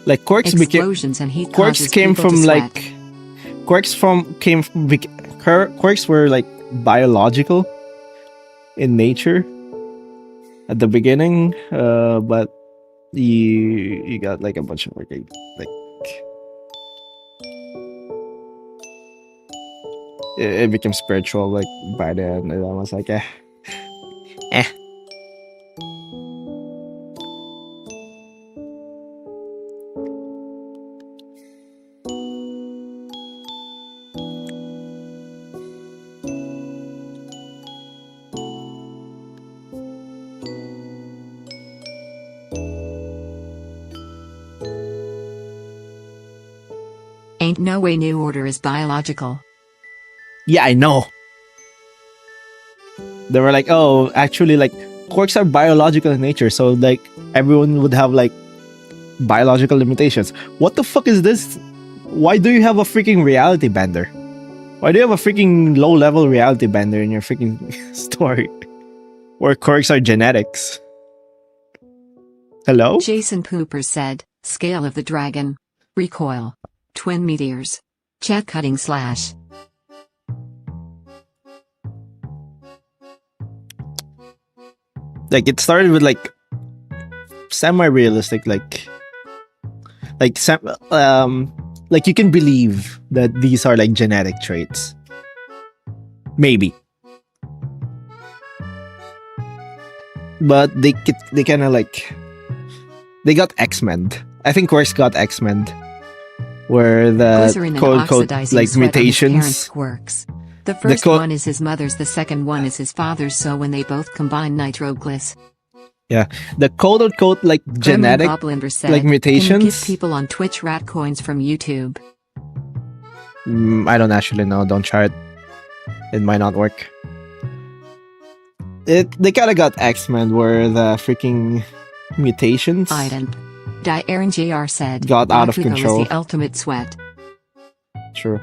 Like quirks Explosions and heat quirks causes came people to from sweat. like quirks were like biological in nature at the beginning, but you got like a bunch of like it became spiritual like by then, and I was like eh. Ain't no way New Order is biological. Yeah, I know. They were like, oh, actually, like, quirks are biological in nature, so, like, everyone would have, like, biological limitations. What the fuck is this? Why do you have a freaking reality bender? Why do you have a freaking low-level reality bender in your freaking story? Where quirks are genetics? Hello? Jason Pooper said, Scale of the Dragon. Recoil. Twin Meteors. Chat cutting / Like, it started with, like, semi-realistic, like, you can believe that these are, like, genetic traits. Maybe. But they kind of, like, they got X-Men. I think Quirks got X-Men. Where the Glycerin and oxidizing like sweat on his mutations. parents' quirks. The first one is his mother's, the second one is his father's, so when they both combine nitroglyce. Yeah, the quote-unquote like genetic Goblin said, like Can you mutations. give people on Twitch rat coins from YouTube? I don't actually know. Don't try it. It might not work. They kind of got X-Men where the freaking mutations Ident. Aaron Jr. said, got out of Bakugo control. is the ultimate sweat. True.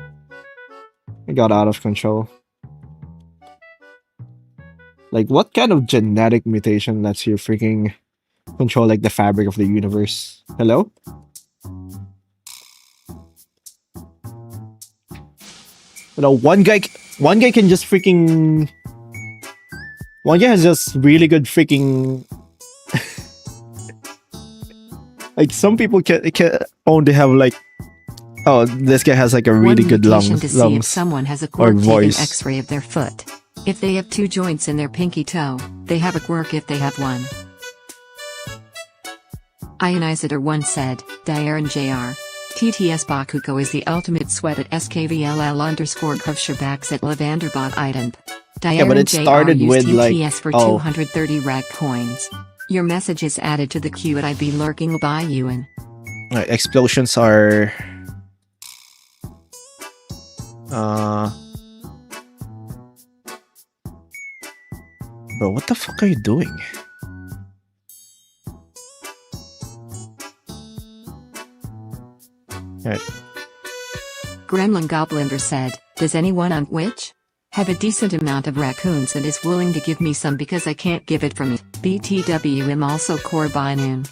It got out of control. Like, what kind of genetic mutation lets you freaking control like the fabric of the universe? Hello? You know, one guy can just freaking. One guy has just really good freaking. Like some people can only have like. Oh, this guy has like a really One good mutation to see if lungs someone has a or quirk, take an voice. X-ray of their foot. If they have 2 joints in their pinky toe, they have a quirk if they have 1. Ionizer 1 said, Diaren JR. TTS Bakugo is the ultimate sweat at SKVLL_Kuvsherbacks at Lavanderbot item. Yeah, but Diaren it JR started used with like TTS for 230 rag coins. Your message is added to the queue at I be lurking by you and explosions are. Bro, what the fuck are you doing? Alright. Gremlin Gobliner said, does anyone on Twitch have a decent amount of raccoons and is willing to give me some because I can't give it from me? BTW am also core by noon.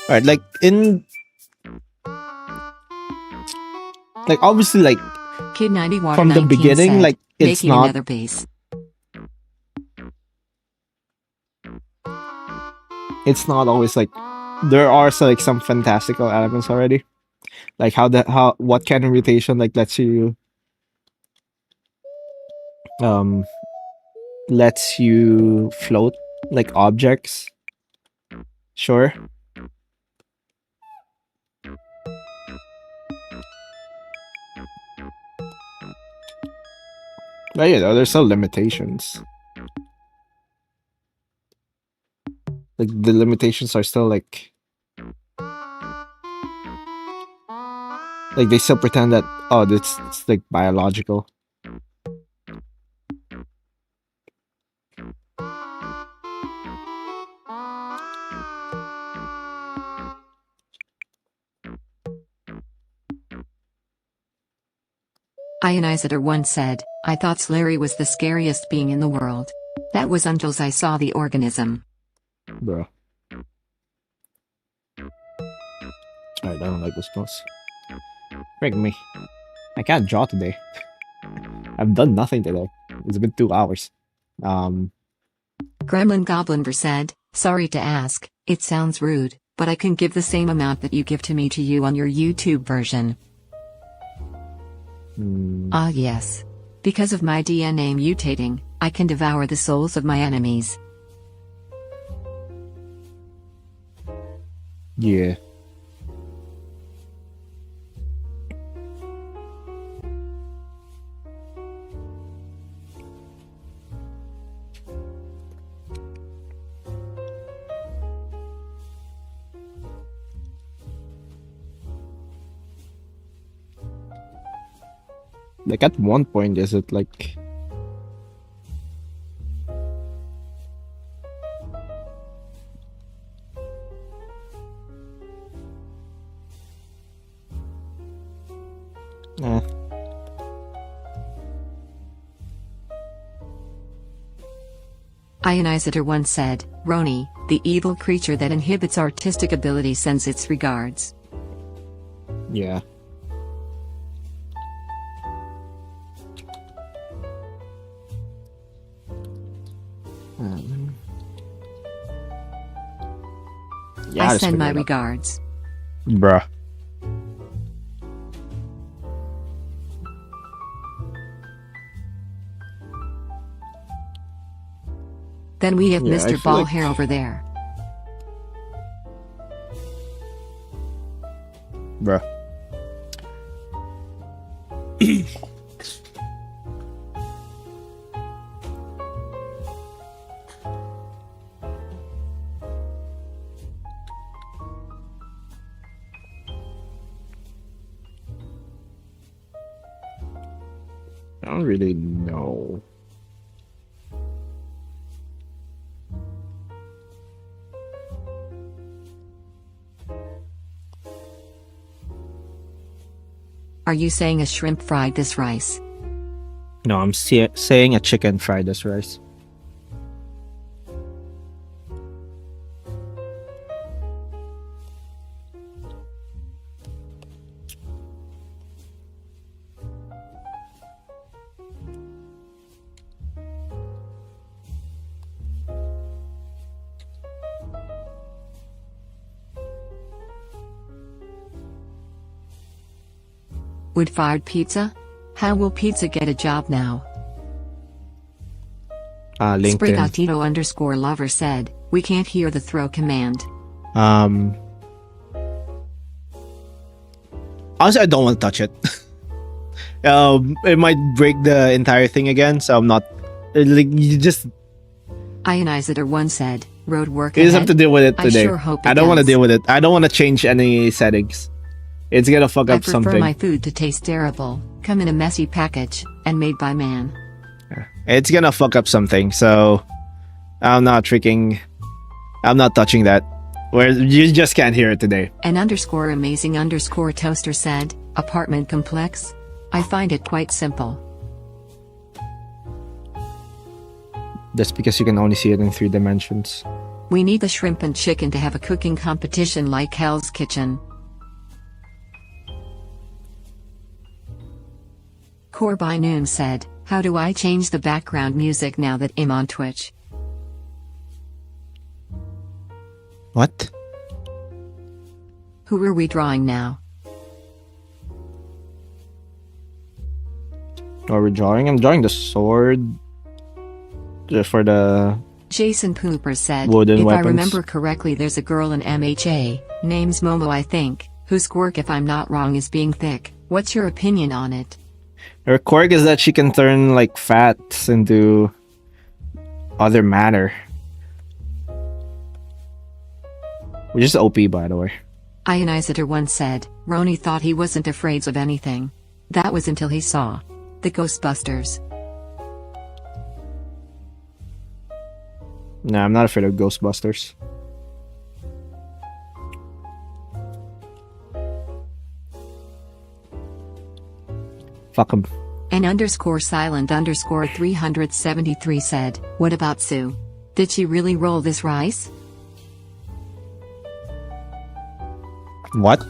Alright, like in. Like obviously, like Kid 90 Water from the 19 beginning, said, like it's making not. another base. It's not always like there are like some fantastical elements already, like what kind of mutation like lets you float like objects. Sure. But yeah, there's still limitations. Like the limitations are still like they still pretend that it's like biological. Ionizer 1 said, I thought Slurry was the scariest being in the world. That was until I saw the organism. Bro. Alright, I don't like this post. Break me. I can't draw today. I've done nothing today. It's been 2 hours. Gremlin Gobliner said, sorry to ask, it sounds rude, but I can give the same amount that you give to me to you on your YouTube version. Ah yes. Because of my DNA mutating, I can devour the souls of my enemies. Yeah. Like at one point, is it like Ionizer 1 said, Roni, the evil creature that inhibits artistic ability sends its regards. yeah. Yeah, I send my regards. Bruh. Then we have Yeah, I Mr. feel Ball like- Hair over there. Bruh. I don't really know. Are you saying a shrimp fried this rice? No, I'm saying a chicken fried as rice. Wood-fired pizza? How will pizza get a job now? LinkedIn. Sprigatito_lover said, we can't hear the throw command. Honestly, I don't want to touch it. It might break the entire thing again, so I'm not. Like, you just. Ionizer1 said, road work You just have to deal with it today. I sure hope it I don't want to does. deal with it. I don't want to change any settings. It's gonna fuck I up prefer something. my food to taste terrible, come in a messy package, and made by man. It's gonna fuck up something, so I'm not touching that. Where you just can't hear it today. _amazing_toaster said, apartment complex? I find it quite simple. That's because you can only see it in 3 dimensions. We need the shrimp and chicken to have a cooking competition like Hell's Kitchen. Core by Noon said, how do I change the background music now that I'm on Twitch? What? Who are we drawing now? Are we drawing? I'm drawing the sword. Just for the. Jason Pooper said, Wooden if weapons. I remember correctly there's a girl in MHA, name's Momo I think, whose quirk if I'm not wrong is being thick. What's your opinion on it? Her quirk is that she can turn like fats into other matter. Which is OP, by the way. Ionizer once said, Roni thought he wasn't afraid of anything. That was until he saw the Ghostbusters. Nah, I'm not afraid of Ghostbusters. Fuck 'em. N_silent_373 said, what about Sue? Did she really roll this rice? What?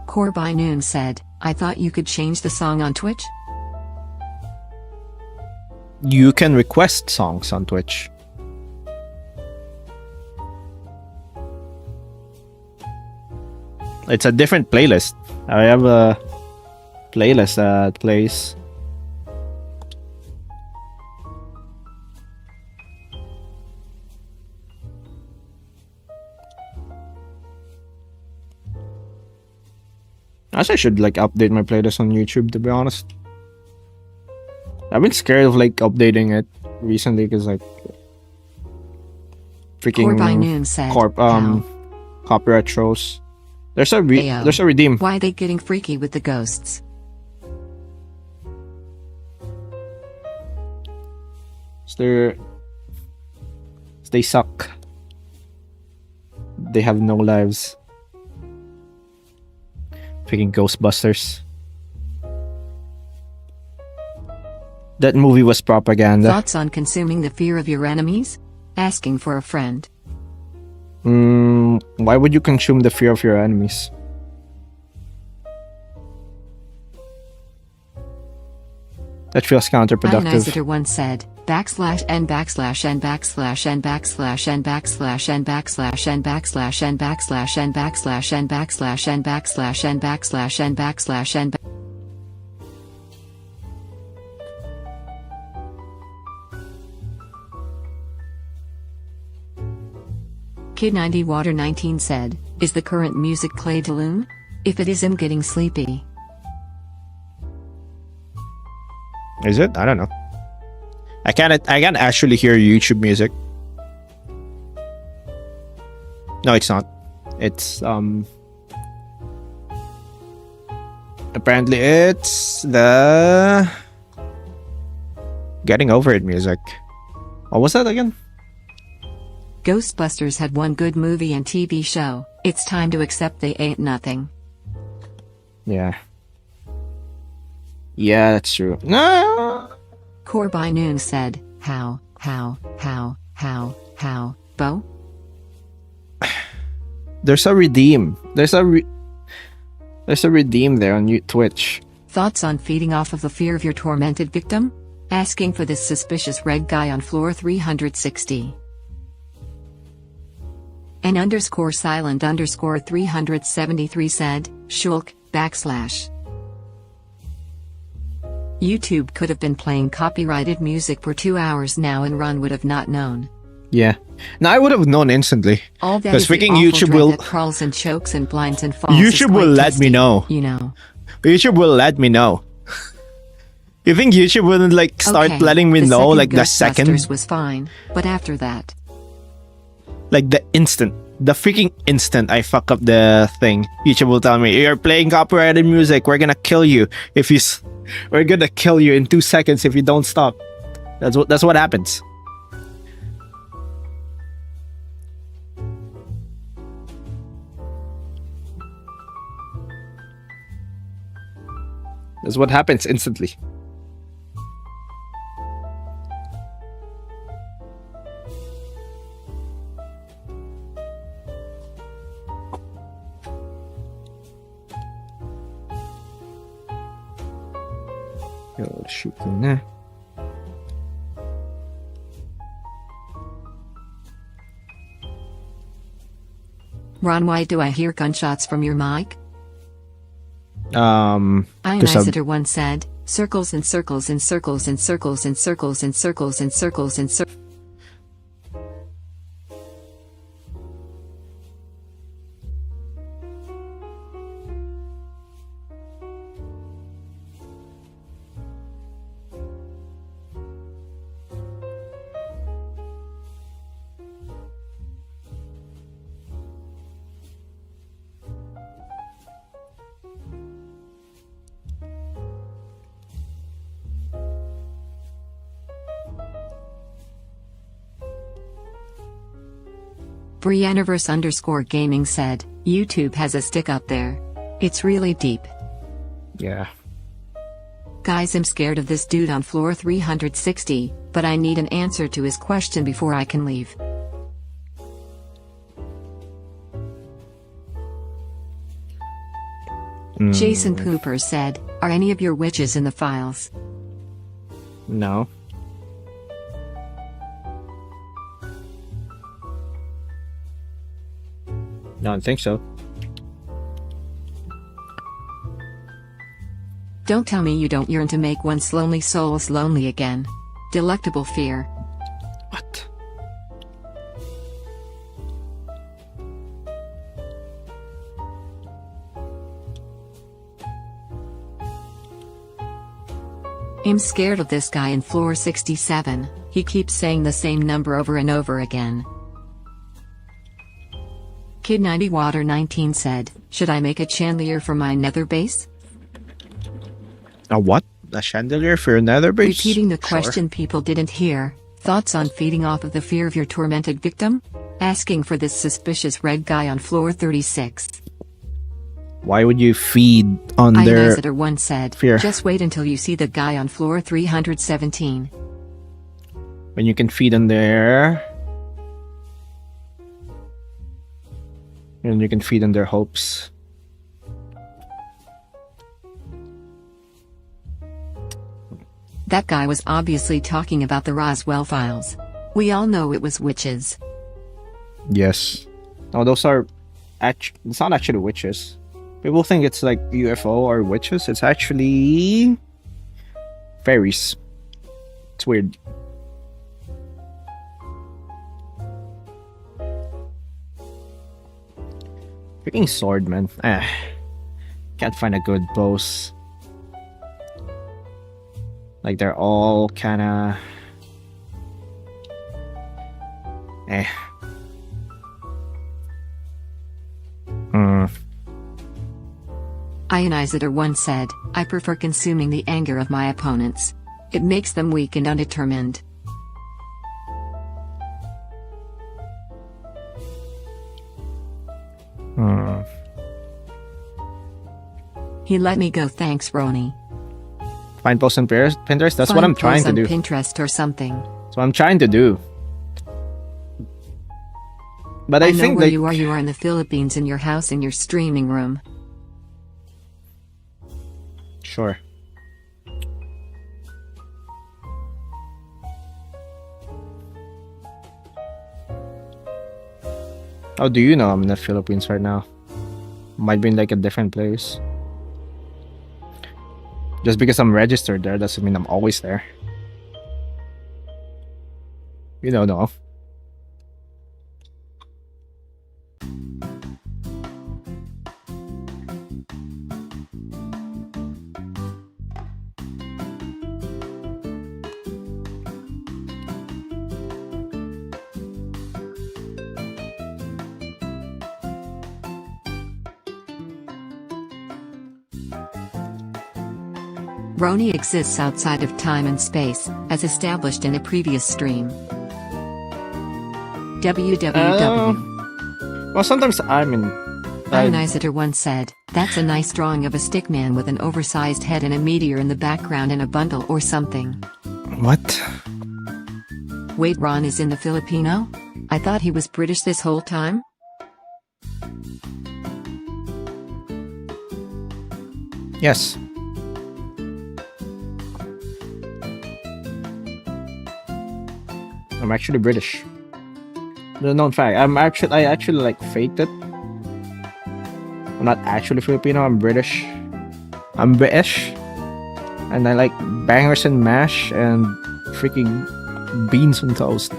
Core by Noon said, I thought you could change the song on Twitch? You can request songs on Twitch. It's a different playlist. I have a playlist that plays. I should like update my playlist on YouTube, to be honest. I've been scared of like updating it recently because like Core by Noon freaking said, copyright shows. There's a Ayo. there's a redeem. why they getting freaky with the ghosts? They suck. They have no lives. Freaking Ghostbusters. That movie was propaganda. Thoughts on consuming the fear of your enemies? Asking for a friend. Why would you consume the fear of your enemies? That feels counterproductive. Ionizer once said, /n /n /n /n /n /n /n /n /n /n /n /n /n /n Kid 90 Water 19 said, is the current music Clay Delune? If it is, I'm getting sleepy. Is it? I don't know. I can't actually hear YouTube music. No, it's not. It's apparently it's the Getting Over It music. What was that again? Ghostbusters had one good movie and TV show. It's time to accept they ain't nothing. Yeah. Yeah, that's true. No. Core by Noon said, how, Bo? There's a redeem. There's a redeem there on Twitch. Thoughts on feeding off of the fear of your tormented victim? Asking for this suspicious red guy on floor 360. An _silent_ 373 said, shulk, /. YouTube could have been playing copyrighted music for 2 hours now and Ron would have not known. Yeah. Now I would have known instantly. All that because is the freaking awful YouTube dread will that crawls and chokes and blinds and falls. YouTube will let me know. You know. YouTube will let me know. You think YouTube wouldn't like start Okay, letting me know like the second? Ghostbusters was fine, but after that, Like the freaking instant I fuck up the thing, YouTube will tell me, you're playing copyrighted music, we're gonna kill you we're gonna kill you in 2 seconds if you don't stop. That's what happens. That's what happens instantly. Yo, shoot na. Ron, why do I hear gunshots from your mic? There's a- Ionizer1 said, circles and circles and circles and circles and circles and circles and circles and circles. Brianniverse_gaming said, YouTube has a stick up there. It's really deep. Yeah. Guys, I'm scared of this dude on floor 360, but I need an answer to his question before I can leave. Jason Pooper said, are any of your witches in the files? No. Don't think so. Don't tell me you don't yearn to make one's lonely souls lonely again. Delectable fear. What? I'm scared of this guy in floor 67, he keeps saying the same number over and over again. Kid 90 Water 19 said, should I make a chandelier for my nether base? A what? A chandelier for another base? Repeating the Sure. question people didn't hear, thoughts on feeding off of the fear of your tormented victim? Asking for this suspicious red guy on floor 36. Why would you feed on their Ionizer1 said, fear? just wait until you see the guy on floor 317. When you can feed on their... And you can feed on their hopes. That guy was obviously talking about the Roswell files. We all know it was witches. Yes. No, those are... It's not actually witches. People think it's like UFO or witches. It's actually... fairies. It's weird. Freaking sword, man. Can't find a good boss. Like they're all kinda... Ionizer1 said, I prefer consuming the anger of my opponents. It makes them weak and undetermined. He let me go, thanks, Roni. Find posts on Pinterest? That's what Find I'm trying posts to on do. Pinterest or something. That's what I'm trying to do. But I know think where like you are. You are in the Philippines in your house in your streaming room. sure. How do you know I'm in the Philippines right now? Might be in like a different place. Just because I'm registered there doesn't mean I'm always there. You don't know. Roni exists outside of time and space, as established in a previous stream. www. Well, sometimes I'm in. Ionizer once said, "That's a nice drawing of a stickman with an oversized head and a meteor in the background in a bundle or something." What? Wait, Ron is in the Filipino? I thought he was British this whole time? Yes. I'm actually British. No, in fact, I actually like faked it. I'm not actually Filipino, I'm British. I'm British. And I like bangers and mash and freaking beans on toast.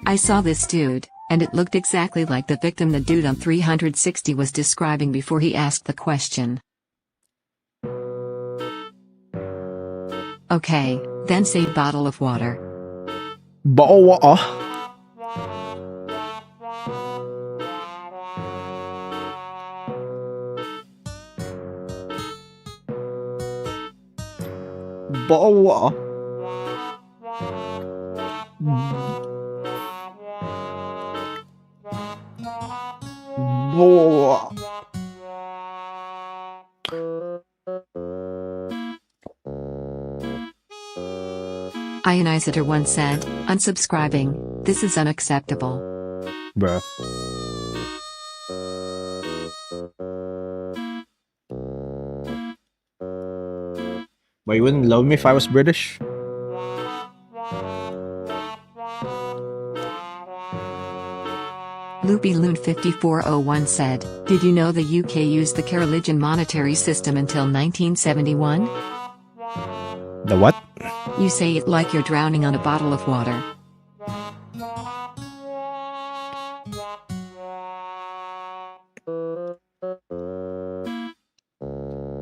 I saw this dude, and it looked exactly like the victim the dude on 360 was describing before he asked the question. Okay, then say bottle of water. Bottle water. Bottle water. Ionizer once said, "Unsubscribing, this is unacceptable." Bruh. But you wouldn't love me if I was British? LoopyLoon5401 said, "Did you know the UK used the Carolingian monetary system until 1971? The what? You say it like you're drowning on a bottle of water."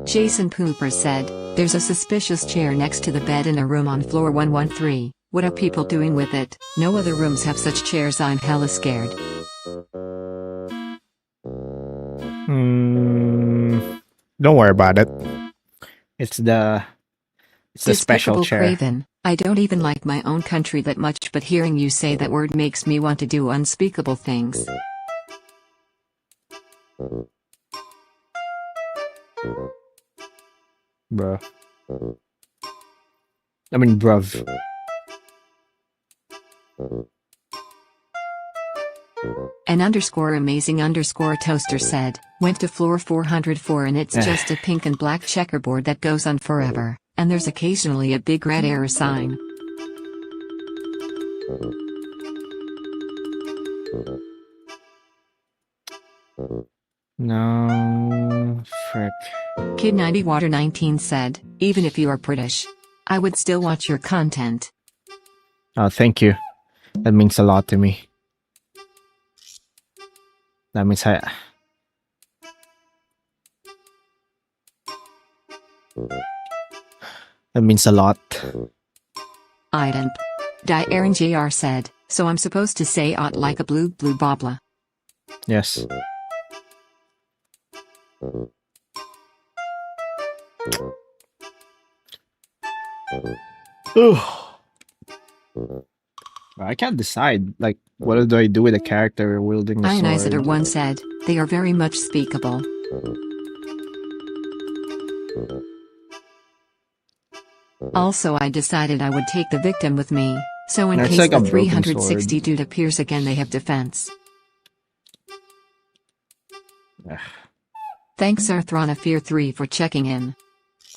Jason Pooper said, "There's a suspicious chair next to the bed in a room on floor 113. What are people doing with it? No other rooms have such chairs. I'm hella scared." Don't worry about it. It's the special Despicable chair. Craven, I don't even like my own country that much, but hearing you say that word makes me want to do unspeakable things. Bruh. I mean, bruv. An amazing toaster said, "Went to floor 404 and it's just a pink and black checkerboard that goes on forever, and there's occasionally a big red error sign." No, frick. Kid 90 Water 19 said, "Even if you are British, I would still watch your content." Oh, thank you. That means a lot to me. That means that means a lot. Ident. Aaron JR said, "So I'm supposed to say ought like a blue bobla." Yes. Ooh. I can't decide. Like, what do I do with a character wielding the Ionizer sword? 1 said, they are very much speakable. Also, I decided I would take the victim with me, so in It's case like a the broken 360 sword. dude appears again they have defense. Ugh. Thanks Arthrona Fear 3 for checking in.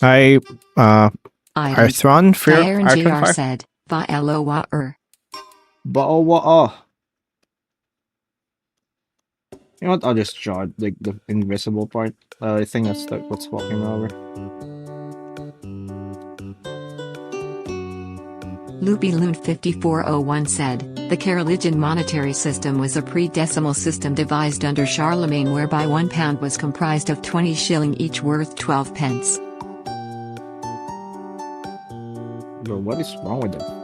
I Item. Arthron Fear Diaren Arthron JR Fire. said, Va-Lo-Wa-Er. Ba-oh-wa-oh. You know what? I'll just draw like the invisible part. I think that's like what's walking over. Loopy Loon 5401 said, the Carolingian monetary system was a pre-decimal system devised under Charlemagne whereby £1 was comprised of 20 shilling each worth 12 pence. Bro, what is wrong with that?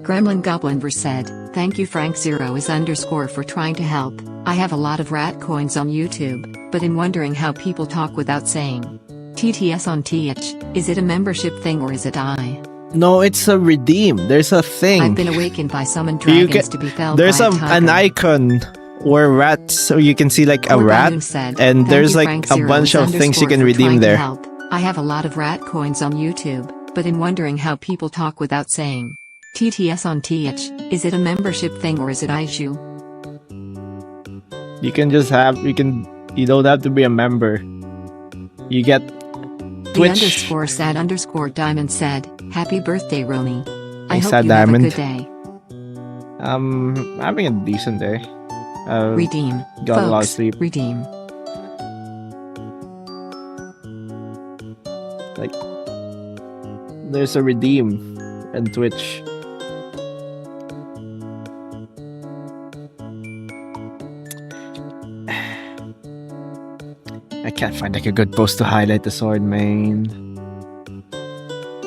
Gremlin Goblinver said, thank you Frank Zero is underscore for trying to help. I have a lot of rat coins on YouTube, but I'm wondering how people talk without saying. TTS on TH, is it a membership thing or is it I? No, it's a redeem. There's a thing. I've been awakened by summoned You dragons can- to be felled There's by a an tiger. icon or rat, so you can see like a Corbanoon rat, said, and "Thank there's you, like Frank a Zero bunch is of things you underscore can for redeem trying to there. help. I have a lot of rat coins on YouTube, but I'm wondering how people talk without saying. TTS on TH, is it a membership thing or is it issue? You can just have you don't have to be a member. You get The Twitch. underscore sad underscore diamond said, happy birthday Romy. I Hey, hope sad you have a diamond. good day. Having a decent day. Redeem. Got a lot of Folks, sleep. redeem. Like, there's a redeem and Twitch. I can't find like a good post to highlight the sword main.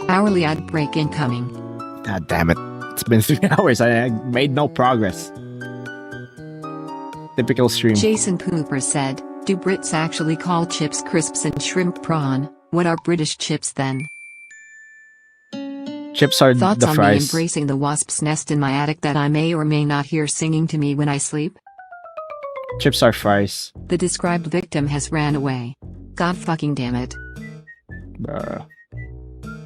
Hourly ad break incoming. God damn it. It's been 3 hours. I made no progress. Typical stream. Jason Pooper said, do Brits actually call chips crisps and shrimp prawn? What are British chips then? Chips are Thoughts the on me fries. embracing the wasp's nest in my attic that I may or may not hear singing to me when I sleep? Chips are fries. The described victim has ran away. God fucking damn it. Bruh.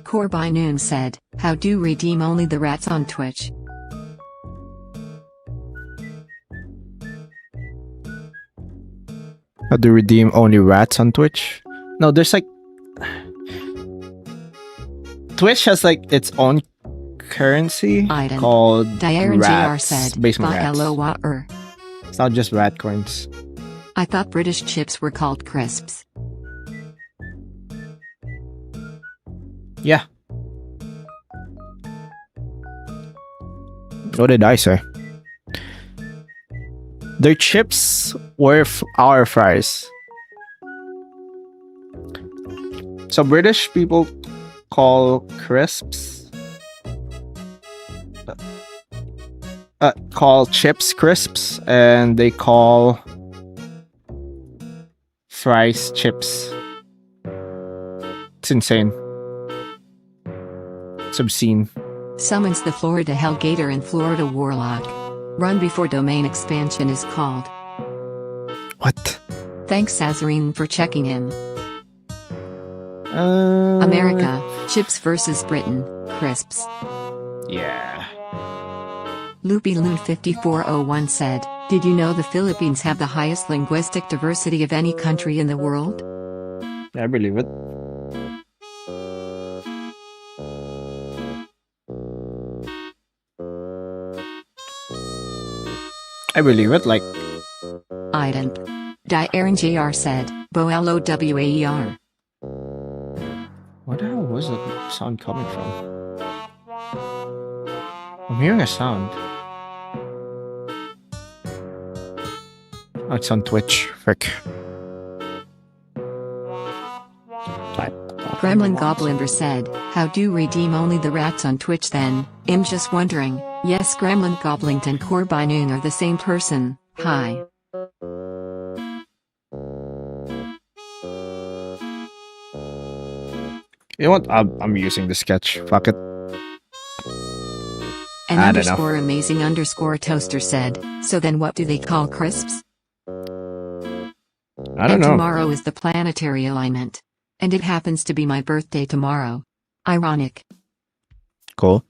Corby Noon said, how do redeem only the rats on Twitch? How to redeem only rats on Twitch? No, there's like Twitch has like its own currency Item. called Diaren JR rats. said, Basement rats. Va-Lo-Wa-Er. It's not just rat coins. I thought British chips were called crisps. Yeah. What did I say? Their chips were our fries. So British people call crisps call chips crisps, and they call fries chips. It's insane. It's obscene. Summons the Florida Hellgator and Florida Warlock. Run before domain expansion is called. What? Thanks Sazarine for checking in. Uh, America, chips versus Britain, crisps. Yeah. Loopy Loon 5401 said, did you know the Philippines have the highest linguistic diversity of any country in the world? I believe it. I believe it, like... Item. Diaren JR said, Bo-L-O-W-A-E-R. What the hell was that sound coming from? I'm hearing a sound. Oh, it's on Twitch. Frick. Gremlin Goblinver said, how do redeem only the rats on Twitch then? I'm just wondering. Yes, Gremlin Goblington and Corby Noon are the same person. Hi. You know what? I'm using the sketch. Fuck it. An I don't know. underscore amazing underscore toaster said, so then what do they call crisps? I don't And know. tomorrow is the planetary alignment. And it happens to be my birthday tomorrow. Ironic. Cool.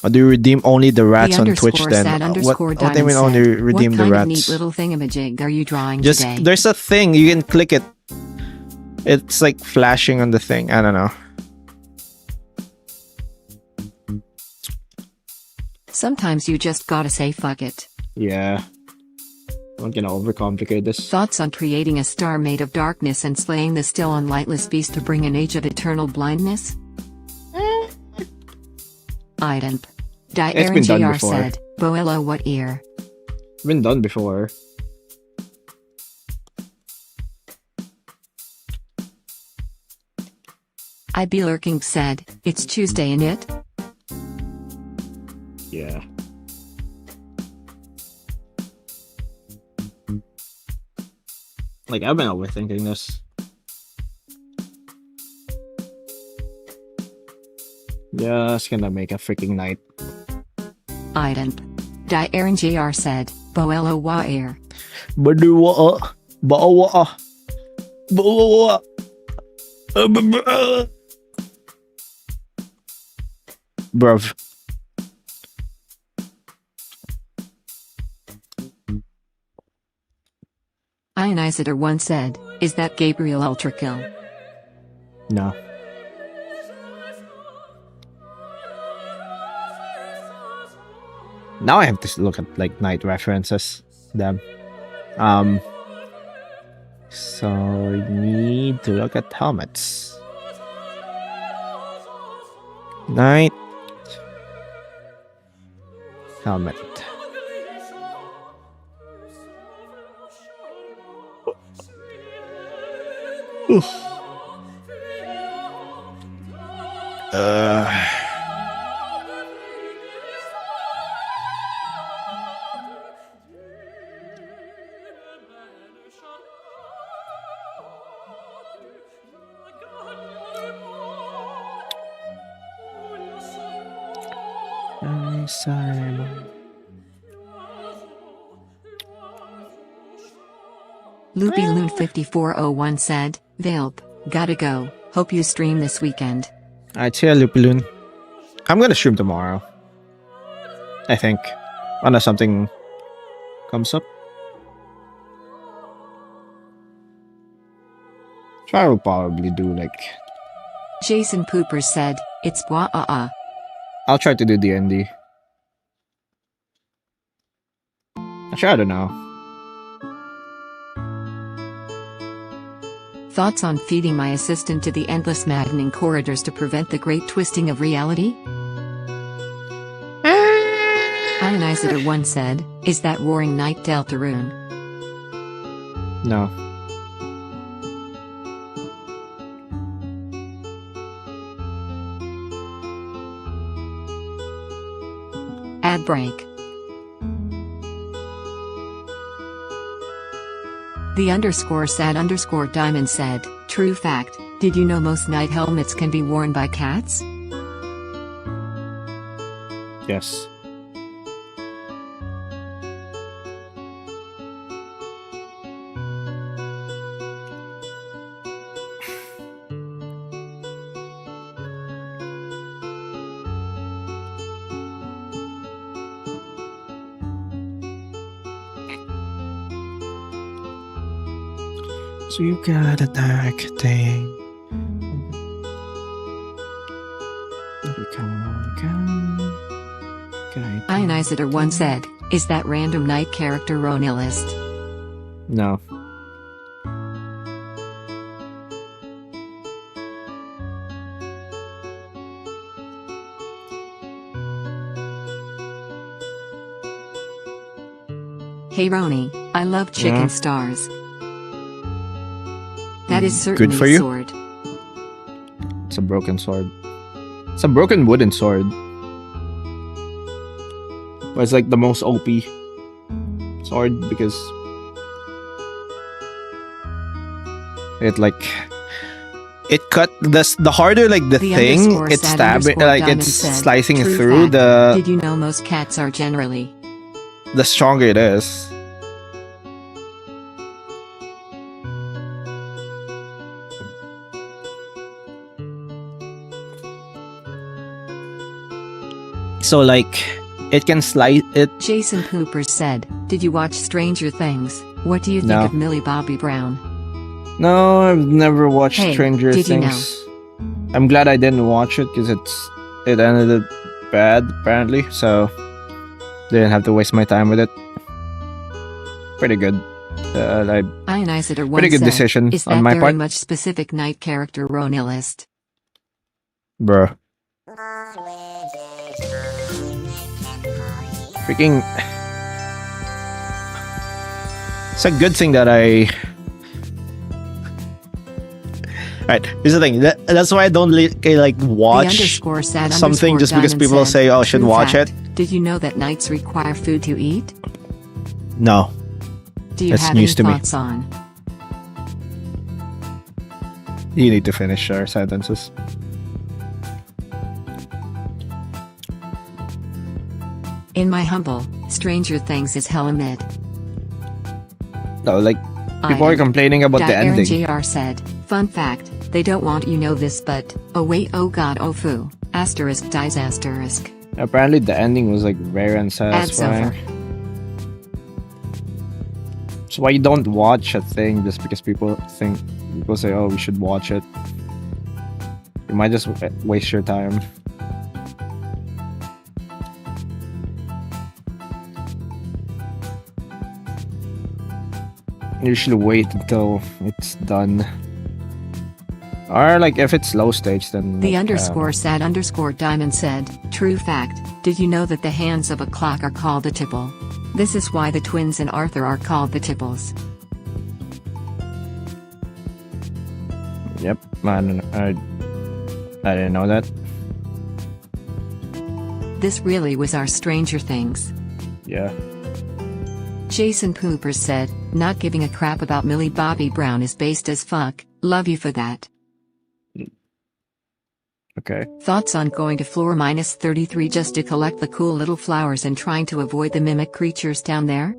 Or do you redeem only the rats on Twitch then? What do you mean only redeem what the kind rats? of neat little thingamajig are you drawing Just today? there's a thing you can click it. It's like flashing on the thing. I don't know. Sometimes you just gotta say fuck it. Yeah. I'm not gonna overcomplicate this. Thoughts on creating a star made of darkness and slaying the still unlightless beast to bring an age of eternal blindness? Item. It's been done Diarngr before. said, Boello what ear? Been done before. I be lurking said, it's Tuesday in it? Yeah. Like, I've been overthinking this. Just gonna make a freaking night. Item. Diarngr said, Boello wa ear. Badua. Bawa. Bawa. Bruv. Ionizer once said, is that Gabriel Ultrakill? No. Now I have to look at like night references. Damn. So we need to look at helmets. Night helmet. Oof. Simon. LoopyLoon5401 said, Valp, gotta go, hope you stream this weekend. Alright, see ya, Lupilun. I'm gonna stream tomorrow. I think. Unless something comes up. So I will probably do like... Jason Pooper said, it's bwa-ah-ah. I'll try to do D&D. Actually, I don't know. Thoughts on feeding my assistant to the endless maddening corridors to prevent the great twisting of reality? Ionizer once said, is that roaring night Deltarune? No. Ad break. The underscore sad underscore diamond said, true fact, did you know most night helmets can be worn by cats? Yes. So you got a dark thing. Ionizer once said, is that random night character ronillust? No. Hey Roni, I love chicken Yeah. stars. That is certainly Good for you. a sword. It's a broken sword. It's a broken wooden sword. But it's like the most OP sword because It like it cut the harder like the thing underscore it's sad stabbing underscore like diamond it's said, slicing "True through fact. Did you know most cats are generally the stronger it is. So like it can slice it. Jason Pooper said, "Did you watch Stranger Things? What do you think No. of Millie Bobby Brown?" No, I've never watched Hey, Stranger did you Things. I'm glad I didn't watch it because it ended bad apparently, so didn't have to waste my time with it. Pretty good. Like Ionizer pretty good said, decision "Is on that my very part, much specific night character ronillust?" bro. Freaking. It's a good thing that I. Right, here's the thing. That's why I don't like The watch underscore sad something underscore just because diamond people said, say, "Oh, I should "True watch fact. it." Did you know that nights require food to eat? No, Do you That's have news any to me. thoughts on you need to finish our sentences. In my humble, Stranger Things is hella mid. No, like people are complaining about the Aaron ending. JR said, "Fun fact, they don't want you know this but, oh wait oh god oh foo, asterisk dies asterisk." Apparently, the ending was like very Ads unsatisfying. over. That's why you don't watch a thing just because people say, "Oh, we should watch it." You might just waste your time. You should wait until it's done. Or like if it's low stage, then The like, underscore sad underscore diamond said, "True fact, did you know that the hands of a clock are called a tipple? This is why the twins in Arthur are called the tipples." Yep, man. I didn't know that. This really was our Stranger Things. Yeah. Jason Pooper said, "Not giving a crap about Millie Bobby Brown is based as fuck, love you for that." Okay. Thoughts on going to floor minus 33 just to collect the cool little flowers and trying to avoid the mimic creatures down there?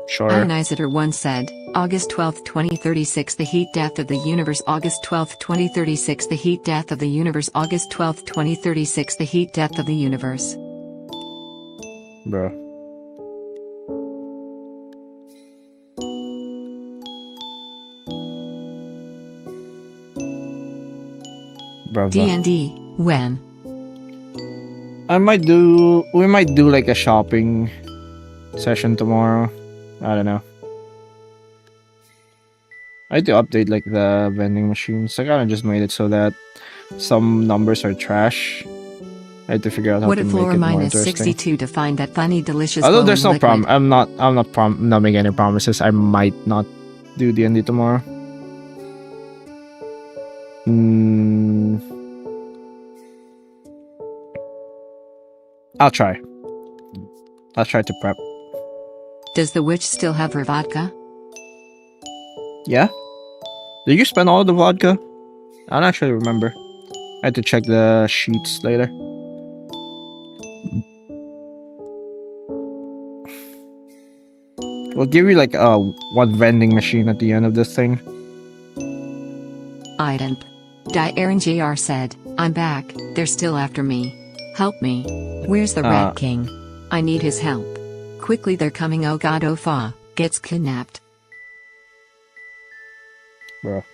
Sure. Ionizer once said, August 12, 2036 The heat death of the universe August 12, 2036 The heat death of the universe August 12, 2036 The heat death of the universe. Bro. Bravo. D&D, when? We might do like a shopping session tomorrow. I don't know. I had to update like the vending machines. I kind of just made it so that some numbers are trash. I had to figure out how What to if make floor it more minus interesting. 62 to find that funny delicious Although bone there's no liquid? problem. I'm not making any promises. I might not do D&D tomorrow. I'll try. I'll try to prep. Does the witch still have her vodka? Yeah? Did you spend all the vodka? I don't actually remember. I had to check the sheets later. We'll give you like one vending machine at the end of this thing. Idemp. Aaron JR said, "I'm back, they're still after me. Help me. Where's the Rat King? I need his help. Quickly they're coming oh god oh fa, gets kidnapped." Bro.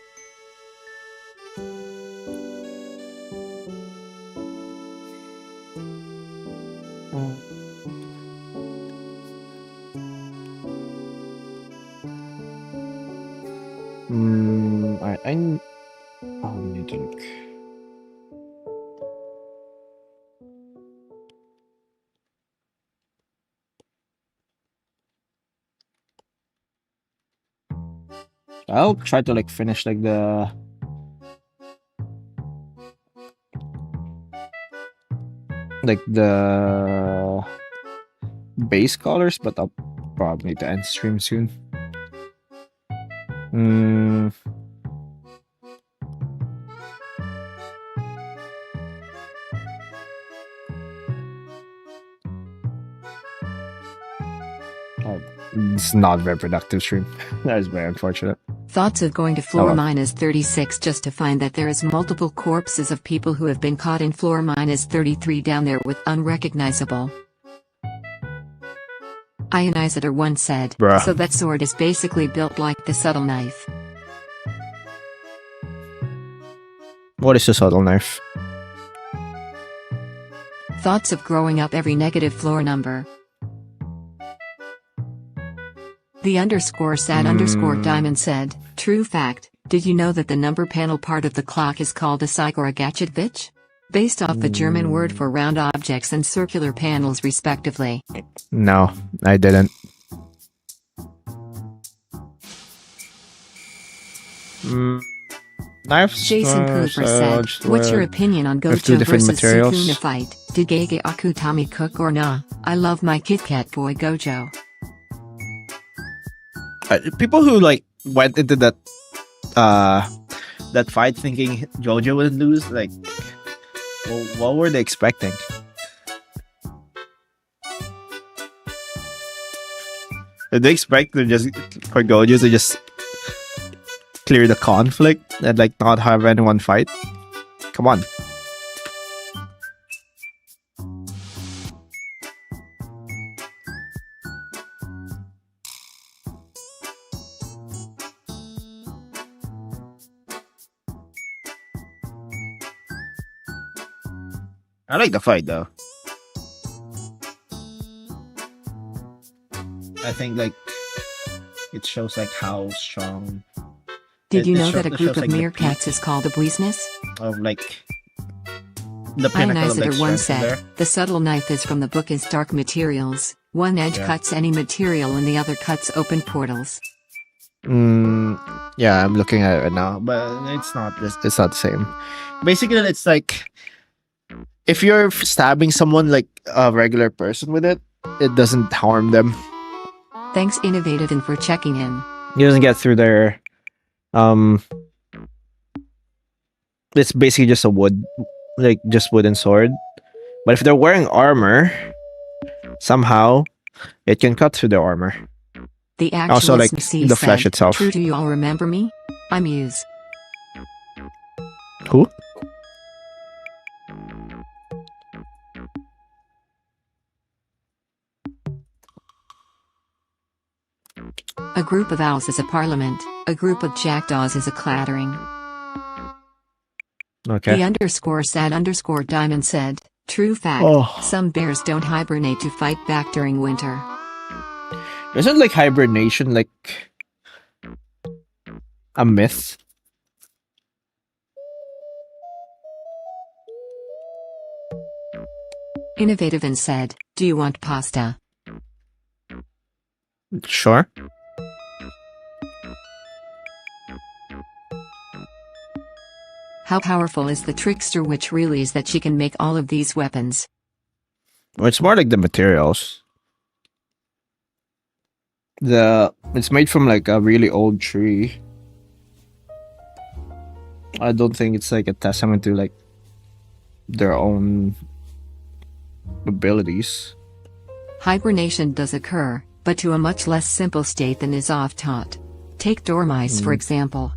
I need to look. I'll try to like finish like the base colors, but I'll probably need to end stream soon. Mm, oh, it's not very productive stream. That is very unfortunate. Thoughts of going to floor well. minus 36 just to find that there is multiple corpses of people who have been caught in floor minus 33 down there with unrecognizable. Ionizer 1 said, Bruh. so that sword is basically built like the subtle knife. What is the subtle knife? Thoughts of growing up every negative floor number. The underscore sad underscore diamond said, true fact, did you know that the number panel part of the clock is called a cycle or a gadget bitch? Based off the German word for round objects and circular panels respectively. No, I didn't. Knives? Jason Cooper said, what's your opinion on have two Gojo different versus materials. Sukuna fight? Did Gege Akutami cook or nah? I love my Kit Kat boy Gojo. People who like went into that fight thinking Jojo would lose, like, well, what were they expecting? Did they expect for Gojo to just clear the conflict and like not have anyone fight? Come on. I like the fight though. I think like it shows like how strong. Did you know shows- that a it group shows, of like, the meerkats is called a business? peak of like the pinnacle of like Ionizer 1 strength in there. said, the subtle knife is from the book is dark materials. One edge Yeah. cuts any material and the other cuts open portals. Yeah, I'm looking at it right now, but it's not this. It's not the same. Basically, it's like if you're stabbing someone like a regular person with it, it doesn't harm them. Thanks Innovative and for checking in. It doesn't get through their It's basically just a just wooden sword. But if they're wearing armor, somehow it can cut through their armor. The Also, like, MC the flesh said, itself. True, do you all remember me? I'm Muse. Who? A group of owls is a parliament, a group of jackdaws is a clattering. Okay. The underscore sad underscore diamond said, true fact, Oh. some bears don't hibernate to fight back during winter. Isn't like hibernation like a myth? Innovative and said, do you want pasta? Sure. How powerful is the trickster witch really is that she can make all of these weapons? Well, it's more like the materials. It's made from like a really old tree. I don't think it's like a testament to like their own abilities. Hibernation does occur, but to a much less simple state than is oft taught. Take dormice for example.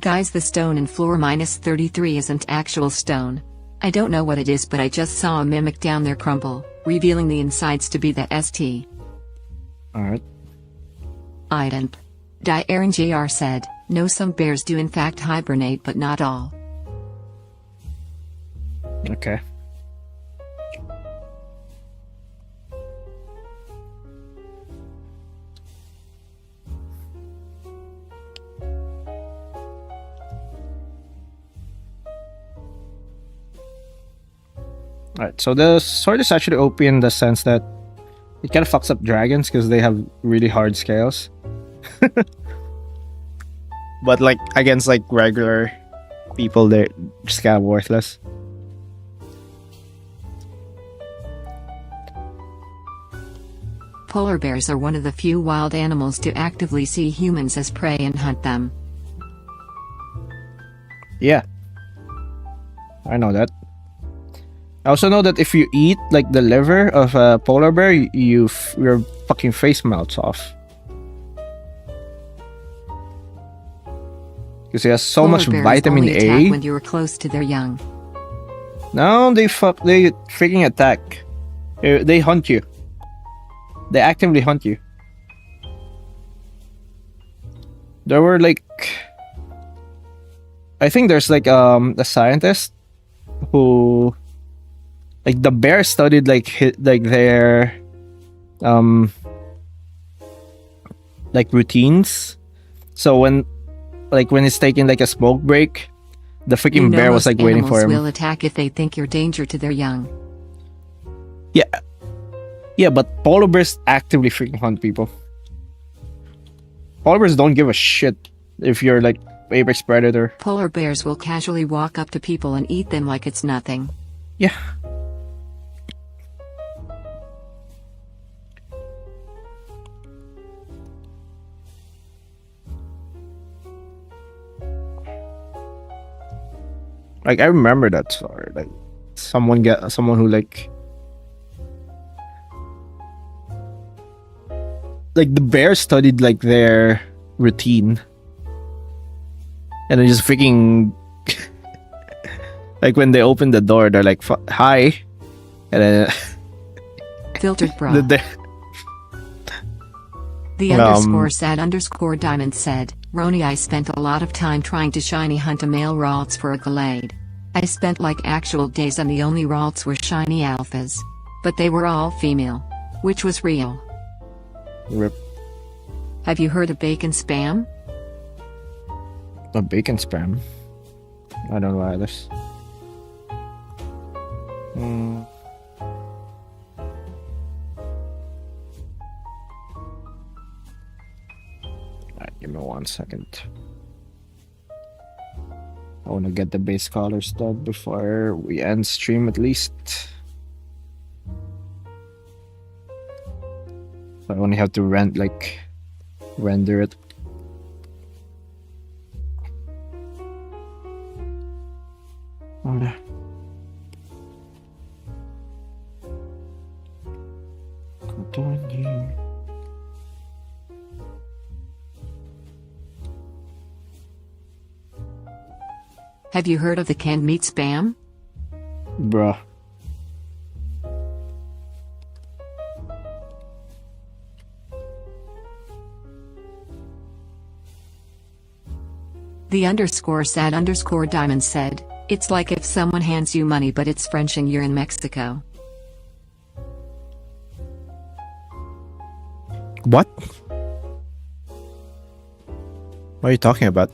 Guys, the stone in floor minus 33 isn't actual stone. I don't know what it is, but I just saw a mimic down there crumble, revealing the insides to be the ST. Alright. Idemp. Aaron JR said, no, some bears do in fact hibernate, but not all. Okay. Alright, so the sword is actually OP in the sense that it kind of fucks up dragons because they have really hard scales. But like against like regular people, they're just kind of worthless. Polar bears are one of the few wild animals to actively see humans as prey and hunt them. Yeah. I know that. I also know that if you eat like the liver of a polar bear, your fucking face melts off. Because it has so much Polar bears vitamin only attack A. when you are close to their young. No, they freaking attack. They hunt you. They actively hunt you. There were like, I think there's like a scientist who, like, the bear studied like their like routines. So when it's taking like a smoke break, the freaking bear was like waiting for him. Animals will attack if they think you're danger to their young. Yeah, but polar bears actively freaking hunt people. Polar bears don't give a shit if you're like apex predator. Polar bears will casually walk up to people and eat them like it's nothing. Yeah. Like, I remember that story. Like, someone who like the bear studied like their routine, and then just freaking like when they open the door, they're like hi, and then Filtered bra. The underscore sad underscore diamond said, Roni, I spent a lot of time trying to shiny hunt a male Ralts for a Glade. I spent like actual days and the only Ralts were shiny alphas. But they were all female. Which was real. Rip. Have you heard of bacon spam? A bacon spam? I don't know why this. Alright, give me 1 second. I want to get the base color stuff before we end stream at least. I only have to render it. Oh, there. Continue. Have you heard of the canned meat spam? Bruh. The underscore sad underscore diamond said, it's like if someone hands you money but it's French and you're in Mexico. What? What are you talking about?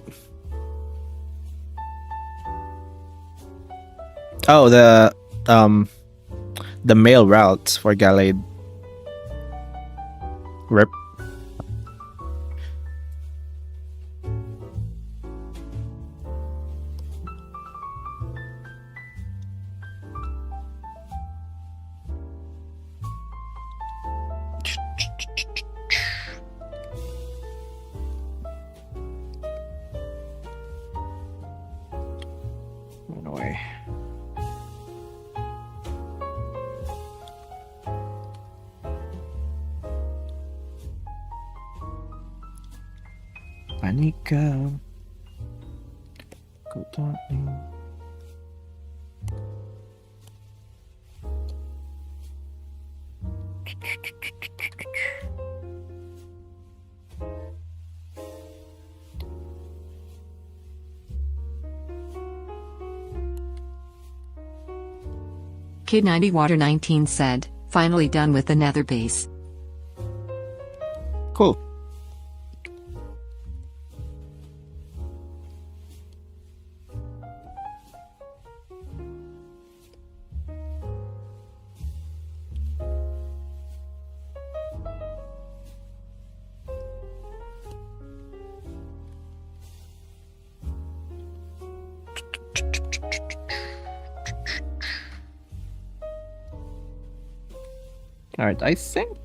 Oh, the male routes for Galade. Rip. Anyway. Anika. Go talking. Kid 90 Water 19 said, finally done with the nether base. Cool. Alright, I think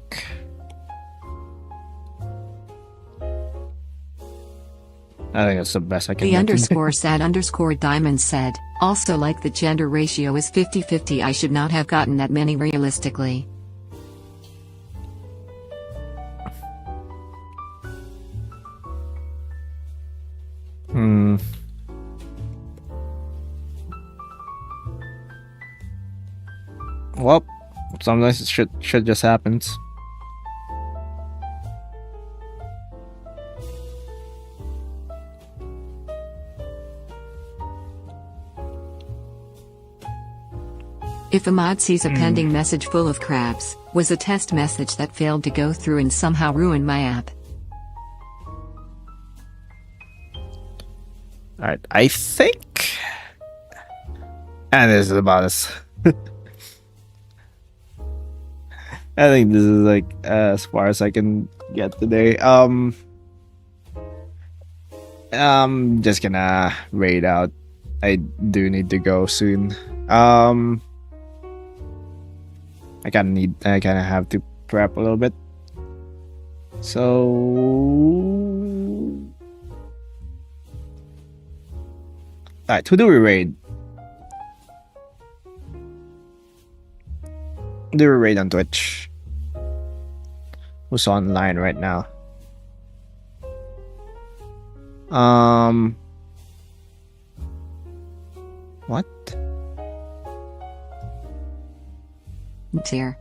I think that's the best I can The make. underscore sad underscore diamond said, also like the gender ratio is 50-50. I should not have gotten that many realistically. Well, sometimes it should just happens. If a mod sees a pending message full of crabs, was a test message that failed to go through and somehow ruined my app. Alright, I think... And this is about us. I think this is like as far as I can get today. I'm just gonna raid out. I do need to go soon. I kind of have to prep a little bit. So alright, who do we raid? Do we raid on Twitch? Who's online right now? What? It's here.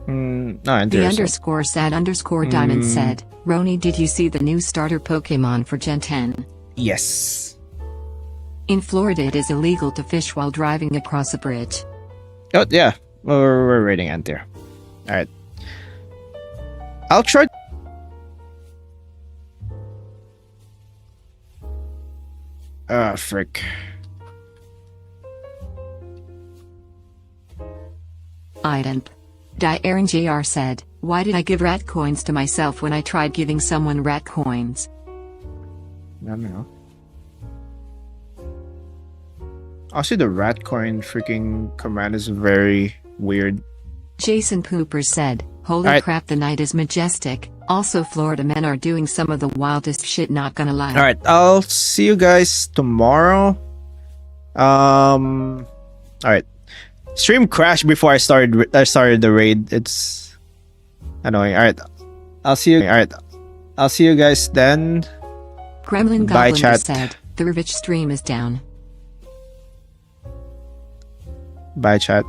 No, The underscore sad underscore diamond said, Roni, did you see the new starter Pokemon for Gen 10? Yes. In Florida it is illegal to fish while driving across a bridge. Oh yeah, we're raiding Antir. All right. I'll try. Ah, frick. Idemp. Aaron JR said, why did I give rat coins to myself when I tried giving someone rat coins? I don't know. Also, the rat coin freaking command is very weird. Jason Pooper said, holy Alright. crap, the night is majestic. Also, Florida men are doing some of the wildest shit, not gonna lie. All right, I'll see you guys tomorrow. All right. Stream crashed before I started the raid. It's annoying. All right. I'll see you. All right. I'll see you guys then. Gremlin Bye, Goblin chat. said, the Rivich stream is down. Bye, chat.